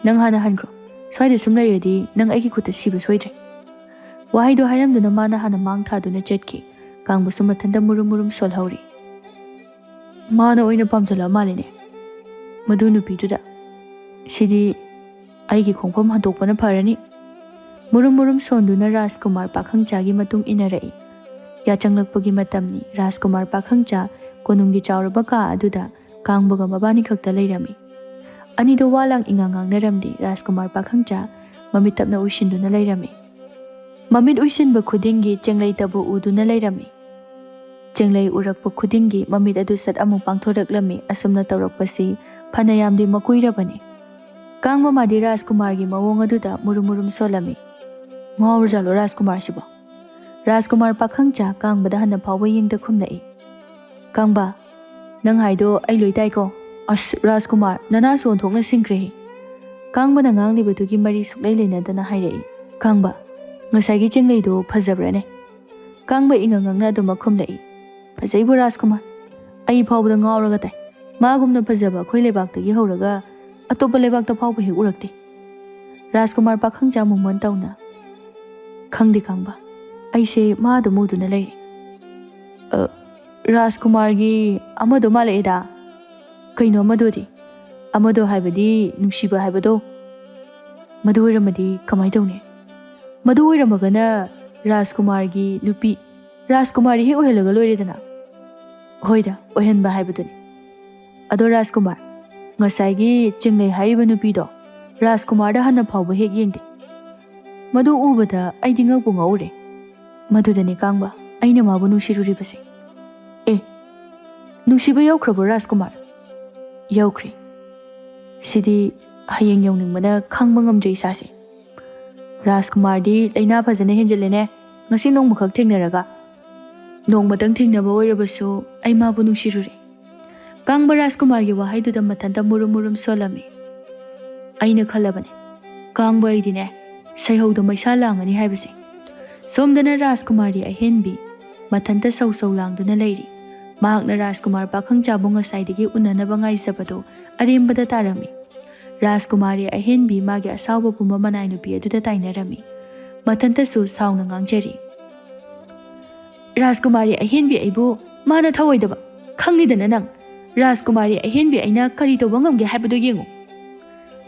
nang hana hankro swaida sum leiradi nang aigi khuta sibu soidre. Wahaido hairamduna mana hana mang thaduna chatki. Kangbu su mathanda murum solhauri. Mana oina pamjala maline. Madu nupiduda sidi aigi khongpham handokpana pharani. Murum sonduna Rajkumar pakhangcha gi matung inarai. Yachanglakpagi matamni Rajkumar pakhangcha konunggi chauraba ka aduda kangbaga mabani khakta leirami. Anido walang ingangang naramdi Rajkumar pakhangcha mamit tapna uishinduna leirami. Mamit uishinba khudingi Chenglei tabu uduna leirami. Chenglei urakpa khudingi mamit adu sat amuk pangthoraklami asumna tawrakpasi phanayamdi makuirabani. Kangba madi Rajkumar gi mawong aduda murum solami. Ngawrjalo Rajkumar sibo. Rajkumar pakhangcha kangbada hana phawba yengda khumnai. Kangba nang haido ai loitai ko. As Rajkumar nana son thokna singkre. Kangbana nganglibadugi mari suklei leinadana hairai. Kangba ngasai Chenglei do phajabrane. Kangba ingangangna duma khumnai. Phajaibu Rajkumar. Ai phawbada ngawraga tai. Magumna phajaba khoi lebaktagi horaga atopa lebakta phawba he urakti. Rajkumar pakhangcha mumon tauna. Khangdi Kangba. Aise maadu muduna lei. Rajkumar gi amado malaida. Kaino amadodi. Amado haibadi nungsiba haibado. Madu oiramadi kamai tawne. Madu oiramagana Rajkumar gi nupi. Rajkumar hi ohelaga loiredana. Hoida ohenba haibaduni. Ado Rajkumar ngasai gi Chenglei haiba nupido. Rajkumar da hana phawba hek yengde. Madu ubada aidi ngakbu ngaure. Madudani Kangba aina mabu nungshiruribase. Nungsiba yaukrabo Rajkumar. Yaukri. Sidi hayeng yauningmana khangba ngamjai sase. Rajkumar di laina phajana henjellene ngasi nongmukhak thengnaraga. Nongmatang thengnaba oirabasu ai mabu nungshiruri. Kangba Rajkumar gi wahaiduda mathanda murum solami. Aina khalabane. Kangba aidine saihauda maisa langani haibase. Somdana Rajkumari ahenbi mathanta sau langduna leiri. Mahakna Rajkumar pakhangcha bunga saidagi unanaba ngaisabado arembada tarami. Rajkumari ahenbi magi asawba pumba manai nupi aduda tainarami. Mathanta su sauna ngangjari. Rajkumari ahenbi aibu mana thawaidaba khangnidana nang. Rajkumari ahenbi aina kari tawba ngamge haibado yengu.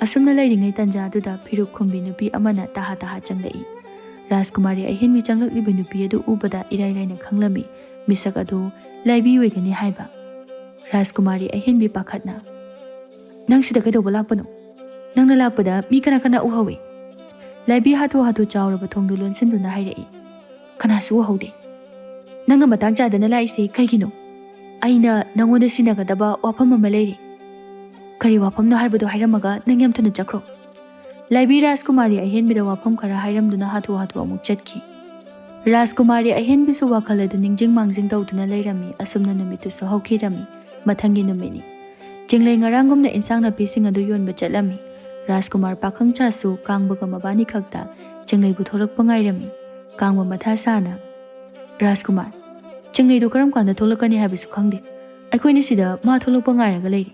Asumna leiringai tanja aduda phiruk khumbi nupi amana taha changlai. Rajkumari ahenbi changlakliba nupi adu ubada irai khanglami. Misak adu laibi wegani haiba. Rajkumari ahenbi pakhatna. Nang sida kaidoba lakpano. Nangna lakpada mi kana uhawi. Laibi hatu chawraba thongdu lonsinduna hairai. Kanasu uhaude. Nangna matang chadana laisi kaigino. Aina nangonda sinagadaba wafam ama leiri. Kari wafam no haibado hairamaga nangyam tuna chakro. Laibi Rajkumari ahenbida wafam kara hairamduna hatu amuk chatki. Rajkumari ahenbisu wakaladu ningjing mangjing tawduna leirami asumna numitusu hawkirami mathangi numini. Jinglei ngarangumna insang napi sing adu yonba chatlami. Rajkumar pakhang chasu kangbaga mabani khakta jinglei bu thorakpa ngairami. Kangba matha sana. Rajkumar, jinglei do karam kanda tholakani haibasu khangde. Aikhoini sida ma tholakpa ngairaga leiri.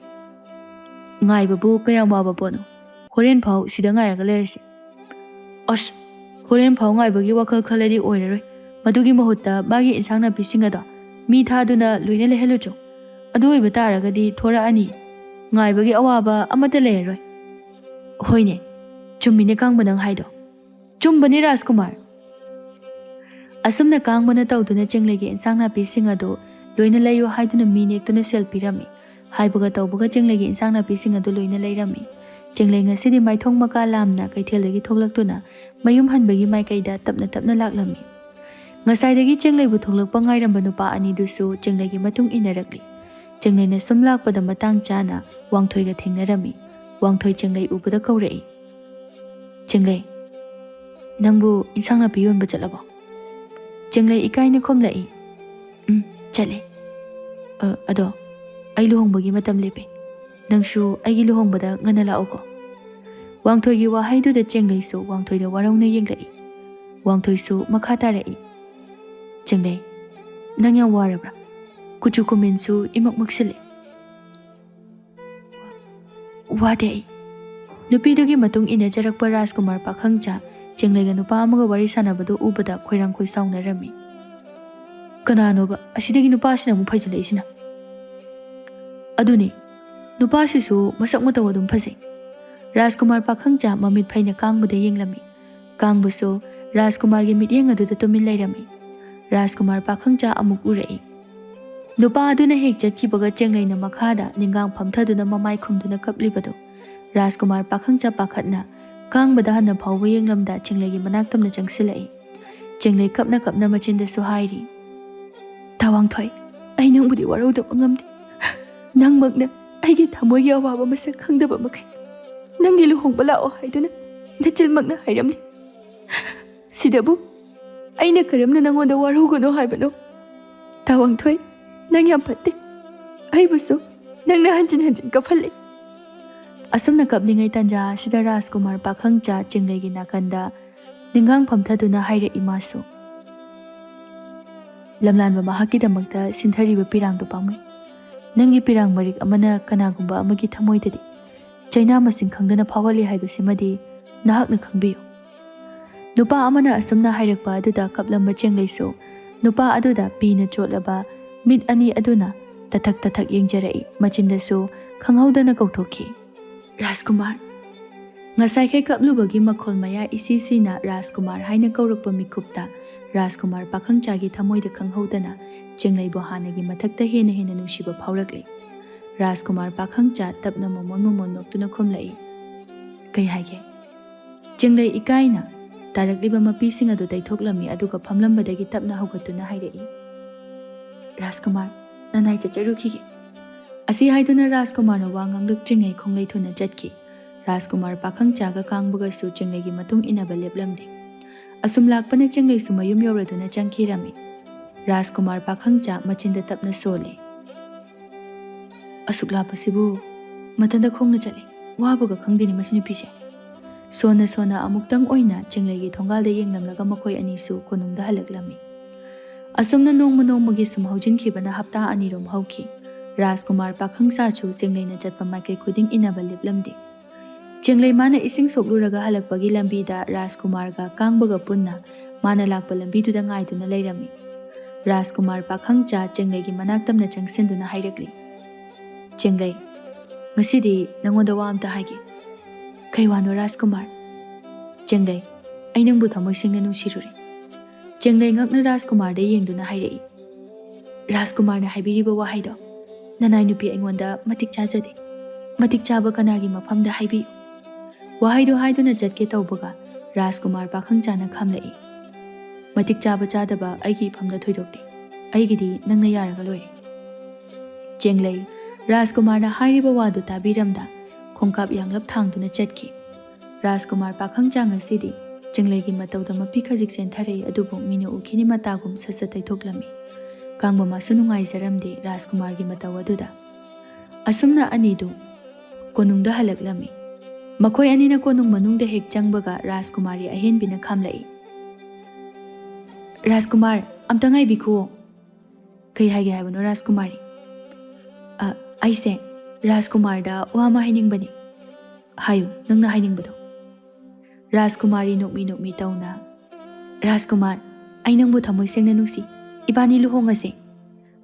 Ngaibabu kaya waba bono. Horen phau sida ngairaga leirasi. As Horen phau ngaibagi wakal khaladi oiraroi. Madugi mahutta magi insang napi sing ado mi thaduna loina lehelujo. Adu oiba taragadi thora ani. Ngaibagi awaba amata leiroi. Hoine, chummine kangbanang haido. Chumbani Rajkumar. Asumna kangbana tawduna jinglegi insang napi sing ado loina layo haiduna minektuna selpirami. Haibaga tawbaga jinglegi insang napi sing ado loina leirami. Jinglei ngasidi maithong maka lamna kaithelagi thoglaktuna mayum hanbagi maikaida tapna laklami. Ngasaidagi jinglei bu thoglakpa ngairamba nupa ani dusu jinglegi matung inarakli. Jinglei na sumlakpada matang chana wangthoiga thengnarami. Wangthoi jinglei ubada kaurei. Jinglei, nangbu insang napi yonba chatlabo. Jinglei ikaina khomlai. Chale. Ado, ai luhongbagi matam lepe. Nangshu aigi luhongbada ngana laoko. Wangthoigi wahaiduda jinglei su wangthoida warauna yenglai. Wangthoi su makha tarai. Jinglei, nang yang warabra. Kuchu kumin su imak maksile. Wade ai. Nupidugi matung ina jarakpa Rajkumar pakhangcha jingleiga nupa amaga wari sanabadu ubada khoirang khoi saunarami. Kanano ba asidagi nupa sina mu phajalaisina. Aduni nupa sisu masak mataw adum phajai. Rajkumar pakhangcha mamit phaina kangbada yenglami. Kangbusu Rajkumar gi mityeng aduda tumin lairami. Rajkumar pakhangcha amuk urei. Nupa aduna hek jatkibaga jingleina makhada ningang phamthaduna mamai khumduna kaplibadu. Rajkumar pakhangcha pakhatna kangbada hanna phawba yenglamda jinglegi manaktamna changsilai. Jinglei kapna machinda su hairi. Tawangthoi, ai nangbudi waraudaba ngamde. Nangmakna aigi thamoigi awaba masak khangdaba makai. Nangi luhongba lao haiduna nachilmakna hairamni. Sidabu aina karamna nangonda warugano haibano. Tawangthoi, nang yam phatte. Aibusu nangna hanjin kaphalle. Asumna kaplingai tanja sida Rajkumar pakhangcha jinglegi nakanda ningang phamthaduna haire imasu. Lamlanba mahakkidamakta sinthariba pirangdo pamui. Nangi pirang marik amana kanagumba amagi thamoidadi chaina masing khangdana phawali haibasimadi nahakna khangbiyo. Nupa amana asumna hairakpa aduda kaplamba jingleisu nupa aduda pina chotlaba mit ani aduna tathak yengjarai machindasu khanghaudana kauthoki. Rajkumar. Ngasai kay kaplubagi makhol maya isisina Rajkumar haina kaurakpa mikupta Rajkumar pakhangchagi thamoida khanghaudana jinglei bo hanagi mathakta hena nungsiba phaurakli. Rajkumar pakhangcha tapna momon noktuna khomlai. Kai haige. Jinglei ikaina tarakliba mapising adu daithoklami aduga phamlambadagi tapna haugatuna hairei. Rajkumar nanai chacharukhige. Asi haiduna Rajkumar na wangangluk jingai khonglei thuna jatki. Rajkumar pakhangchaga kangbaga su jinglegi matung inaba leplamdi. Asum lakpana jinglei su mayum yoraduna changkhirami. Rajkumar pakhangcha machinda tapna sole. Asuk lapasibu matanda khongna chale. Wabaga khangdini masini pise. Sona amuktang oina jinglegi thongalda yenglamlaga makhoi ani su konungda halaklami. Asumna nongmagi sumhaujin khibana hapta anirom hauki. Rajkumar pakhangsa chu jingleina chatpa maike khuding inaba leplamdi. Jinglei mana ising sokluraga halakpagi lambida Rajkumar ga kangbaga punna mana lakpa lambiduda ngaiduna leirami. Rajkumar pakhangcha jinglegi manaktamna changsinduna hairakli. Jinglei, ngasidi nangonda wa amta haige. Kai wano Rajkumar. Jinglei, ai nangbu thamoi singna nungsiruri. Jinglei ngakna Rajkumar da yengduna hairei. Rajkumar na haibiriba wahaido. Nanai nupi aingwanda matik chajade. Matik chaba kanagi mafamda haibi. Wahaido haiduna jatke tawbaga Rajkumar pakhangchana khamlai. Matik chaba chadaba aigi famda thoidokti. ꯑꯩꯒꯤꯗꯤ ꯅꯪꯅ ꯌꯥꯔꯒ ꯂꯣꯏꯔꯦ ꯆꯦꯡꯂꯩ ꯔꯥꯖꯀꯨꯃꯥꯔꯅ ꯍꯥꯏꯔꯤꯕ ꯋꯥꯗꯨ ꯇꯥꯕꯤꯔꯝꯗ ꯈꯣꯡꯀꯥꯞ ꯌꯥꯡꯂꯞ ꯊꯥꯡꯗꯨꯅ ꯆꯠꯈꯤ ꯔꯥꯖꯀꯨꯃꯥꯔ ꯄꯥꯈꯪꯆꯥ ꯉꯁꯤꯗꯤ ꯆꯦꯡꯂꯩꯒꯤ ꯃꯇꯧꯗ ꯃꯄꯤ ꯈꯖꯤꯛ ꯆꯦꯟꯊꯔꯛꯏ ꯑꯗꯨꯕꯨ ꯃꯤꯅ ꯎꯈꯤꯅꯤ ꯃꯇꯥꯒꯨꯝ ꯁꯠ ꯇꯩꯊꯣꯛꯂꯝꯃꯤ ꯀꯥꯡꯕ ꯃꯥꯁꯨ ꯅꯨꯡꯉꯥꯏꯖꯔꯝꯗꯦ ꯔꯥꯖꯀꯨꯃꯥꯔꯒꯤ ꯃꯇꯧ ꯑꯗꯨꯗ ꯑꯁꯨꯝꯅ ꯑꯅꯤꯗꯨ ꯀꯣꯅꯨꯡꯗ ꯍꯜꯂꯛꯂꯝꯃꯤ ꯃꯈꯣꯏ ꯑꯅꯤꯅ ꯀꯣꯅꯨꯡ ꯃꯅꯨꯡꯗ ꯍꯦꯛ ꯆꯪꯕꯒ ꯔꯥꯖꯀꯨꯃꯥꯔꯤ ꯑꯍꯦꯟꯕꯤꯅ ꯈꯥꯝꯂꯛꯏ ꯔꯥꯖꯀꯨꯃꯥꯔ ꯑꯝꯇ ꯉꯥꯏꯕꯤꯈꯨꯑꯣ ꯀꯩ ꯍꯥꯏꯒꯦ ꯍꯥꯏꯕꯅꯣ ꯔꯥꯖꯀꯨꯃꯥꯔꯤ ꯑꯩꯁꯦ ꯔꯥꯖꯀꯨꯃꯥꯔꯗ ꯋꯥ ꯑꯃ ꯍꯥꯏꯅꯤꯡꯕꯅꯤ ꯍꯥꯏꯌꯨ ꯅꯪꯅ ꯍꯥꯏꯅꯤꯡꯕꯗꯣ ꯔꯥꯖꯀꯨꯃꯥꯔꯤ ꯅꯣꯛꯃꯤ ꯇꯧꯅ ꯔꯥꯖꯀꯨꯃꯥꯔ ꯑꯩ ꯅꯪꯕꯨ ꯊꯃꯣꯏ ꯁꯦꯡꯅ ꯅꯨꯡꯁꯤ ꯏꯕꯥꯅꯤ ꯂꯨꯍꯣꯡꯉꯁꯦ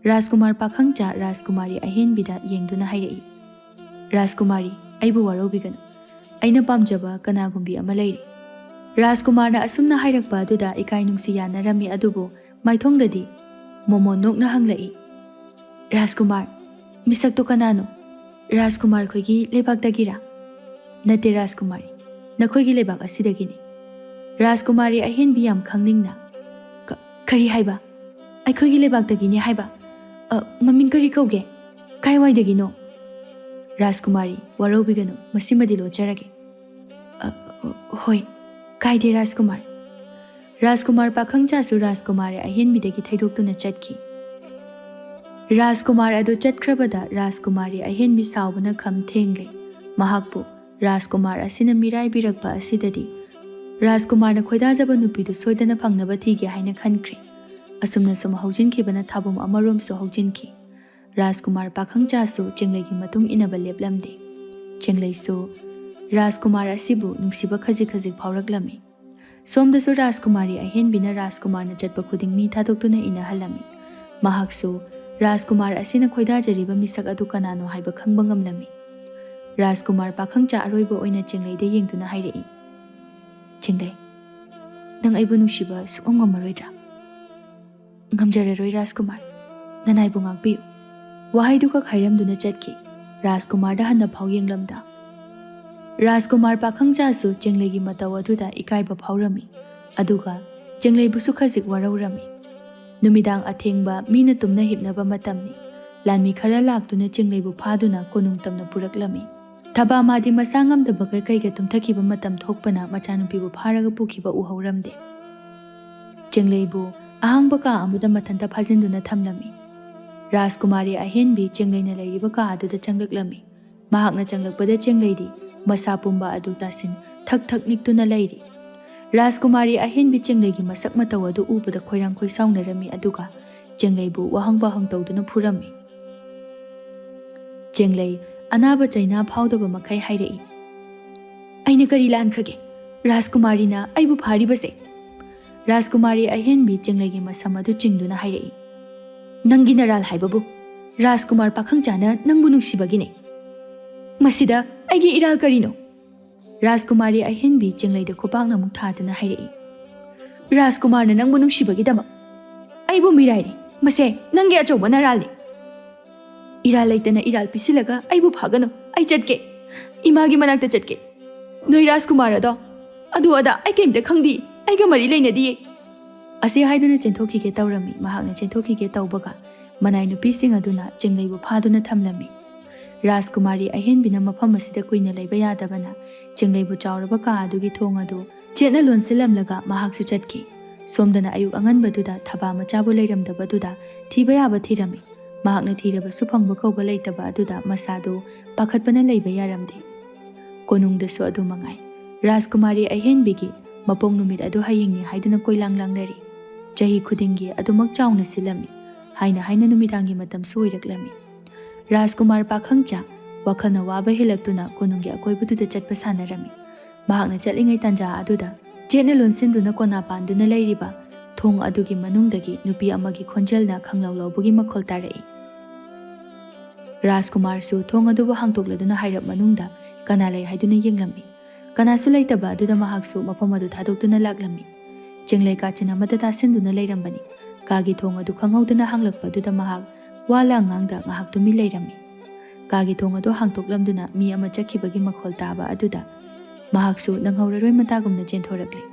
ꯔꯥꯖꯀꯨꯃꯥꯔ ꯄꯥꯈꯪꯆꯥ ꯔꯥꯖꯀꯨꯃꯥꯔꯤ ꯑꯍꯦꯟꯕꯤꯗ ꯌꯦꯡꯗꯨꯅ ꯍꯥꯏꯔꯛꯏ ꯔꯥꯖꯀꯨꯃꯥꯔꯤ ꯑꯩꯕꯨ ꯋꯥꯔꯧꯕꯤꯒꯅꯨ ꯑꯩꯅ ꯄꯥꯝꯖꯕ ꯀꯅꯥꯒꯨꯝꯕꯤ ꯑꯃ ꯂꯩꯔꯤ ꯔꯥꯖꯀꯨꯃꯥꯔꯅ ꯑꯁꯨꯝꯅ ꯍꯥꯏꯔꯛꯄ ꯑꯗꯨꯗ ꯏꯀꯥꯏ ꯅꯨꯡꯁꯤ ꯌꯥꯅꯔꯝꯃꯤ ꯑꯗꯨꯕꯨ ꯃꯥꯏꯊꯣꯡꯗꯗꯤ ꯃꯣꯃꯣꯟ ꯅꯣꯛꯅ ꯍꯪꯂꯛꯏ ꯔꯥꯖꯀꯨꯃꯥꯔ ꯃꯤꯁꯛꯇꯣ ꯀꯅꯥꯅꯣ ꯔꯥꯖꯀꯨꯃꯥꯔ ꯈꯣꯏꯒꯤ ꯂꯩꯕꯥꯛꯇꯒꯤꯔꯥ ꯅꯠꯇꯦ ꯔꯥꯖꯀꯨꯃꯥꯔꯤ ꯅꯈꯣꯏꯒꯤ ꯂꯩꯕꯥꯛ ꯑꯁꯤꯗꯒꯤꯅꯤ ꯔꯥꯖꯀꯨꯃꯥꯔꯤ ꯑꯍꯦꯟꯕꯤ ꯌꯥꯝ ꯈꯪꯅꯤꯡꯅ ꯀꯔꯤ ꯍꯥꯏꯕ ꯑꯩꯈꯣꯏꯒꯤ ꯂꯩꯕꯥꯛꯇꯒꯤꯅꯤ ꯍꯥꯏꯕ ꯃꯃꯤꯡ ꯀꯔꯤ ꯀꯧꯒꯦ ꯀꯥꯏꯋꯥꯏꯗꯒꯤꯅꯣ ꯔꯥꯖꯀꯨꯃꯥꯔꯤ ꯋꯥꯔꯧꯕꯤꯒꯅꯨ ꯃꯁꯤꯃꯗꯤ ꯂꯣꯠꯆꯔꯒꯦ ꯍꯣꯏ ꯀꯥꯏꯗꯦ ꯔꯥꯖꯀꯨꯃꯥꯔ ꯔꯥꯖꯀꯨꯃꯥꯔ ꯄꯥꯈꯪꯆꯥꯁꯨ ꯔꯥꯖꯀꯨꯃꯥꯔꯤ ꯑꯍꯦꯟꯕꯤꯗꯒꯤ ꯊꯩꯗꯣꯛꯇꯨꯅ ꯆꯠꯈꯤ ꯔꯥꯖꯀꯨꯃꯥꯔ ꯑꯗꯨ ꯆꯠꯈ꯭ꯔꯕꯗ ꯔꯥꯖꯀꯨꯃꯥꯔꯤ ꯑꯍꯦꯟꯕꯤ ꯁꯥꯎꯕꯅ ꯈꯝ ꯊꯦꯡꯂꯦ ꯃꯍꯥꯛꯄꯨ ꯔꯥꯖꯀꯨꯃꯥꯔ ꯑꯁꯤꯅ ꯃꯤꯔꯥꯏꯕꯤꯔꯛꯄ ꯑꯁꯤꯗꯗꯤ ꯔꯥꯖꯀꯨꯃꯥꯔꯅ ꯈꯣꯏꯗꯥꯖꯕ ꯅꯨꯄꯤꯗꯨ ꯁꯣꯏꯗꯅ ꯐꯪꯅꯕ ꯊꯤꯒꯦ ꯍꯥꯏꯅ ꯈꯟꯈ꯭ꯔꯦ ꯑꯁꯨꯝꯅ ꯁꯨꯝ ꯍꯧꯖꯤꯟꯈꯤꯕꯅ ꯊꯥꯕꯨꯝ ꯑꯃꯔꯣꯝꯁꯨ ꯍꯧꯖꯤꯟꯈꯤ ꯔꯥꯖꯀꯨꯃꯥꯔ ꯄꯥꯈꯪꯆꯥꯁꯨ ꯆꯦꯡꯂꯩꯒꯤ ꯃꯇꯨꯡ ꯏꯟꯅꯕ ꯂꯦꯞꯂꯝꯗꯦ ꯆꯦꯡꯂꯩꯁꯨ ꯔꯥꯖꯀꯨꯃꯥꯔ ꯑꯁꯤꯕꯨ ꯅꯨꯡꯁꯤꯕ ꯈꯖꯤꯛ ꯐꯥꯎꯔꯛꯂꯝꯃꯤ ꯁꯣꯝꯗꯁꯨ ꯔꯥꯖꯀꯨꯃꯥꯔꯤ ꯑꯍꯦꯟꯕꯤꯅ ꯔꯥꯖꯀꯨꯃꯥꯔꯅ ꯆꯠꯄ ꯈꯨꯗꯤꯡ ꯃꯤ ꯊꯥꯗꯣꯛꯇꯨꯅ ꯏꯟꯅꯍꯜꯂꯝꯃꯤ ꯃꯍꯥꯛꯁꯨ ꯔꯥꯖꯀꯨꯃꯥꯔ ꯑꯁꯤꯅ ꯈꯣꯏꯗꯥꯖꯔꯤꯕ ꯃꯤꯁꯛ ꯑꯗꯨ ꯀꯅꯥꯅꯣ ꯍꯥꯏꯕ ꯈꯪꯕ ꯉꯝꯂꯝꯃꯤ ꯔꯥꯖꯀꯨꯃꯥꯔ ꯄꯥꯈꯪꯆꯥ ꯑꯔꯣꯏꯕ ꯑꯣꯏꯅ ꯆꯦꯡꯂꯩꯗ ꯌꯦꯡꯗꯨꯅ ꯍꯥꯏꯔꯛꯏ ꯆꯦꯡꯂꯩ ꯅꯪ ꯑꯩꯕꯨ ꯅꯨꯡꯁꯤꯕ ꯁꯨꯛꯉꯝ ꯉꯝꯃꯔꯣꯏꯗ꯭ꯔꯥ ꯉꯝꯖꯔꯔꯣꯏ ꯔꯥꯖꯀꯨꯃꯥꯔ ꯅꯅꯥꯏꯕꯨ ꯉꯥꯛꯄꯤꯌꯨ ꯋꯥꯍꯩꯗꯨ ꯈꯛ ꯍꯥꯏꯔꯝꯗꯨꯅ ꯆꯠꯈꯤ ꯔꯥꯖꯀꯨꯃꯥꯔꯗ ꯍꯟꯅ ꯐꯥꯎ ꯌꯦꯡꯂꯝꯗ ꯔꯥꯖꯀꯨꯃꯥꯔ ꯄꯥꯈꯪꯆꯥꯁꯨ ꯆꯦꯡꯂꯩꯒꯤ ꯃꯇꯧ ꯑꯗꯨꯗ ꯏꯀꯥꯏꯕ ꯐꯥꯎꯔꯝꯃꯤ ꯑꯗꯨꯒ ꯆꯦꯡꯂꯩꯕꯨꯁꯨ ꯈꯖꯤꯛ ꯋꯥꯔꯧꯔꯝꯃꯤ ꯅꯨꯃꯤꯗꯥꯡ ꯑꯊꯦꯡꯕ ꯃꯤꯅ ꯇꯨꯝꯅ ꯍꯤꯞꯅꯕ ꯃꯇꯝꯅꯤ ꯂꯥꯟꯃꯤ ꯈꯔ ꯂꯥꯛꯇꯨꯅ ꯆꯦꯡꯂꯩꯕꯨ ꯐꯥꯗꯨꯅ ꯀꯣꯅꯨꯡ ꯇꯝꯅ ꯄꯨꯔꯛꯂꯝꯃꯤ ꯊꯕꯥꯃꯥꯗꯤ ꯃꯁꯥ ꯉꯝꯗꯕꯒ ꯀꯩꯒ ꯇꯨꯝꯊꯈꯤꯕ ꯃꯇꯝ ꯊꯣꯛꯄꯅ ꯃꯆꯥꯅꯨꯄꯤꯕꯨ ꯐꯥꯔꯒ ꯄꯨꯈꯤꯕ ꯎꯍꯧꯔꯝꯗꯦ ꯆꯦꯡꯂꯩꯕꯨ ꯑꯍꯥꯡꯕ ꯀꯥ ꯑꯃꯗ ꯃꯊꯟꯇ ꯐꯥꯖꯤꯟꯗꯨꯅ ꯊꯝꯂꯝꯃꯤ ꯔꯥꯖꯀꯨꯃꯥꯔꯤ ꯑꯍꯦꯟꯕꯤ ꯆꯦꯡꯂꯩꯅ ꯂꯩꯔꯤꯕ ꯀꯥ ꯑꯗꯨꯗ ꯆꯪꯂꯛꯂꯝꯃꯤ ꯃꯍꯥꯛꯅ ꯆꯪꯂꯛꯄꯗ ꯆꯦꯡꯂꯩꯗꯤ ꯃꯁꯥ ꯄꯨꯝꯕ ꯑꯗꯨ ꯇꯥꯁꯤꯟ ꯊꯛ ꯅꯤꯛꯇꯨꯅ ꯂꯩꯔꯤ ꯔꯥꯖꯀꯨꯃꯥꯔꯤ ꯑꯍꯦꯟꯕꯤ ꯆꯦꯡꯂꯩꯒꯤ ꯃꯁꯛ ꯃꯇꯧ ꯑꯗꯨ ꯎꯕꯗ ꯈꯣꯏꯔꯥꯡ ꯈꯣꯏꯁꯥꯎꯅꯔꯝꯃꯤ ꯑꯗꯨꯒ ꯆꯦꯡꯂꯩꯕꯨ ꯋꯥꯍꯪ ꯇꯧꯗꯨꯅ ꯐꯨꯔꯝꯃꯤ ꯆꯦꯡꯂꯩ ꯑꯅꯥꯕ ꯆꯩꯅꯥ ꯐꯥꯎꯗꯕ ꯃꯈꯩ ꯍꯥꯏꯔꯛꯏ ꯑꯩꯅ ꯀꯔꯤ ꯂꯥꯟꯈ꯭ꯔꯒꯦ ꯔꯥꯖꯀꯨꯃꯥꯔꯤꯅ ꯑꯩꯕꯨ ꯐꯥꯔꯤꯕꯁꯦ ꯔꯥꯖꯀꯨꯃꯥꯔꯤ ꯑꯍꯦꯟꯕꯤ ꯆꯦꯡꯂꯩꯒꯤ ꯃꯁꯝ ꯑꯗꯨ ꯆꯤꯡꯗꯨꯅ ꯍꯥꯏꯔꯛꯏ ꯅꯪꯒꯤ ꯅꯔꯥꯜ ꯍꯥꯏꯕꯕꯨ ꯔꯥꯖꯀꯨꯃꯥꯔ ꯄꯥꯈꯪꯆꯥꯅ ꯅꯪꯕꯨ ꯅꯨꯡꯁꯤꯕꯒꯤꯅꯦ ꯃꯁꯤꯗ ꯑꯩꯒꯤ ꯏꯔꯥꯜ ꯀꯔꯤꯅꯣ ꯔꯥꯖꯀꯨꯃꯥꯔꯤ ꯑꯍꯦꯟꯕꯤ ꯆꯦꯡꯂꯩꯗ ꯈꯨꯄꯥꯛꯅ ꯑꯃꯨꯛ ꯊꯥꯗꯨꯅ ꯍꯥꯏꯔꯛꯏ ꯔꯥꯖꯀꯨꯃꯥꯔꯅ ꯅꯪꯕꯨ ꯅꯨꯡꯁꯤꯕꯒꯤꯗꯃꯛ ꯑꯩꯕꯨ ꯃꯤꯔꯥꯏꯔꯤ ꯃꯁꯦ ꯅꯪꯒꯤ ꯑꯆꯧꯕ ꯅꯔꯥꯜꯅꯤ ꯏꯔꯥꯜ ꯂꯩꯇꯅ ꯏꯔꯥꯜ ꯄꯤꯁꯤꯜꯂꯒ ꯑꯩꯕꯨ ꯐꯥꯒꯅꯨ ꯑꯩ ꯆꯠꯀꯦ ꯏꯃꯥꯒꯤ ꯃꯅꯥꯛꯇ ꯆꯠꯀꯦ ꯅꯣꯏ ꯔꯥꯖꯀꯨꯃꯥꯔ ꯑꯗꯨ ꯑꯗꯥ ꯑꯩ ꯀꯔꯤꯝꯇ ꯈꯪꯗꯦ ꯑꯩꯒ ꯃꯔꯤ ꯂꯩꯅꯗꯤꯌꯦ ꯑꯁꯤ ꯍꯥꯏꯗꯨꯅ ꯆꯦꯟꯊꯣꯛꯈꯤꯒꯦ ꯇꯧꯔꯝꯃꯤ ꯃꯍꯥꯛꯅ ꯆꯦꯟꯊꯣꯛꯈꯤꯒꯦ ꯇꯧꯕꯒ ꯃꯅꯥꯏ ꯅꯨꯄꯤꯁꯤꯡ ꯑꯗꯨꯅ ꯆꯦꯡꯂꯩꯕꯨ ꯐꯥꯗꯨꯅ ꯊꯝꯂꯝꯃꯤ ꯔꯥꯖꯀꯨꯃꯥꯔꯤ ꯑꯍꯦꯟꯕꯤꯅ ꯃꯐꯝ ꯑꯁꯤꯗ ꯀꯨꯏꯅ ꯂꯩꯕ ꯌꯥꯗꯕꯅ ꯆꯦꯡꯂꯩꯕꯨ ꯆꯥꯎꯔꯕ ꯀꯥ ꯑꯗꯨꯒꯤ ꯊꯣꯡ ꯑꯗꯨ ꯆꯦꯠꯅ ꯂꯣꯟꯁꯤꯜꯂꯝꯂꯒ ꯃꯍꯥꯛꯁꯨ ꯆꯠꯈꯤ ꯁꯣꯝꯗꯅ ꯑꯌꯨꯛ ꯑꯉꯟꯕꯗꯨꯗ ꯊꯕꯥ ꯃꯆꯥꯕꯨ ꯂꯩꯔꯝꯗꯕꯗꯨꯗ ꯊꯤꯕ ꯌꯥꯕ ꯊꯤꯔꯝꯃꯤ ꯃꯍꯥꯛꯅ ꯊꯤꯔꯕꯁꯨ ꯐꯪꯕ ꯀꯧꯕ ꯂꯩꯇꯕ ꯑꯗꯨꯗ ꯃꯁꯥꯗꯨ ꯄꯥꯈꯠꯄꯅ ꯂꯩꯕ ꯌꯥꯔꯝꯗꯦ ꯀꯣꯅꯨꯡꯗꯁꯨ ꯑꯗꯨ ꯃꯉꯥꯏ ꯔꯥꯖꯀꯨꯃꯥꯔꯤ ꯑꯍꯦꯟꯕꯤꯒꯤ ꯃꯄꯣꯛ ꯅꯨꯃꯤꯠ ꯑꯗꯨ ꯍꯌꯦꯡꯅꯤ ꯍꯥꯏꯗꯨꯅ ꯀꯣꯏꯂꯥꯡ ꯂꯥꯡꯅꯔꯤ ꯆꯍꯤ ꯈꯨꯗꯤꯡꯒꯤ ꯑꯗꯨꯃꯛ ꯆꯥꯎꯅ ꯁꯤꯜꯂꯝꯃꯤ ꯍꯥꯏꯅ ꯅꯨꯃꯤꯗꯥꯡꯒꯤ ꯃꯇꯝꯁꯨ ꯑꯣꯏꯔꯛꯂꯝꯃꯤ ꯔꯥꯖꯀꯨꯃꯥꯔ ꯄꯥꯈꯪꯆꯥ ꯋꯥꯈꯜꯅ ꯋꯥꯕ ꯍꯦꯜꯂꯛꯇꯨꯅ ꯀꯣꯅꯨꯡꯒꯤ ꯑꯀꯣꯏꯕꯗꯨꯗ ꯆꯠꯄ ꯁꯥꯟꯅꯔꯝꯃꯤ ꯃꯍꯥꯛꯅ ꯆꯠꯂꯤꯉꯩ ꯇꯥꯟꯖꯥ ꯑꯗꯨꯗ ꯆꯦꯠꯅ ꯂꯣꯟꯁꯤꯟꯗꯨꯅ ꯀꯣꯅꯥ ꯄꯥꯟꯗꯨꯅ ꯂꯩꯔꯤꯕ ꯊꯣꯡ ꯑꯗꯨꯒꯤ ꯃꯅꯨꯡꯗꯒꯤ ꯅꯨꯄꯤ ꯑꯃꯒꯤ ꯈꯣꯟꯖꯦꯜꯅ ꯈꯪꯂꯧ ꯂꯧꯕꯒꯤ ꯃꯈꯣꯜ ꯇꯥꯔꯛꯏ ꯔꯥꯖꯀꯨꯃꯥꯔꯁꯨ ꯊꯣꯡ ꯑꯗꯨꯕꯨ ꯍꯥꯡꯇꯣꯛꯂꯗꯨꯅ ꯍꯥꯏꯔꯞ ꯃꯅꯨꯡꯗ ꯀꯅꯥ ꯂꯩ ꯍꯥꯏꯗꯨꯅ ꯌꯦꯡꯂꯝꯃꯤ ꯀꯅꯥꯁꯨ ꯂꯩꯇꯕ ꯑꯗꯨꯗ ꯃꯍꯥꯛꯁꯨ ꯃꯐꯝ ꯑꯗꯨ ꯊꯥꯗꯣꯛꯇꯨꯅ ꯂꯥꯛꯂꯝꯃꯤ ꯆꯦꯡꯂꯩ ꯀꯥꯆꯤꯟ ꯑꯃꯗ ꯇꯥꯁꯤꯟꯗꯨꯅ ꯂꯩꯔꯝꯕꯅꯤ ꯀꯥꯒꯤ ꯊꯣꯡ ꯑꯗꯨ ꯈꯪꯍꯧꯗꯅ ꯍꯥꯡꯂꯛꯄ ꯑꯗꯨꯗ ꯃꯍꯥꯛ ꯋꯥ ꯂꯥꯡꯉꯥꯡꯗ ꯉꯥꯏꯍꯥꯛ ꯇꯨꯃꯤꯟ ꯂꯩꯔꯝꯃꯤ ꯀꯥꯒꯤ ꯊꯣꯡ ꯑꯗꯨ ꯍꯥꯡꯇꯣꯛꯂꯝꯗꯨꯅ ꯃꯤ ꯑꯃ ꯆꯠꯈꯤꯕꯒꯤ ꯃꯈꯣꯜ ꯇꯥꯕ ꯑꯗꯨꯗ ꯃꯍꯥꯛꯁꯨ ꯅꯪꯍꯧꯔꯔꯣꯏ ꯃꯇꯥꯒꯨꯝꯅ ꯆꯦꯟꯊꯣꯔꯛꯂꯤ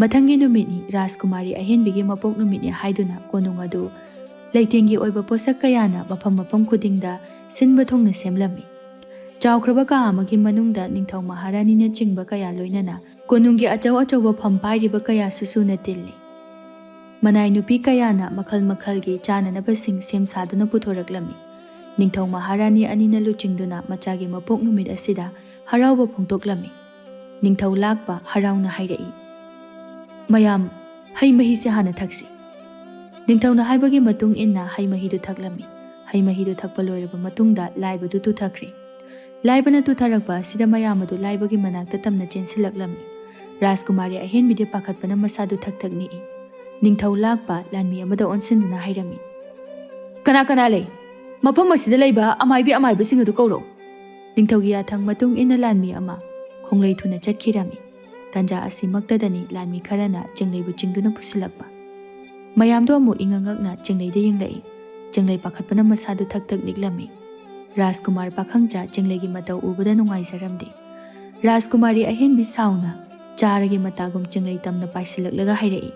ꯃꯊꯪꯒꯤ ꯅꯨꯃꯤꯠꯅꯤ ꯔꯥꯖꯀꯨꯃꯥꯔꯤ ꯑꯍꯦꯟꯕꯤꯒꯤ ꯃꯄꯣꯛ ꯅꯨꯃꯤꯠꯅꯤ ꯍꯥꯏꯗꯨꯅ ꯀꯣꯅꯨꯡ ꯑꯗꯨ ꯂꯩꯇꯦꯡꯒꯤ ꯑꯣꯏꯕ ꯄꯣꯠꯁꯛ ꯀꯌꯥꯅ ꯃꯐꯝ ꯃꯐꯝ ꯈꯨꯗꯤꯡꯗ ꯁꯤꯟꯕ ꯊꯨꯡꯅ ꯁꯦꯝꯂꯝꯃꯤ꯫ ꯆꯥꯎꯈ꯭ꯔꯕ ꯀꯥ ꯑꯃꯒꯤ ꯃꯅꯨꯡꯗ ꯅꯤꯡꯊꯧ ꯃꯍꯥꯔꯥꯅꯤꯅ ꯆꯤꯡꯕ ꯀꯌꯥ ꯂꯣꯏꯅꯅ ꯀꯣꯅꯨꯡꯒꯤ ꯑꯆꯧ ꯑꯆꯧꯕ ꯐꯝ ꯄꯥꯏꯔꯤꯕ ꯀꯌꯥꯁꯨ ꯁꯨꯅ ꯇꯤꯜꯂꯤ꯫ ꯃꯅꯥꯏ ꯅꯨꯄꯤ ꯀꯌꯥꯅ ꯃꯈꯜ ꯃꯈꯜꯒꯤ ꯆꯥꯅꯅꯕꯁꯤꯡ ꯁꯦꯝ ꯁꯥꯗꯨꯅ ꯄꯨꯊꯣꯔꯛꯂꯝꯃꯤ꯫ ꯅꯤꯡꯊꯧ ꯃꯍꯥꯔꯥꯅꯤ ꯑꯅꯤꯅ ꯂꯨꯆꯤꯡꯗꯨꯅ ꯃꯆꯥꯒꯤ ꯃꯄꯣꯛ ꯅꯨꯃꯤꯠ ꯑꯁꯤꯗ ꯍꯔꯥꯎꯕ ꯐꯣꯡꯗꯣꯛꯂꯝꯃꯤ꯫ ꯅꯤꯡꯊꯧ ꯂꯥꯛꯄ ꯍꯔꯥꯎꯅ ꯍꯥꯏꯔꯛꯏ, "ꯃꯌꯥꯝ ꯍꯩ ꯃꯍꯤꯁꯦ ꯍꯥꯟꯅ ꯊꯛꯁꯤ꯫ ꯅꯤꯡꯊꯧꯅ ꯍꯥꯏꯕꯒꯤ ꯃꯇꯨꯡ ꯏꯟꯅ ꯍꯩ ꯃꯍꯤꯗꯨ ꯊꯛꯂꯝꯃꯤ꯫ ꯍꯩ ꯃꯍꯤꯗꯨ ꯊꯛꯄ ꯂꯣꯏꯔꯕ ꯃꯇꯨꯡꯗ ꯂꯥꯏꯕꯗꯨ ꯇꯨꯊꯈ꯭ꯔꯦ꯫ ꯂꯥꯏꯕꯅ ꯇꯨꯊꯔꯛꯄ ꯑꯁꯤꯗ ꯃꯌꯥꯝ ꯑꯗꯨ ꯂꯥꯏꯕꯒꯤ ꯃꯅꯥꯛꯇ ꯇꯝꯅ ꯆꯦꯟꯁꯤꯜꯂꯛꯂꯝꯃꯤ꯫ ꯔꯥꯖꯀꯨꯃꯥꯔꯤ ꯑꯍꯦꯟꯕꯤꯗꯤ ꯄꯥꯈꯠꯄꯅ ꯃꯁꯥꯗꯨ ꯊꯛ ꯊꯛ ꯅꯤꯛꯏ꯫ ꯅꯤꯡꯊꯧ ꯂꯥꯛꯄ ꯂꯥꯟꯃꯤ ꯑꯃꯗ ꯑꯣꯟꯁꯤꯟꯗꯨꯅ ꯍꯥꯏꯔꯝꯃꯤ, "ꯀꯅꯥ ꯀꯅꯥ ꯂꯩ? ꯃꯐꯝ ꯑꯁꯤꯗ ꯂꯩꯕ ꯑꯃꯥꯏꯕꯤ ꯑꯃꯥꯏꯕꯁꯤꯡ ꯑꯗꯨ ꯀꯧꯔꯛꯎ." ꯅꯤꯡꯊꯧꯒꯤ ꯌꯥꯊꯪ ꯃꯇꯨꯡ ꯏꯟꯅ ꯂꯥꯟꯃꯤ ꯑꯃ ꯈꯣꯡꯂꯩ ꯊꯨꯅ ꯆꯠꯈꯤꯔꯝꯃꯤ꯫ ꯇꯥꯟꯖꯥ ꯑꯁꯤꯃꯛꯇꯗꯅꯤ ꯂꯥꯟꯃꯤ ꯈꯔꯅ ꯆꯦꯡꯂꯩꯕꯨ ꯆꯤꯡꯗꯨꯅ ꯄꯨꯁꯤꯜꯂꯛꯄ꯫ ꯃꯌꯥꯝꯗꯣ ꯑꯃꯨꯛ ꯏꯉꯛ-ꯉꯛꯅ ꯆꯦꯡꯂꯩꯗ ꯌꯦꯡꯂꯛꯏ꯫ ꯆꯦꯡꯂꯩ ꯄꯥꯈꯠꯄꯅ ꯃꯁꯥꯗꯨ ꯊꯛ ꯊꯛ ꯅꯤꯛꯂꯝꯃꯤ꯫ ꯔꯥꯖꯀꯨꯃꯥꯔ ꯄꯥꯈꯪꯆꯥ ꯆꯦꯡꯂꯩꯒꯤ ꯃꯇꯧ ꯎꯕꯗ ꯅꯨꯡꯉꯥꯏꯖꯔꯝꯗꯦ꯫ ꯔꯥꯖꯀꯨꯃꯥꯔꯤ ꯑꯍꯦꯟꯕꯤ ꯁꯥꯎꯅ ꯆꯥꯔꯒꯤ ꯃꯇꯥꯒꯨꯝ ꯆꯦꯡꯂꯩ ꯇꯝꯅ ꯄꯥꯏꯁꯤꯜꯂꯛꯂꯒ ꯍꯥꯏꯔꯛꯏ,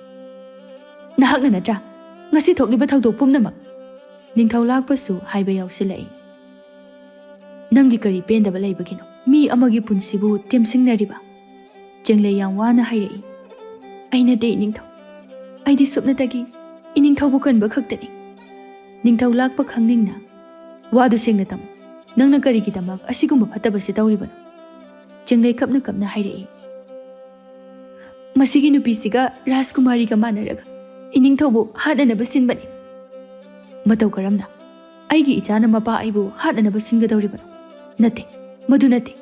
"ꯅꯍꯥꯛꯅ ꯅꯠꯇ꯭ꯔꯥ ꯉꯁꯤ ꯊꯣꯛꯂꯤꯕ ꯊꯧꯗꯣꯛ ꯄꯨꯝꯅꯃꯛ?" ꯅꯤꯡꯊꯧ ꯂꯥꯛꯄꯁꯨ ꯍꯥꯏꯕ ꯌꯥꯎꯁꯤꯜꯂꯛꯏ, "ꯅꯪꯒꯤ ꯀꯔꯤ ꯄꯦꯟꯗꯕ ꯂꯩꯕꯒꯤꯅꯣ ꯃꯤ ꯑꯃꯒꯤ ꯄꯨꯟꯁꯤꯕꯨ ꯇꯦꯝꯁꯤꯡꯅꯔꯤꯕ?" ꯆꯦꯡꯂꯩ ꯌꯥꯝ ꯋꯥꯅ ꯍꯥꯏꯔꯛꯏ, "ꯑꯩ ꯅꯠꯇꯦ ꯏꯅꯤꯡꯊꯧ, ꯑꯩꯗꯤ ꯁꯨꯞꯅꯇꯒꯤ ꯏꯅꯤꯡꯊꯧꯕꯨ ꯀꯟꯕ ꯈꯛꯇꯅꯤ." ꯅꯤꯡꯊꯧ ꯂꯥꯛꯄ ꯈꯪꯅꯤꯡꯅ, "ꯋꯥꯗꯨ ꯁꯦꯡꯅ ꯇꯝꯃꯨ, ꯅꯪꯅ ꯀꯔꯤꯒꯤꯗꯃꯛ ꯑꯁꯤꯒꯨꯝꯕ ꯐꯠꯇꯕꯁꯤ ꯇꯧꯔꯤꯕꯅꯣ?" ꯆꯦꯡꯂꯩ ꯀꯞꯅ ꯀꯞꯅ ꯍꯥꯏꯔꯛꯏ, "ꯃꯁꯤꯒꯤ ꯅꯨꯄꯤꯁꯤꯒ ꯔꯥꯖꯀꯨꯃꯥꯔꯤꯒ ꯃꯥꯟꯅꯔꯒ ꯏꯅꯤꯡꯊꯧꯕꯨ ꯍꯥꯠꯅꯅꯕ ꯁꯤꯟꯕꯅꯤ꯫ ꯃꯇꯧ ꯀꯔꯝꯅ ꯑꯩꯒꯤ ꯏꯆꯥꯅ ꯃꯄꯥ ꯑꯩꯕꯨ ꯍꯥꯠꯅꯅꯕ ꯁꯤꯟꯒꯗꯧꯔꯤꯕꯅꯣ? ꯅꯠꯇꯦ, ꯃꯗꯨ ꯅꯠꯇꯦ꯫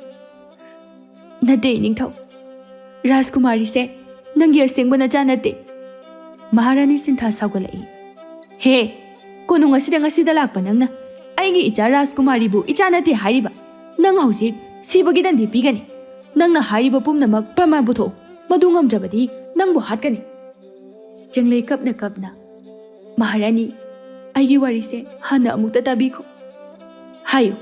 ꯅꯠꯇꯦ ꯏꯅꯤꯡꯊꯧ, ꯔꯥꯖꯀꯨꯃꯥꯔꯤꯁꯦ ꯅꯪꯒꯤ ꯑꯁꯦꯡꯕ ꯅꯆꯥ ꯅꯠꯇꯦ." ꯃꯍꯥꯔꯥꯅꯤ ꯁꯤꯟꯊꯥ ꯁꯥꯎꯒꯠꯂꯛꯏ, "ꯍꯦ, ꯀꯣꯅꯨꯡ ꯑꯁꯤꯗ ꯉꯁꯤꯗ ꯂꯥꯛꯄ ꯅꯪꯅ ꯑꯩꯒꯤ ꯏꯆꯥ ꯔꯥꯖꯀꯨꯃꯥꯔꯤꯕꯨ ꯏꯆꯥ ꯅꯠꯇꯦ ꯍꯥꯏꯔꯤꯕ? ꯅꯪ ꯍꯧꯖꯤꯛ ꯁꯤꯕꯒꯤ ꯗꯟꯗꯤ ꯄꯤꯒꯅꯤ꯫ ꯅꯪꯅ ꯍꯥꯏꯔꯤꯕ ꯄꯨꯝꯅꯃꯛ ꯄ꯭ꯔꯃꯥꯟ ꯄꯨꯊꯣꯛꯎ, ꯃꯗꯨ ꯉꯝꯗ꯭ꯔꯕꯗꯤ ꯅꯪꯕꯨ ꯍꯥꯠꯀꯅꯤ." ꯆꯦꯡꯂꯩ ꯀꯞꯅ ꯀꯞꯅ, "ꯃꯍꯥꯔꯥꯅꯤ, ꯑꯩꯒꯤ ꯋꯥꯔꯤꯁꯦ ꯍꯥꯟꯅ ꯑꯃꯨꯛꯇ ꯇꯥꯕꯤꯈꯣ꯫ ꯍꯥꯏꯌꯨ,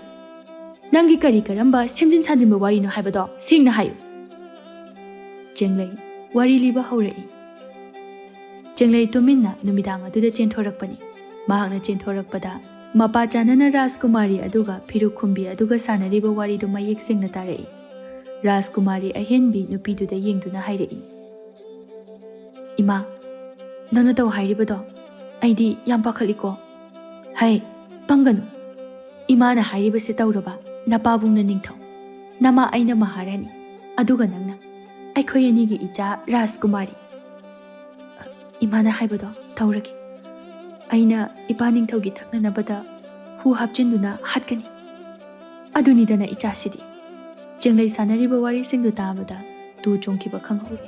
ꯅꯪꯒꯤ ꯀꯔꯤ ꯀꯔꯝꯕ ꯁꯦꯝꯖꯤꯟ ꯁꯥꯖꯤꯟꯕ ꯋꯥꯔꯤꯅꯣ ꯍꯥꯏꯕꯗꯣ ꯁꯦꯡꯅ ꯍꯥꯏꯌꯨ." ꯆꯦꯡꯂꯩ ꯋꯥꯔꯤ ꯂꯤꯕ ꯍꯧꯔꯛꯏ꯫ ꯆꯦꯡꯂꯩ ꯇꯨꯃꯤꯟꯅ ꯅꯨꯃꯤꯗꯥꯡ ꯑꯗꯨꯗ ꯆꯦꯟꯊꯣꯔꯛꯄꯅꯤ꯫ ꯃꯍꯥꯛꯅ ꯆꯦꯟꯊꯣꯔꯛꯄꯗ ꯃꯄꯥ ꯆꯥꯟꯅꯅ ꯔꯥꯖꯀꯨꯃꯥꯔꯤ ꯑꯗꯨꯒ ꯐꯤꯔꯨꯛ ꯈꯨꯝꯕꯤ ꯑꯗꯨꯒ ꯁꯥꯟꯅꯔꯤꯕ ꯋꯥꯔꯤꯗꯨ ꯃꯌꯦꯛ ꯁꯦꯡꯅ ꯇꯥꯔꯛꯏ꯫ ꯔꯥꯖꯀꯨꯃꯥꯔꯤ ꯑꯍꯦꯟꯕꯤ ꯅꯨꯄꯤꯗꯨꯗ ꯌꯦꯡꯗꯨꯅ ꯍꯥꯏꯔꯛꯏ, "ꯏꯃꯥ, ꯅꯪꯅ ꯇꯧ ꯍꯥꯏꯔꯤꯕꯗꯣ ꯑꯩꯗꯤ ꯌꯥꯝ ꯄꯥꯈꯠꯂꯤꯀꯣ꯫ ꯍꯩ, ꯄꯪꯒꯅꯨ꯫ ꯏꯃꯥꯅ ꯍꯥꯏꯔꯤꯕꯁꯤ ꯇꯧꯔꯕ ꯅꯄꯥꯕꯨꯡꯅ ꯅꯤꯡꯊꯧ, ꯅꯃꯥ ꯑꯩꯅ ꯃꯍꯥꯔꯥꯅꯤ, ꯑꯗꯨꯒ ꯅꯪꯅ ꯑꯩꯈꯣꯏ ꯑꯅꯤꯒꯤ ꯏꯆꯥ ꯔꯥꯖꯀꯨꯃꯥꯔꯤ꯫ ꯏꯃꯥꯅ ꯍꯥꯏꯕꯗꯣ ꯇꯧꯔꯒꯦ꯫ ꯑꯩꯅ ꯏꯄꯥ ꯅꯤꯡꯊꯧꯒꯤ ꯊꯛꯅꯅꯕꯗ ꯍꯨ ꯍꯥꯞꯆꯤꯟꯗꯨꯅ ꯍꯥꯠꯀꯅꯤ꯫ ꯑꯗꯨꯅꯤꯗꯅ ꯏꯆꯥꯁꯤꯗꯤ." ꯆꯦꯡꯂꯩ ꯁꯥꯟꯅꯔꯤꯕ ꯋꯥꯔꯤꯁꯤꯡꯗꯨ ꯇꯥꯕꯗ ꯇꯨ ꯆꯣꯡꯈꯤꯕ ꯈꯪꯍꯧꯗꯦ꯫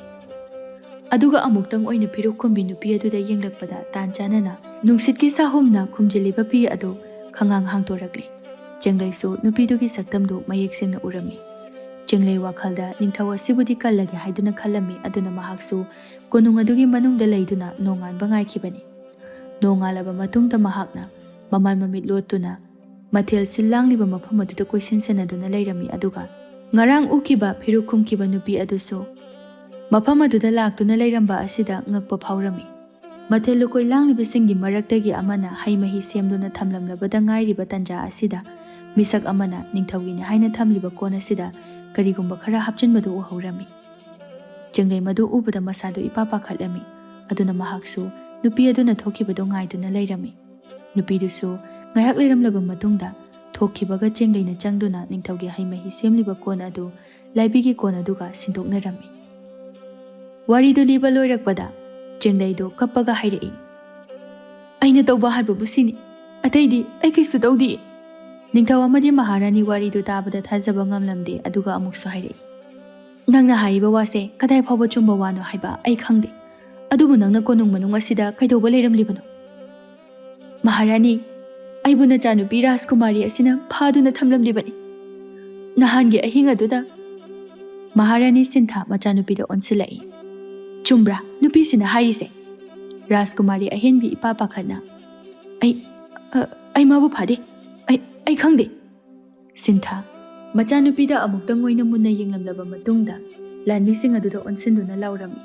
ꯑꯗꯨꯒ ꯑꯃꯨꯛꯇꯪ ꯑꯣꯏꯅ ꯐꯤꯔꯨꯛ ꯈꯨꯝꯕꯤ ꯅꯨꯄꯤ ꯑꯗꯨꯗ ꯌꯦꯡꯂꯛꯄꯗ ꯇꯥꯟ ꯆꯥꯅꯅ ꯅꯨꯡꯁꯤꯠꯀꯤ ꯁꯥꯍꯨꯝꯅ ꯈꯨꯝꯖꯤꯜꯂꯤꯕ ꯐꯤ ꯑꯗꯨ ꯈꯪꯍꯥꯡ ꯍꯥꯡꯗꯣꯔꯛꯂꯤ꯫ ꯆꯦꯡꯂꯩꯁꯨ ꯅꯨꯄꯤꯗꯨꯒꯤ ꯁꯛꯇꯝꯗꯨ ꯃꯌꯦꯛ ꯁꯦꯡꯅ ꯎꯔꯝꯃꯤ꯫ ꯆꯦꯡꯂꯩ ꯋꯥꯈꯜꯗ ꯅꯤꯡꯊꯧ ꯑꯁꯤꯕꯨꯗꯤ ꯀꯜꯂꯒꯦ ꯍꯥꯏꯗꯨꯅ ꯈꯜꯂꯝꯃꯤ, ꯑꯗꯨꯅ ꯃꯍꯥꯛꯁꯨ ꯀꯣꯅꯨꯡ ꯑꯗꯨꯒꯤ ꯃꯅꯨꯡꯗ ꯂꯩꯗꯨꯅ ꯅꯣꯡꯉꯥꯟꯕ ꯉꯥꯏꯈꯤꯕꯅꯤ꯫ ꯅꯣꯡꯉꯥꯜꯂꯕ ꯃꯇꯨꯡꯗ ꯃꯍꯥꯛꯅ ꯃꯃꯥꯏ ꯃꯃꯤꯠ ꯂꯣꯠꯇꯨꯅ ꯃꯊꯦꯜ ꯁꯤꯜ ꯂꯥꯡꯂꯤꯕ ꯃꯐꯝ ꯑꯗꯨꯗ ꯀꯣꯏꯁꯤꯟꯁꯤꯟꯅꯗꯨꯅ ꯂꯩꯔꯝꯃꯤ꯫ ꯑꯗꯨꯒ ꯉꯔꯥꯡ ꯎꯈꯤꯕ ꯐꯤꯔꯨꯛ ꯈꯨꯝꯈꯤꯕ ꯅꯨꯄꯤ ꯑꯗꯨꯁꯨ ꯃꯐꯝ ꯑꯗꯨꯗ ꯂꯥꯛꯇꯨꯅ ꯂꯩꯔꯝꯕ ꯑꯁꯤꯗ ꯉꯛꯄ ꯐꯥꯎꯔꯝꯃꯤ꯫ ꯃꯊꯦꯜ ꯂꯨꯀꯣꯏ ꯂꯥꯡꯂꯤꯕꯁꯤꯡꯒꯤ ꯃꯔꯛꯇꯒꯤ ꯑꯃꯅ ꯍꯩ ꯃꯍꯤ ꯁꯦꯝꯗꯨꯅ ꯊꯝꯂꯝꯂꯕꯗ ꯉꯥꯏꯔꯤꯕ ꯇꯥꯟꯖꯥ ꯑꯁꯤꯗ ꯃꯤꯁꯛ ꯑꯃꯅ ꯅꯤꯡꯊꯧꯒꯤꯅꯤ ꯍꯥꯏꯅ ꯊꯝꯂꯤꯕ ꯀꯣꯟ ꯑꯁꯤꯗ ꯀꯔꯤꯒꯨꯝꯕ ꯈꯔ ꯍꯥꯞꯆꯤꯟꯕꯗꯨ ꯎꯍꯧꯔꯝꯃꯤ꯫ ꯆꯦꯡꯂꯩ ꯃꯗꯨ ꯎꯕꯗ ꯃꯁꯥꯗꯨ ꯏꯄꯥ ꯄꯥꯈꯠꯂꯝꯃꯤ꯫ ꯑꯗꯨꯅ ꯃꯍꯥꯛꯁꯨ ꯅꯨꯄꯤ ꯑꯗꯨꯅ ꯊꯣꯛꯈꯤꯕꯗꯨ ꯉꯥꯏꯗꯨꯅ ꯂꯩꯔꯝꯃꯤ꯫ ꯅꯨꯄꯤꯗꯨꯁꯨ ꯉꯥꯏꯍꯥꯛ ꯂꯩꯔꯝꯂꯕ ꯃꯇꯨꯡꯗ ꯊꯣꯛꯈꯤꯕꯒ ꯆꯦꯡꯂꯩꯅ ꯆꯪꯗꯨꯅ ꯅꯤꯡꯊꯧꯒꯤ ꯍꯩ ꯃꯍꯤ ꯁꯦꯝꯂꯤꯕ ꯀꯣꯟ ꯑꯗꯨ ꯂꯥꯏꯕꯤꯒꯤ ꯀꯣꯟ ꯑꯗꯨꯒ ꯁꯤꯟꯗꯣꯛꯅꯔꯝꯃꯤ꯫ ꯋꯥꯔꯤꯗꯨ ꯂꯤꯕ ꯂꯣꯏꯔꯛꯄꯗ ꯆꯦꯡꯂꯩꯗꯨ ꯀꯞꯄꯒ ꯍꯥꯏꯔꯛꯏ, "ꯑꯩꯅ ꯇꯧꯕ ꯍꯥꯏꯕꯕꯨ ꯁꯤꯅꯤ, ꯑꯇꯩꯗꯤ ꯑꯩ ꯀꯩꯁꯨ ꯇꯧꯗꯤꯌꯦ." ꯅꯤꯡꯊꯧ ꯑꯃꯗꯤ ꯃꯍꯥꯔꯥꯅꯤ ꯋꯥꯔꯤꯗꯨ తాꯕꯗ ꯊꯥꯖꯕ ꯉꯝꯂꯝꯗꯦ꯫ ꯑꯗꯨꯒ ꯑꯃꯨꯛꯁꯨ ꯍꯥꯏꯔꯛꯏ, "ꯅꯪꯅ ꯍꯥꯏꯔꯤꯕ ꯋꯥꯁꯦ ꯀꯗꯥꯏ ꯐꯥꯎꯕ ꯆꯨꯝꯕ ꯋꯥꯅꯣ ꯍꯥꯏꯕ ꯑꯩ ꯈꯪꯗꯦ꯫ ꯑꯗꯨꯕꯨ ꯅꯪꯅ ꯀꯣꯅꯨꯡ ꯃꯅꯨꯡ ꯑꯁꯤꯗ ꯀꯩꯗꯧꯕ ꯂꯩꯔꯝꯂꯤꯕꯅꯣ?" "ꯃꯍꯥꯔꯥꯅꯤ, ꯑꯩꯕꯨ ꯅꯆꯥꯅꯨꯄꯤ ꯔꯥꯖꯀꯨꯃꯥꯔꯤ ꯑꯁꯤꯅ ꯐꯥꯗꯨꯅ ꯊꯝꯂꯝꯂꯤꯕꯅꯤ꯫ ꯅꯍꯥꯟꯒꯤ ꯑꯍꯤꯡ ꯑꯗꯨꯗ." ꯃꯍꯥꯔꯥꯅꯤ ꯁꯤꯟꯊꯥ ꯃꯆꯥꯅꯨꯄꯤꯗ ꯑꯣꯟꯁꯤꯜꯂꯛꯏ, "ꯆꯨꯝꯕ꯭ꯔꯥ ꯅꯨꯄꯤꯁꯤꯅ ꯍꯥꯏꯔꯤꯁꯦ?" ꯔꯥꯖꯀꯨꯃꯥꯔꯤ ꯑꯍꯦꯟꯕꯤ ꯏꯄꯥ ꯄꯥꯈꯠꯅ, ꯑꯩ ꯃꯥꯕꯨ ꯐꯥꯗꯦ, ꯑꯩ ꯈꯪꯗꯦ." ꯁꯤꯟꯊꯥ ꯃꯆꯥꯅꯨꯄꯤꯗ ꯑꯃꯨꯛꯇꯪ ꯑꯣꯏꯅ ꯃꯨꯟꯅ ꯌꯦꯡꯂꯝꯂꯕ ꯃꯇꯨꯡꯗ ꯂꯥꯟꯃꯤꯁꯤꯡ ꯑꯗꯨꯗ ꯑꯣꯟꯁꯤꯟꯗꯨꯅ ꯂꯥꯎꯔꯝꯃꯤ,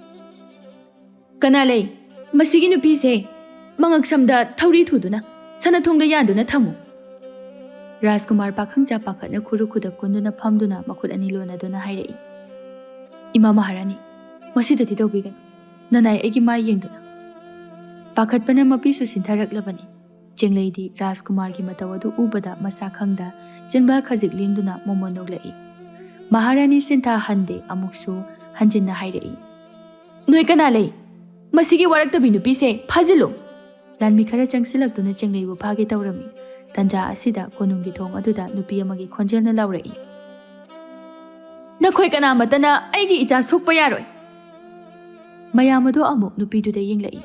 "ꯀꯅꯥ ꯂꯩ? ꯃꯁꯤꯒꯤ ꯅꯨꯄꯤꯁꯦ mangaksam da thauri thuduna sana thongda yanduna thamu. Rajkumar pakhangcha pakhatna khuru-khuda kunduna phamduna makhut ani lonaduna hairai. Ima Maharani, masidati tawbiganu. Nanai aigi mai yengduna. Pakhatpana mapisu sintaraklabani. Chengleidi Rajkumar gi matawadu ubada masa khangda jinba khajik lingduna momonoglai. Maharani sintha hande amuksu hanjinna hairai. Noi kana lei. Masigi waraktabi nupise phajilo. Lanmi khara changsilakduna chengleibu phage tawrami. Tanja asida konungi thong aduda nupi amagi khonjelna laurai. Nakhoi kana matana aigi icha sokpa yaroi. Mayamadu amuk nupi duda yenglai.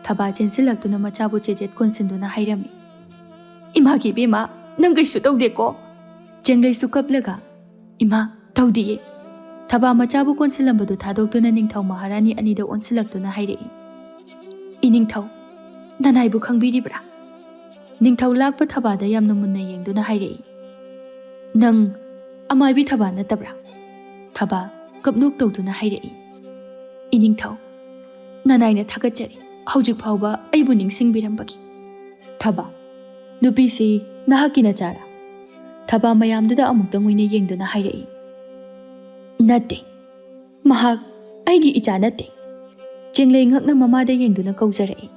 Thaba chensilakduna machabu chejet konsinduna hairami. Imagi bima nangai su tawdeko. Chenglei su kaplaga. Ima tawdiye. Thaba machabu konsilambadu thadokduna ningthau Maharani anida onsilakduna hairai. Iningthau nanaibu khangbiribra. Ningthau lakpa thabada yamna munna yengduna hairai. Nang amaibi thaba natabra. Thaba kapnok tawduna hairai. Iningthau nanaina thagachari. Haujik phauba aibu ningsingbirambagi. Thaba nupisi nahakina chara. Thaba mayamduda amuktang oina yengduna hairai. Natte mahak aigi icha natte. Chenglei ngakna mamada yengduna kaujarai.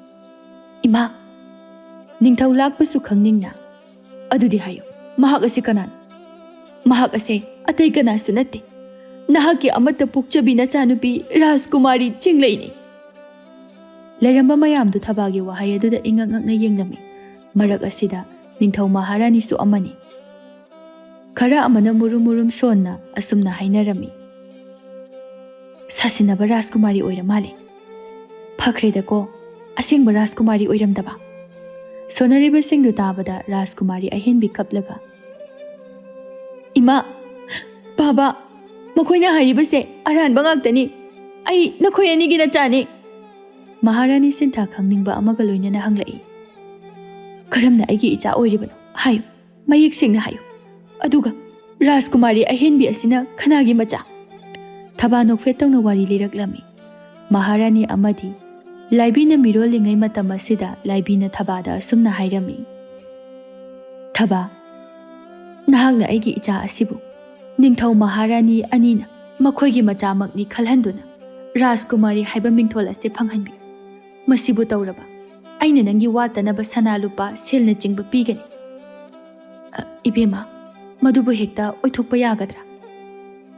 Ima ningthau lakpasu khangningna adudi hayo mahak ase kanan mahak ase atai kana su natte nahaki amata pukchabi nachanupi Rajkumari Chenglei ni Lairamba mayamdu thabagi wahai aduda ingangakna yenglami marak asida ningthau Maharani su amani khara amana murum sonna asumna hainarami Sasinaba Rajkumari oiramale phakreda ko asingba Rajkumari oiramdaba Sonariba singdu tabada Rajkumari ahenbi kaplaga Ima Baba makoina haribase aranba ngaktani ai nakhoi anigi na chani Maharani sintha khangningba amaga loinana hanglai karamna aigi icha oiribano hayu mayik singna hayu aduga Rajkumari ahenbi asina khanagi macha thaba nokfet tawna wari liraklami Maharani amadi Laibina mirolingai matam asida laibina thabada asumna hairami Thaba nahangna aigi icha asibu ningthau Maharani anina makhoigi machamakni khalhanduna Rajkumari haiba mingthol ase phanghanbi masibu tawraba aina nangi watanaba sana lupa selna chingba pigani ibema madubu hekta oithokpa yagadra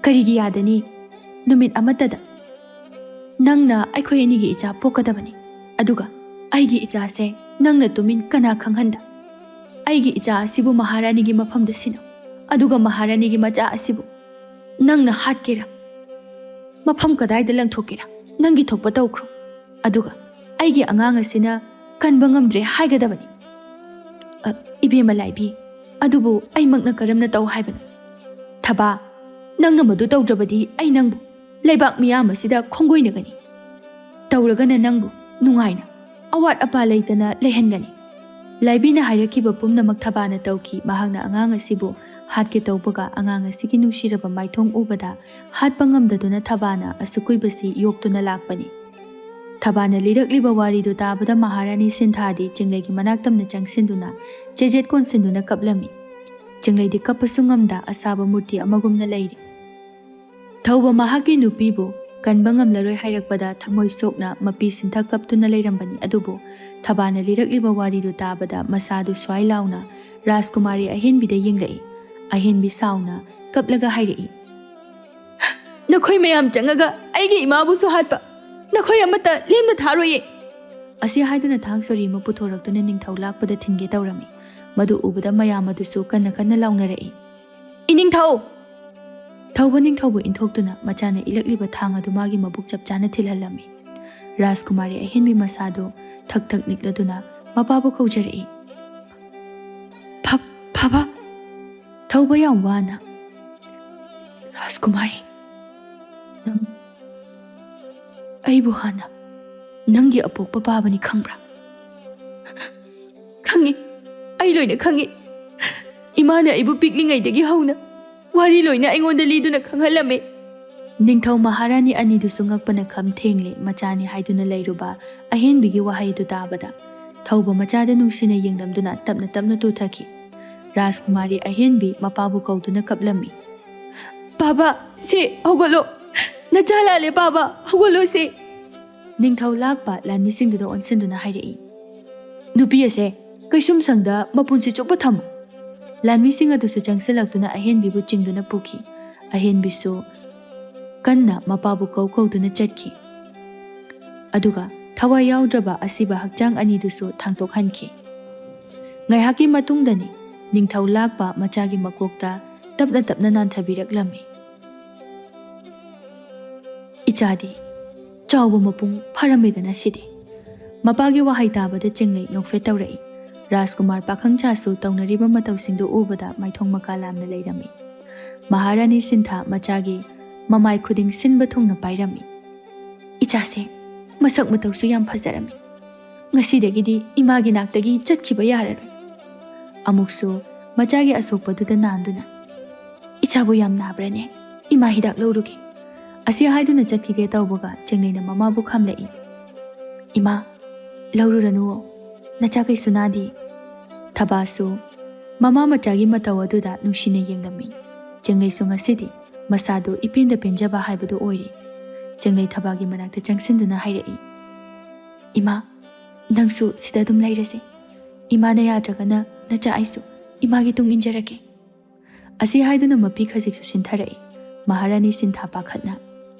karigi yadani numit amatada Nangna aikhoi anigi icha pokadabani aduga aigi icha se nangna tumin kana khanghanda aigi icha asibu Maharani gi maphamda sino aduga Maharani gi macha asibu nangna hatkera mapham kadai da langthokera nangi thokpa tawkhro aduga aigi angang asina kanba ngamdre haigadabani ibema laibi adubu ai makna karamna taw haibana thaba nangna madu tawdrabadi ai nangbu Laibak miyam asida khonggoinagani tawragana nangbu nungaina awat apa leitana lehengani laibina hairakiba pumnamak thabana tawki mahangna angang asibu hatke tawbaga angang asigi nungsiraba maithong ubada hatpangamdaduna thabana asukuibasi yoktuna lakpani thabana lirakliba waridu tabada Maharani sinthadi chenglegi manaktamna changsinduna jejet konsinduna kaplami chengledi kapasungamda asaba murti amagumna leiri Thauba mahaki nupibu kanbangam laroi hairakpada thamoi sokna mapi sintha kaptuna leirambani adubu thabana lirakliba waridu tabada masadu swai launa Rajkumari ahenbida yenglai ahenbi sauna kaplaga hairai Nakhoi mayam changaga aigi imabu su hatpa nakhoi amata lemna tharoye asi haiduna thang sori ma puthoraktuna ningthau lakpada thinge tawrami madu ubada mayam adusu kanna launarai iningthau Thauba ningthaubu inthokduna machana ilakliba thang adu magi mabuk chapchana thilhalami Rajkumari ahenbi masado thak nikladuna mapabu khaujarai Baba Thauba yam wana Rajkumari nang aibu hana nangi apokpa babani khangbra khangi ai loina khangi imana aibu piklingai dagi hauna wari loina aingonda liduna khanghalame ningthau Maharani ani du sungakpana kham thengle machani haiduna leiruba ahenbigi wahai du tabada ꯊꯧꯕ ꯃꯆꯥꯗ ꯅꯨꯡꯁꯤꯅ ꯌꯦꯡꯂꯝꯗꯨꯅ ꯇꯞꯅ ꯇꯞꯅ ꯇꯨꯊꯈꯤ꯫ ꯔꯥꯖꯀꯨꯃꯥꯔꯤ ꯑꯍꯦꯟꯕꯤ ꯃꯄꯥꯕꯨ ꯀꯧꯗꯨꯅ ꯀꯞꯂꯝꯃꯤ꯫ "ꯕꯥꯕꯥ, ꯁꯤ ꯍꯧꯒꯠꯂꯣ! ꯅꯆꯥ ꯂꯥꯜꯂꯦ ꯕꯥꯕꯥ, ꯍꯧꯒꯠꯂꯣ ꯁꯤ!" ꯅꯤꯡꯊꯧ ꯂꯥꯛꯄ ꯂꯥꯟꯃꯤꯁꯤꯡꯗꯨꯗ ꯑꯣꯟꯁꯤꯟꯗꯨꯅ ꯍꯥꯏꯔꯛꯏ꯫ "ꯅꯨꯄꯤ ꯑꯁꯦ ꯀꯩꯁꯨꯝꯁꯪꯗ ꯃꯄꯨꯟꯁꯤ ꯆꯨꯞꯄ ꯊꯝꯃꯨ." ꯂꯥꯟꯃꯤꯁꯤꯡ ꯑꯗꯨꯁꯨ ꯆꯪꯁꯤꯜꯂꯛꯇꯨꯅ ꯑꯍꯦꯟꯕꯤꯕꯨ ꯆꯤꯡꯗꯨꯅ ꯄꯨꯈꯤ꯫ ꯑꯍꯦꯟꯕꯤꯁꯨ ꯀꯟꯅ ꯃꯄꯥꯕꯨ ꯀꯧꯗꯨꯅ ꯆꯠꯈꯤ꯫ ꯑꯗꯨꯒ ꯊꯋꯥꯏ ꯌꯥꯎꯗ꯭ꯔꯕ ꯑꯁꯤꯕ ꯍꯛꯆꯥꯡ ꯑꯅꯤꯗꯨꯁꯨ ꯊꯥꯡꯇꯣꯛꯍꯟꯈꯤ꯫ ꯉꯥꯏꯍꯥꯛꯀꯤ ꯃꯇꯨꯡꯗꯅꯤ ꯅꯤꯡꯊꯧ ꯂꯥꯛꯄ ꯃꯆꯥꯒꯤ ꯃꯀꯣꯛꯇ ꯇꯞꯅ ꯇꯞꯅ ꯅꯥꯟꯊꯕꯤꯔꯛꯂꯝꯃꯤ꯫ "ꯏꯆꯥꯗꯤ ꯆꯥꯎꯕ ꯃꯄꯨꯡ ꯐꯔꯝꯃꯦꯗꯅ ꯁꯤꯗꯤ." ꯃꯄꯥꯒꯤ ꯋꯥꯍꯩ ꯇꯥꯕꯗ ꯆꯦꯡꯂꯩ ꯅꯣꯛꯐꯦꯠ ꯇꯧꯔꯛꯏ꯫ ꯔꯥꯖꯀꯨꯃꯥꯔ ꯄꯥꯈꯪꯆꯥꯁꯨ ꯇꯧꯅꯔꯤꯕ ꯃꯇꯧꯁꯤꯡꯗꯨ ꯎꯕꯗ ꯃꯥꯏꯊꯣꯡ ꯃꯀꯥ ꯂꯥꯝꯅ ꯂꯩꯔꯝꯃꯤ꯫ ꯃꯍꯥꯔꯥꯅꯤ ꯁꯤꯟꯊꯥ ꯃꯆꯥꯒꯤ ꯃꯃꯥꯏ ꯈꯨꯗꯤꯡ ꯁꯤꯟꯕ ꯊꯨꯡꯅ ꯄꯥꯏꯔꯝꯃꯤ꯫ "ꯏꯆꯥꯁꯦ ꯃꯁꯛ ꯃꯇꯧꯁꯨ ꯌꯥꯝ ꯐꯖꯔꯝꯃꯤ. ꯉꯁꯤꯗꯒꯤꯗꯤ ꯏꯃꯥꯒꯤ ꯅꯥꯛꯇꯒꯤ ꯆꯠꯈꯤꯕ ꯌꯥꯔꯔꯣꯏ." ꯑꯃꯨꯛꯁꯨ ꯃꯆꯥꯒꯤ ꯑꯁꯣꯛꯄꯗꯨꯗ ꯅꯥꯟꯗꯨꯅ, "ꯏꯆꯥꯕꯨ ꯌꯥꯝ ꯅꯥꯕ꯭ꯔꯅꯦ? ꯏꯃꯥ ꯍꯤꯗꯥꯛ ꯂꯧꯔꯨꯒꯦ." ꯑꯁꯤ ꯍꯥꯏꯗꯨꯅ ꯆꯠꯈꯤꯒꯦ ꯇꯧꯕꯒ ꯆꯦꯡꯂꯩꯅ ꯃꯃꯥꯕꯨ ꯈꯥꯝꯂꯛꯏ꯫ "ꯏꯃꯥ, ꯂꯧꯔꯨꯔꯅꯨꯋꯣ, ꯅꯆꯥ ꯀꯩꯁꯨ ꯅꯥꯗꯦ." ꯊꯕꯥꯁꯨ ꯃꯃꯥ ꯃꯆꯥꯒꯤ ꯃꯇꯧ ꯑꯗꯨꯗ ꯅꯨꯡꯁꯤꯅ ꯌꯦꯡꯂꯝꯃꯤ꯫ ꯆꯦꯡꯂꯩꯁꯨ ꯉꯁꯤꯗꯤ ꯃꯁꯥꯗꯨ ꯏꯄꯦꯟꯗ ꯄꯦꯟꯖꯕ ꯍꯥꯏꯕꯗꯨ ꯑꯣꯏꯔꯤ꯫ ꯆꯦꯡꯂꯩ ꯊꯕꯥꯒꯤ ꯃꯅꯥꯛꯇ ꯆꯪꯁꯤꯟꯗꯨꯅ ꯍꯥꯏꯔꯛꯏ꯫ "ꯏꯃꯥ, ꯅꯪꯁꯨ ꯁꯤꯗ ꯑꯗꯨꯝ ꯂꯩꯔꯁꯤ. ꯏꯃꯥꯅ ꯌꯥꯗ꯭ꯔꯒꯅ ꯅꯆꯥ ꯑꯩꯁꯨ ꯏꯃꯥꯒꯤ ꯇꯨꯡ ꯏꯟꯖꯔꯒꯦ." ꯑꯁꯤ ꯍꯥꯏꯗꯨꯅ ꯃꯄꯤ ꯈꯖꯤꯛꯁꯨ ꯁꯤꯟꯊꯔꯛꯏ꯫ ꯃꯍꯥꯔꯥꯅꯤ ꯁꯤꯟꯊꯥ ꯄꯥꯈꯠꯅ,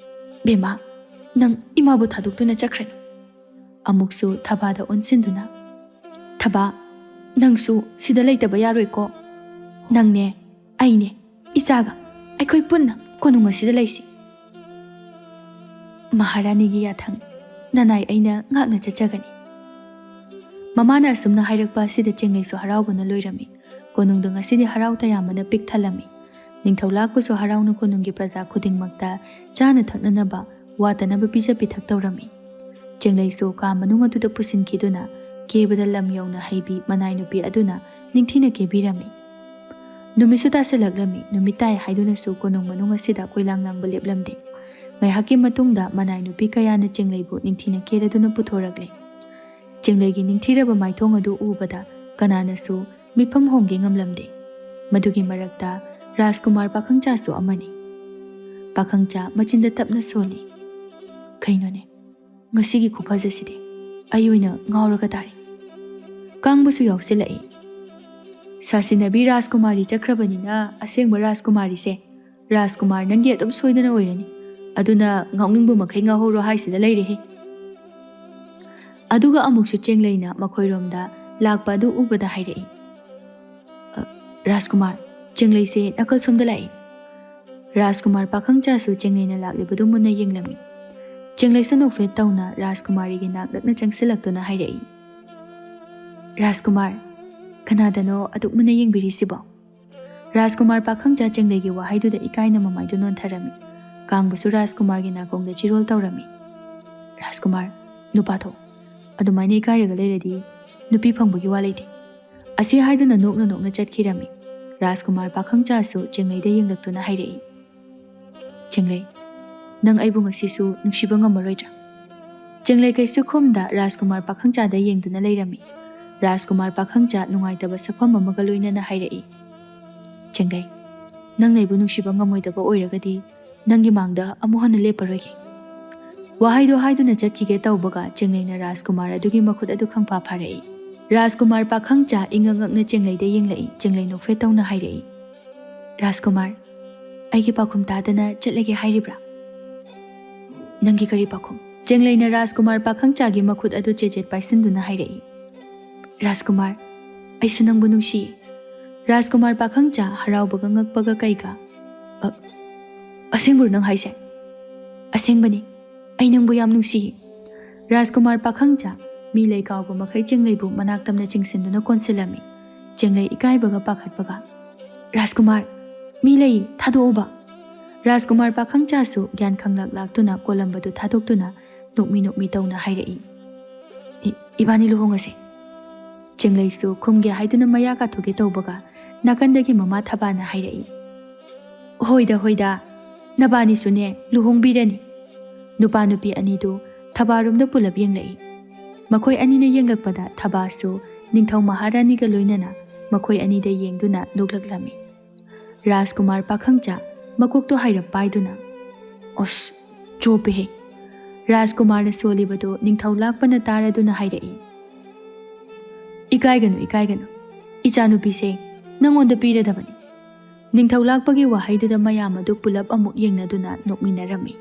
"ꯕꯦꯝꯃ, ꯅꯪ ꯏꯃꯥꯕꯨ ꯊꯥꯗꯣꯛꯇꯨꯅ ꯆꯠꯈ꯭ꯔꯅꯨ." ꯑꯃꯨꯛꯁꯨ ꯊꯕꯥꯗ ꯑꯣꯟꯁꯤꯟꯗꯨꯅ, "ꯊꯕꯥ, ꯅꯪꯁꯨ ꯁꯤꯗ ꯂꯩꯇꯕ ꯌꯥꯔꯣꯏꯀꯣ. ꯅꯪꯅꯦ, ꯑꯩꯅꯦ, ꯏꯆꯥꯒ ꯑꯩꯈꯣꯏ ꯄꯨꯟꯅ ꯀꯣꯅꯨꯡ ꯑꯁꯤꯗ ꯂꯩꯁꯤ." "ꯃꯍꯥꯔꯥꯅꯤꯒꯤ ꯌꯥꯊꯪ, ꯅꯅꯥꯏ ꯑꯩꯅ ꯉꯥꯛꯅ ꯆꯠꯆꯒꯅꯤ." ꯃꯃꯥꯅ ꯑꯁꯨꯝꯅ ꯍꯥꯏꯔꯛꯄ ꯑꯁꯤꯗ ꯆꯦꯡꯂꯩꯁꯨ ꯍꯔꯥꯎꯕꯅ ꯂꯣꯏꯔꯝꯃꯤ꯫ ꯀꯣꯅꯨꯡꯗ ꯉꯁꯤꯗꯤ ꯍꯔꯥꯎ ꯇꯌꯥꯝꯕꯅ ꯄꯤꯛ ꯊꯜꯂꯝꯃꯤ꯫ ꯅꯤꯡꯊꯧ ꯂꯥꯛꯄꯁꯨ ꯍꯔꯥꯎꯅ ꯀꯣꯅꯨꯡꯒꯤ ꯄ꯭ꯔꯖꯥ ꯈꯨꯗꯤꯡꯃꯛꯇ ꯆꯥꯅ ꯊꯛꯅꯅꯕ ꯋꯥꯇꯅꯕ ꯄꯤꯖ ꯄꯤꯊꯛ ꯇꯧꯔꯝꯃꯤ꯫ ꯆꯦꯡꯂꯩꯁꯨ ꯀꯥ ꯃꯅꯨꯡ ꯑꯗꯨꯗ ꯄꯨꯁꯤꯟꯈꯤꯗꯨꯅ ꯀꯦꯕꯗ ꯂꯝ ꯌꯧꯅ ꯍꯩꯕꯤ ꯃꯅꯥꯏ ꯅꯨꯄꯤ ꯑꯗꯨꯅ ꯅꯤꯡꯊꯤꯅ ꯀꯦꯕꯤꯔꯝꯃꯤ꯫ ꯅꯨꯃꯤꯠꯁꯨ ꯇꯥꯁꯤꯜꯂꯛꯂꯝꯃꯤ꯫ ꯅꯨꯃꯤꯠ ꯇꯥꯏ ꯍꯥꯏꯗꯨꯅꯁꯨ ꯀꯣꯅꯨꯡ ꯃꯅꯨꯡ ꯑꯁꯤꯗ ꯀꯣꯏꯂꯥꯡ ꯂꯥꯡꯕ ꯂꯦꯞꯂꯝꯗꯦ꯫ ꯉꯥꯏꯍꯥꯛꯀꯤ ꯃꯇꯨꯡꯗ ꯃꯅꯥꯏ ꯅꯨꯄꯤ ꯀꯌꯥꯅ ꯆꯦꯡꯂꯩꯕꯨ ꯅꯤꯡꯊꯤꯅ ꯀꯦꯔꯗꯨꯅ ꯄꯨꯊꯣꯔꯛꯂꯦ꯫ ꯆꯦꯡꯂꯩꯒꯤ ꯅꯤꯡꯊꯤꯔꯕ ꯃꯥꯏꯊꯣꯡ ꯑꯗꯨ ꯎꯕꯗ ꯀꯅꯥꯅꯁꯨ ꯃꯤꯠꯐꯝ ꯍꯣꯡꯒꯦ ꯉꯝꯂꯝꯗꯦ꯫ ꯃꯗꯨꯒꯤ ꯃꯔꯛꯇ ꯔꯥꯖꯀꯨꯃꯥꯔ ꯄꯥꯈꯪꯆꯥꯁꯨ ꯑꯃꯅꯤ꯫ ꯄꯥꯈꯪꯆꯥ ꯃꯆꯤꯟꯗ ꯇꯞꯅ ꯁꯣꯜꯂꯤ꯫ "ꯀꯩꯅꯣꯅꯦ, ꯉꯁꯤꯒꯤ ꯈꯨꯐꯖꯁꯤꯗꯤ ꯑꯩ ꯑꯣꯏꯅ ꯉꯥꯎꯔꯒ ꯇꯥꯔꯤ." ꯀꯥꯡꯕꯁꯨ ꯌꯥꯎꯁꯤꯜꯂꯛꯏ꯫ "ꯁꯥꯁꯤꯅꯕꯤ ꯔꯥꯖꯀꯨꯃꯥꯔꯤ ꯆꯠꯈ꯭ꯔꯕꯅꯤꯅ ꯑꯁꯦꯡꯕ ꯔꯥꯖꯀꯨꯃꯥꯔꯤꯁꯦ ꯔꯥꯖꯀꯨꯃꯥꯔ ꯅꯪꯒꯤ ꯑꯗꯨꯝ ꯁꯣꯏꯗꯅ ꯑꯣꯏꯔꯅꯤ. ꯑꯗꯨꯅ ꯉꯥꯎꯅꯤꯡꯕ ꯃꯈꯩ ꯉꯥꯎꯍꯧꯔꯣ ꯍꯥꯏꯁꯤꯗ ꯂꯩꯔꯦꯍꯦ." ꯑꯗꯨꯒ ꯑꯃꯨꯛꯁꯨ ꯆꯦꯡꯂꯩꯅ ꯃꯈꯣꯏꯔꯣꯝꯗ ꯂꯥꯛꯄ ꯑꯗꯨ ꯎꯕꯗ ꯍꯥꯏꯔꯛꯏ꯫ "ꯔꯥꯖꯀꯨꯃꯥꯔ, ꯆꯦꯡꯂꯩꯁꯦ ꯅꯥꯀꯜ ꯁꯣꯝꯗ ꯂꯥꯛꯏ." ꯔꯥꯖꯀꯨꯃꯥꯔ ꯄꯥꯈꯪꯆꯥꯁꯨ ꯆꯦꯡꯂꯩꯅ ꯂꯥꯛꯂꯤꯕꯗꯨ ꯃꯨꯟꯅ ꯌꯦꯡꯂꯝꯃꯤ꯫ ꯆꯦꯡꯂꯩꯁꯨ ꯅꯣꯛꯐꯦꯠ ꯇꯧꯅ ꯔꯥꯖꯀꯨꯃꯥꯔꯤꯒꯤ ꯅꯥꯛ ꯅꯛꯅ ꯆꯪꯁꯤꯜꯂꯛꯇꯨꯅ ꯍꯥꯏꯔꯛꯏ꯫ "ꯔꯥꯖꯀꯨꯃꯥꯔ, ꯀꯅꯥꯗꯅꯣ ꯑꯗꯨꯛ ꯃꯨꯟꯅ ꯌꯦꯡꯕꯤꯔꯤꯁꯤꯕꯣ?" ꯔꯥꯖꯀꯨꯃꯥꯔ ꯄꯥꯈꯪꯆꯥ ꯆꯦꯡꯂꯩꯒꯤ ꯋꯥꯍꯩꯗꯨꯗ ꯏꯀꯥꯏꯅ ꯃꯃꯥꯏꯗꯨ ꯅꯣꯟꯊꯔꯝꯃꯤ꯫ ꯀꯥꯡꯕꯁꯨ ꯔꯥꯖꯀꯨꯃꯥꯔꯒꯤ ꯅꯥꯀꯣꯡꯗ ꯆꯤꯔꯣꯜ ꯇꯧꯔꯝꯃꯤ꯫ "ꯔꯥꯖꯀꯨꯃꯥꯔ, ꯅꯨꯄꯥ ꯊꯣꯛ. ꯑꯗꯨꯃꯥꯏꯅ ꯏꯀꯥꯏꯔꯒ ꯂꯩꯔꯗꯤ ꯅꯨꯄꯤ ꯐꯪꯕꯒꯤ ꯋꯥ ꯂꯩꯇꯦ." ꯑꯁꯤ ꯍꯥꯏꯗꯨꯅ ꯅꯣꯛꯅ ꯅꯣꯛꯅ ꯆꯠꯈꯤꯔꯝꯃꯤ꯫ ꯔꯥꯖꯀꯨꯃꯥꯔ ꯄꯥꯈꯪꯆꯥꯁꯨ ꯆꯦꯡꯂꯩꯗ ꯌꯦꯡꯂꯛꯇꯨꯅ ꯍꯥꯏꯔꯛꯏ꯫ "ꯆꯦꯡꯂꯩ, ꯅꯪ ꯑꯩꯕꯨ ꯉꯁꯤꯁꯨ ꯅꯨꯡꯁꯤꯕ ꯉꯝꯃꯔꯣꯏꯗ꯭ꯔꯥ?" ꯆꯦꯡꯂꯩ ꯀꯩꯁꯨ ꯈꯨꯝꯗ ꯔꯥꯖꯀꯨꯃꯥꯔ ꯄꯥꯈꯪꯆꯥꯗ ꯌꯦꯡꯗꯨꯅ ꯂꯩꯔꯝꯃꯤ꯫ ꯔꯥꯖꯀꯨꯃꯥꯔ ꯄꯥꯈꯪꯆꯥ ꯅꯨꯡꯉꯥꯏꯇꯕ ꯁꯛꯐꯝ ꯑꯃꯒ ꯂꯣꯏꯅꯅ ꯍꯥꯏꯔꯛꯏ꯫ "ꯆꯦꯡꯂꯩ, ꯅꯪꯅ ꯑꯩꯕꯨ ꯅꯨꯡꯁꯤꯕ ꯉꯝꯃꯣꯏꯗꯕ ꯑꯣꯏꯔꯒꯗꯤ ꯅꯪꯒꯤ ꯃꯥꯡꯗ ꯑꯃꯨꯛ ꯍꯟꯅ ꯂꯦꯞꯄꯔꯣꯏꯒꯦ." ꯋꯥꯍꯩꯗꯨ ꯍꯥꯏꯗꯨꯅ ꯆꯠꯈꯤꯒꯦ ꯇꯧꯕꯒ ꯆꯦꯡꯂꯩꯅ ꯔꯥꯖꯀꯨꯃꯥꯔ ꯑꯗꯨꯒꯤ ꯃꯈꯨꯠ ꯑꯗꯨ ꯈꯪꯐꯥ ꯐꯥꯔꯛꯏ꯫ ꯔꯥꯖꯀꯨꯃꯥꯔ ꯄꯥꯈꯪꯆꯥ ꯏꯉꯛ ꯉꯛꯅ ꯆꯦꯡꯂꯩꯗ ꯌꯦꯡꯂꯛꯏ꯫ ꯆꯦꯡꯂꯩ ꯅꯣꯛꯐꯦꯠ ꯇꯧꯅ ꯍꯥꯏꯔꯛꯏ꯫ "ꯔꯥꯖꯀꯨꯃꯥꯔ, ꯑꯩꯒꯤ ꯄꯥꯎꯈꯨꯝ ꯇꯥꯗꯅ ꯆꯠꯂꯒꯦ ꯍꯥꯏꯔꯤꯕ꯭ꯔꯥ?" "ꯅꯪꯒꯤ ꯀꯔꯤ ꯄꯥꯎꯈꯨꯝ?" ꯆꯦꯡꯂꯩꯅ ꯔꯥꯖꯀꯨꯃꯥꯔ ꯄꯥꯈꯪꯆꯥꯒꯤ ꯃꯈꯨꯠ ꯑꯗꯨ ꯆꯦꯠ ꯄꯥꯏꯁꯤꯟꯗꯨꯅ ꯍꯥꯏꯔꯛꯏ꯫ "ꯔꯥꯖꯀꯨꯃꯥꯔ, ꯑꯩꯁꯨ ꯅꯪꯕꯨ ꯅꯨꯡꯁꯤꯌꯦ." ꯔꯥꯖꯀꯨꯃꯥꯔ ꯄꯥꯈꯪꯆꯥ ꯍꯔꯥꯎꯕꯒ ꯉꯛꯄꯒ ꯀꯩꯒ, "ꯑꯁꯦꯡꯕꯔꯣ ꯅꯪ ꯍꯥꯏꯁꯦ?" "ꯑꯁꯦꯡꯕꯅꯤ, ꯑꯩ ꯅꯪꯕꯨ ꯌꯥꯝ ꯅꯨꯡꯁꯤꯌꯦ." ꯔꯥꯖꯀꯨꯃꯥꯔ ꯄꯥꯈꯪꯆꯥ ꯃꯤ ꯂꯩ ꯀꯥꯎꯕ ꯃꯈꯩ ꯆꯦꯡꯂꯩꯕꯨ ꯃꯅꯥꯛ ꯇꯝꯅ ꯆꯤꯡꯁꯤꯟꯗꯨꯅ ꯀꯣꯟꯁꯤꯜꯂꯝꯃꯤ꯫ ꯆꯦꯡꯂꯩ ꯏꯀꯥꯏꯕꯒ ꯄꯥꯈꯠꯄꯒ, "ꯔꯥꯖꯀꯨꯃꯥꯔ, ꯃꯤ ꯂꯩ, ꯊꯥꯗꯣꯛꯑꯣꯕ." ꯔꯥꯖꯀꯨꯃꯥꯔ ꯄꯥꯈꯪꯆꯥꯁꯨ ꯒ꯭ꯌꯥꯟ ꯈꯪꯂꯛ ꯂꯥꯛꯇꯨꯅ ꯀꯣꯜꯂꯝꯕꯗꯨ ꯊꯥꯗꯣꯛꯇꯨꯅ ꯅꯣꯛꯃꯤ ꯅꯣꯛꯃꯤ ꯇꯧꯅ ꯍꯥꯏꯔꯛꯏ꯫ "ꯏꯕꯥꯅꯤ ꯂꯨꯍꯣꯡꯉꯁꯦ." ꯆꯦꯡꯂꯩꯁꯨ ꯈꯨꯝꯒꯦ ꯍꯥꯏꯗꯨꯅ ꯃꯌꯥ ꯀꯥꯊꯣꯛꯀꯦ ꯇꯧꯕꯒ ꯅꯥꯀꯟꯗꯒꯤ ꯃꯃꯥ ꯊꯕꯥꯅ ꯍꯥꯏꯔꯛꯏ꯫ "ꯍꯣꯏꯗ ꯍꯣꯏꯗ, ꯅꯕꯥꯅꯤꯁꯨꯅꯦ ꯂꯨꯍꯣꯡꯕꯤꯔꯅꯤ." ꯅꯨꯄꯥ ꯅꯨꯄꯤ ꯑꯅꯤꯗꯨ ꯊꯕꯥꯔꯣꯝꯗ ꯄꯨꯂꯞ ꯌꯦꯡꯂꯛꯏ꯫ Makhoi anina yenglakpada Thabasu Ningthau Maharaniga loinana makhoi anida yengduna noklaklami. Rajkumar pakhangcha makokto hairap paiduna. Os chope he. Rajkumar na solibado Ningthau lakpana taraduna hairai. Ikaiganu. Ichanupise nangonda piradabani. Ningthau lakpagi wahaiduda mayam adu pulap amuk yengnaduna nokminarami.